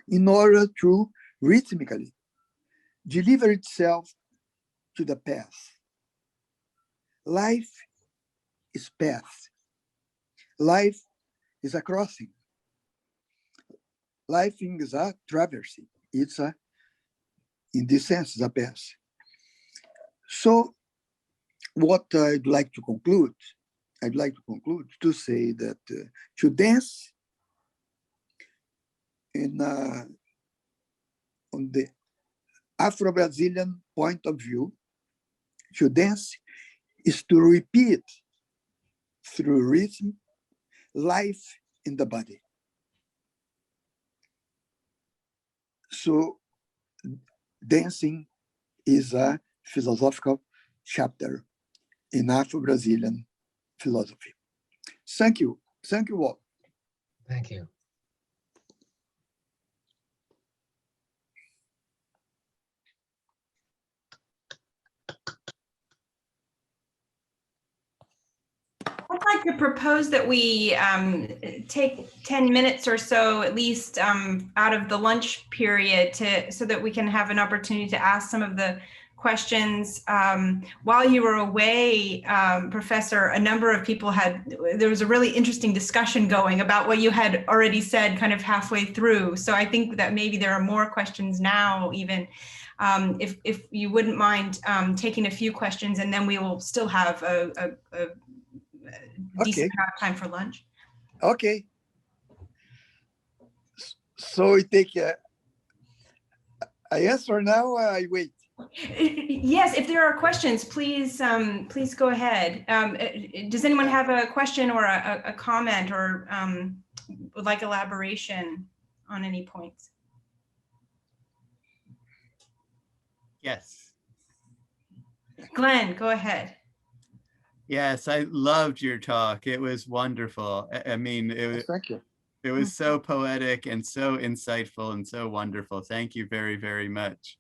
Speaker 8: in order to rhythmically deliver itself to the path. Life is path. Life is a crossing. Life is a traversing. It's a, in this sense, a path. So what I'd like to conclude to say that to dance in on the Afro-Brazilian point of view, to dance is to repeat through rhythm life in the body. So dancing is a philosophical chapter in Afro-Brazilian philosophy. Thank you. Thank you all.
Speaker 3: Thank you.
Speaker 11: I'd like to propose that we take 10 minutes or so, at least out of the lunch period, so that we can have an opportunity to ask some of the questions. While you were away, Professor, a number of people there was a really interesting discussion going about what you had already said kind of halfway through. So I think that maybe there are more questions now even. If you wouldn't mind taking a few questions, and then we will still have a decent amount of time for lunch.
Speaker 8: Okay. So we take I answer now or I wait?
Speaker 11: Yes, if there are questions, please please go ahead. Does anyone have a question or a comment or would like elaboration on any points?
Speaker 10: Yes.
Speaker 11: Glenn, go ahead.
Speaker 10: Yes, I loved your talk. It was wonderful. I mean,
Speaker 8: Thank you.
Speaker 10: It was so poetic and so insightful and so wonderful. Thank you very, very much.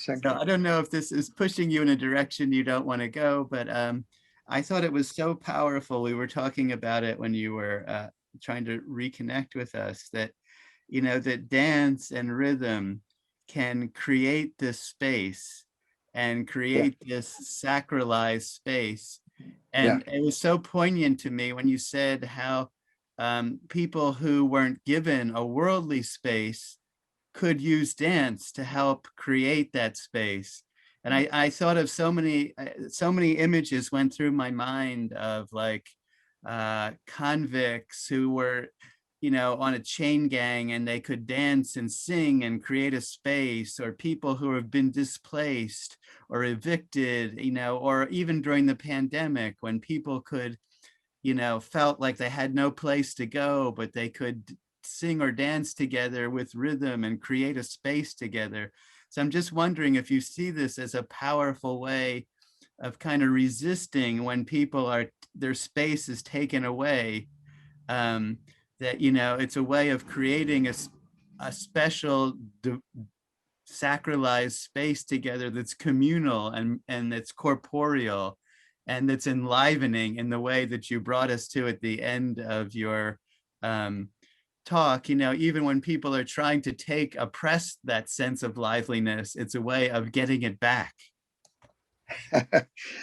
Speaker 8: Thank
Speaker 10: So
Speaker 8: you.
Speaker 10: I don't know if this is pushing you in a direction you don't want to go, but I thought it was so powerful. We were talking about it when you were trying to reconnect with us, that, you know, that dance and rhythm can create this space and create this sacralized space. And it was so poignant to me when you said how people who weren't given a worldly space could use dance to help create that space. And I thought of so many images went through my mind of like convicts who were, you know, on a chain gang, and they could dance and sing and create a space, or people who have been displaced or evicted, you know, or even during the pandemic when people could, you know, felt like they had no place to go, but they could sing or dance together with rhythm and create a space together. So I'm just wondering if you see this as a powerful way of kind of resisting when people are, their space is taken away, that, you know, it's a way of creating a special sacralized space together that's communal and that's corporeal and that's enlivening in the way that you brought us to at the end of your talk. You know, even when people are trying to oppress that sense of liveliness, it's a way of getting it back.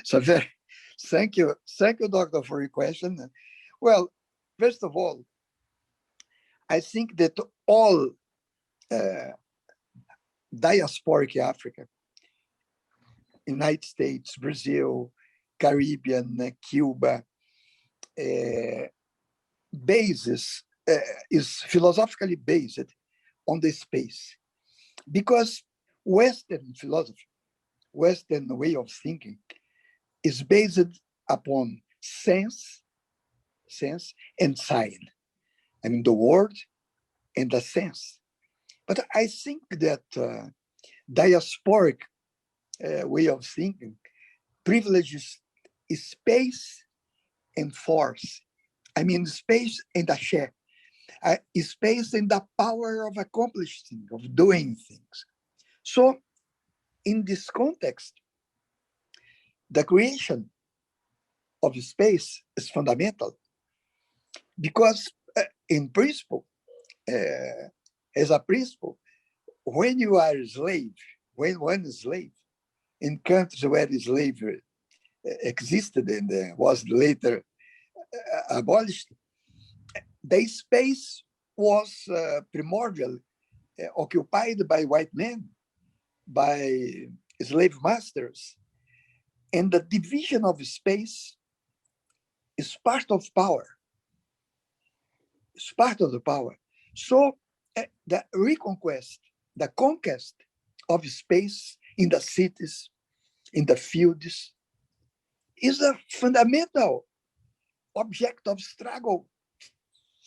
Speaker 8: So thank you, Doctor, for your question. Well, first of all, I think that all diasporic Africa, United States, Brazil, Caribbean, Cuba, is philosophically based on the space, because Western philosophy, Western way of thinking is based upon sense and sign. I mean, the word and the sense. But I think that diasporic way of thinking privileges space and force. I mean, space and a share. Space and the power of accomplishing, of doing things. So in this context, the creation of space is fundamental, because in principle, as a principle, when you are a slave, when one is slave, in countries where slavery existed and was later abolished, the space was primordial, occupied by white men, by slave masters. And the division of space is part of power. It's part of the power. So the reconquest, the conquest of space in the cities, in the fields, is a fundamental object of struggle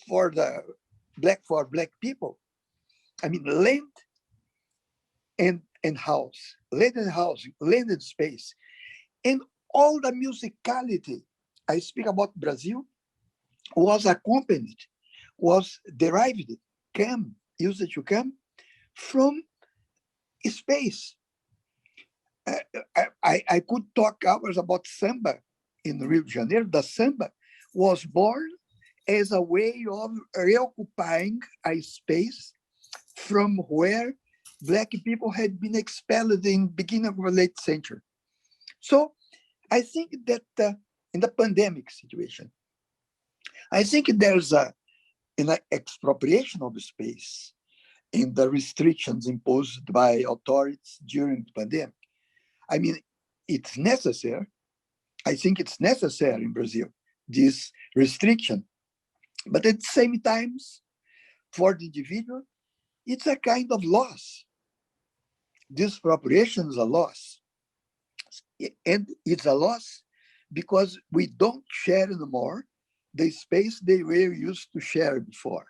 Speaker 8: for black people. I mean, land and house, land and housing, land and space, and all the musicality. I speak about Brazil, was accompanied, was derived, used to come from space. I could talk hours about samba in Rio de Janeiro. The samba was born as a way of reoccupying a space from where Black people had been expelled in the beginning of the late century. So I think that in the pandemic situation, I think there's an expropriation of space in the restrictions imposed by authorities during the pandemic. I mean, it's necessary. I think it's necessary in Brazil, this restriction. But at the same time, for the individual, it's a kind of loss. This expropriation is a loss. And it's a loss because we don't share anymore the space they were used to share before.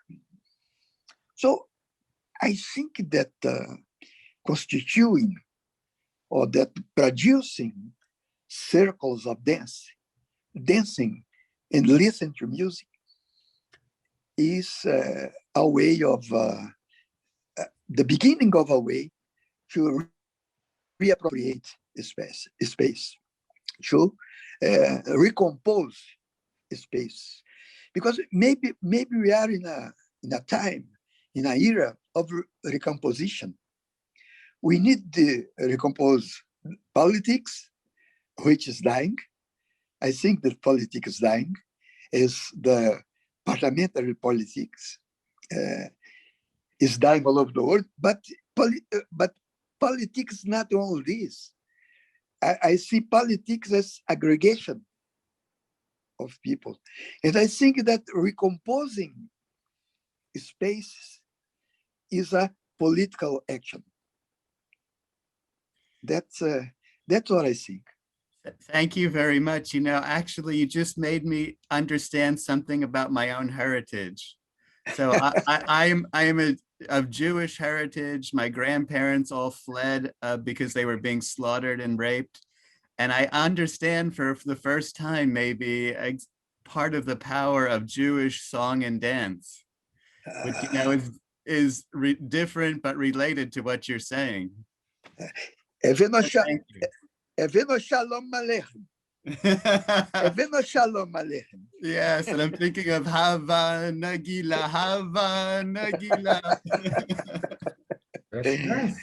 Speaker 8: So I think that constituting or that producing circles of dancing and listening to music is a way of, the beginning of a way to reappropriate space, to recompose space. Because maybe we are in a time, in an era of recomposition. We need to recompose politics, which is dying. I think that politics is dying, as the parliamentary politics is dying all over the world. But politics is not only this. I see politics as aggregation of people. And I think that recomposing space is a political action. That's what I think.
Speaker 10: Thank you very much. You know, actually, you just made me understand something about my own heritage. So I am of Jewish heritage. My grandparents all fled because they were being slaughtered and raped. And I understand for the first time, maybe part of the power of Jewish song and dance, which, you know, is different but related to what you're saying.
Speaker 8: Shalom Aleichem. Shalom Aleichem.
Speaker 10: Yes, and I'm thinking of Hava Nagila, Hava Nagila.
Speaker 12: That's nice.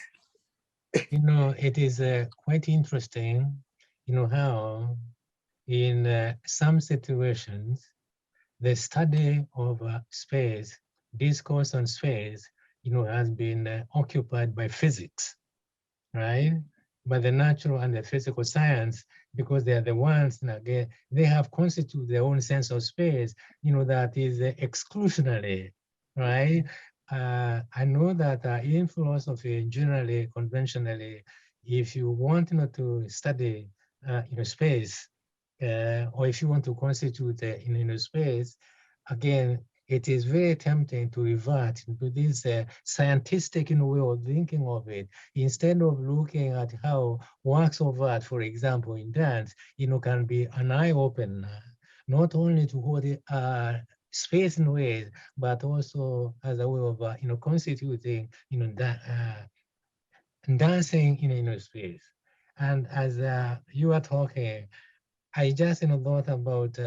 Speaker 3: You know, it is quite interesting, you know, how in some situations, the study of space, discourse on space, you know, has been occupied by physics, right? By the natural and the physical science, because they are the ones, again, they have constituted their own sense of space, you know, that is exclusionary, right? I know that in philosophy, generally, conventionally, if you want, you know, to study, you know, space, or if you want to constitute in space, again, it is very tempting to revert to this scientific, you know, way of thinking of it, instead of looking at how works of art, for example, in dance, you know, can be an eye opener, not only to what space in ways, but also as a way of, you know, constituting, you know, dancing in space. And as you are talking, I just, you know, thought about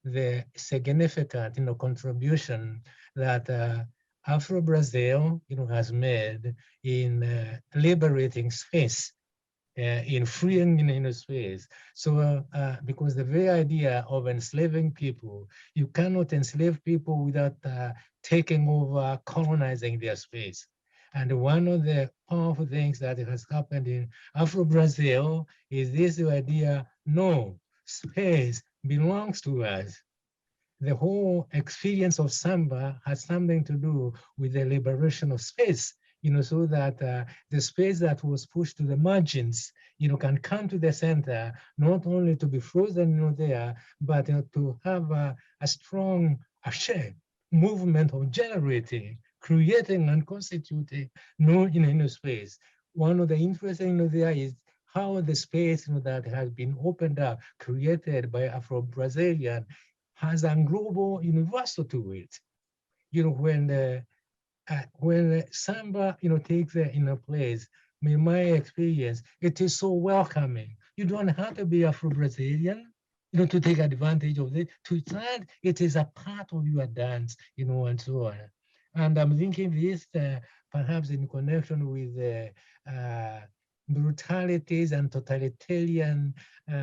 Speaker 3: the significant, you know, contribution that Afro-Brazil, you know, has made in liberating space, in freeing in space. So because the very idea of enslaving people, you cannot enslave people without taking over, colonizing their space. And one of the powerful things that has happened in Afro-Brazil is this idea, no, space belongs to us. The whole experience of samba has something to do with the liberation of space, so that the space that was pushed to the margins, can come to the center, not only to be frozen, there, but to have a strong movement of generating, creating, and constituting new space. One of the interesting there is how the space that has been opened up, created by Afro-Brazilian, has a global universal to it. When samba, takes a place, in my experience, it is so welcoming. You don't have to be Afro-Brazilian, to take advantage of it. To that, it is a part of your dance, and so on. And I'm thinking this perhaps in connection with brutalities and totalitarian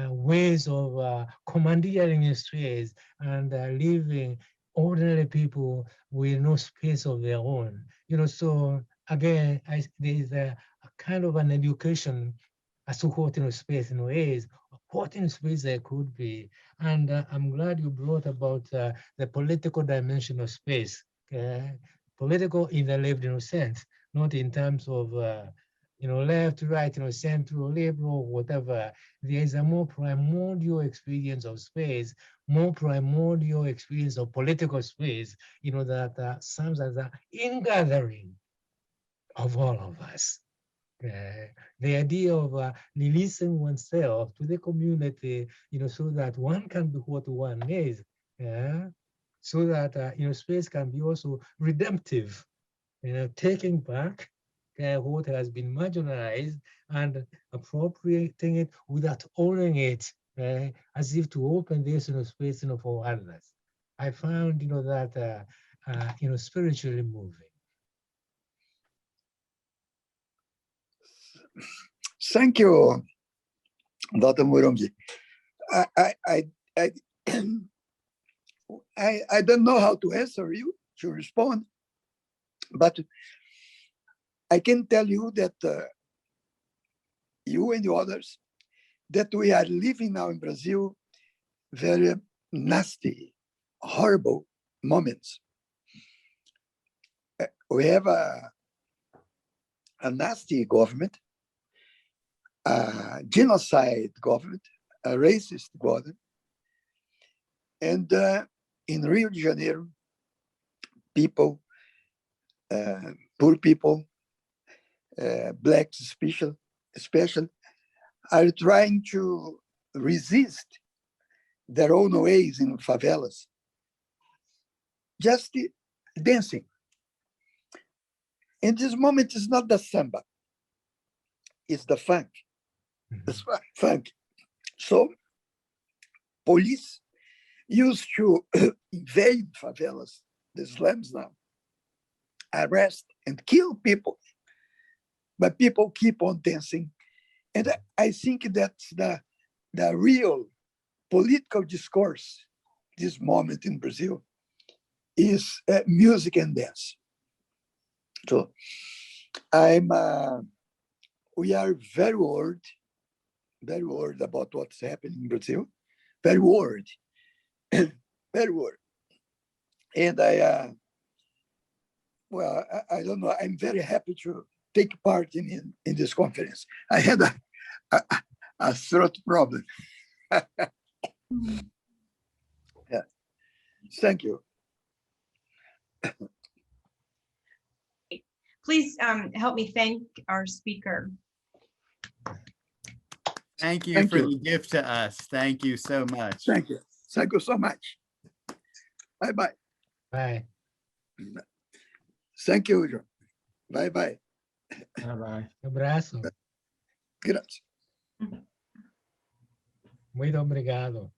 Speaker 3: ways of commandeering space and leaving ordinary people with no space of their own. So again, there's a kind of an education as to what space is, what space there could be. And I'm glad you brought about the political dimension of space. Political in the lived sense, not in terms of left, right, central, liberal, whatever. There is a more primordial experience of space, more primordial experience of political space, that serves as an ingathering of all of us. The idea of releasing oneself to the community, so that one can be what one is, so that space can be also redemptive, taking back what has been marginalized and appropriating it without owning it, as if to open this space for others. I found that spiritually moving.
Speaker 8: Thank you, Dr. Murungi. I don't know how to answer you, to respond, but I can tell you that you and the others, that we are living now in Brazil very nasty, horrible moments. We have a nasty government, a genocide government, a racist government. And in Rio de Janeiro, people, poor people, blacks especially, are trying to resist their own ways in favelas, just dancing. In this moment, it's not the samba, it's the funk. It's funk. So police used to invade favelas, the slums now, arrest and kill people, but people keep on dancing. And I think that's the real political discourse this moment in Brazil is music and dance. So we are very worried about what's happening in Brazil, very worried, very worried. And I don't know, I'm very happy to take part in this conference. I had a throat problem. Yeah. Thank you.
Speaker 14: Please help me thank our speaker.
Speaker 10: Thank you for the gift to us. Thank you so much.
Speaker 8: Thank you. Thank you so much. Bye-bye.
Speaker 3: Bye.
Speaker 8: Thank you, John. Bye-bye.
Speaker 12: Bye-bye.
Speaker 3: Abraço.
Speaker 8: Gracias.
Speaker 3: Muito obrigado.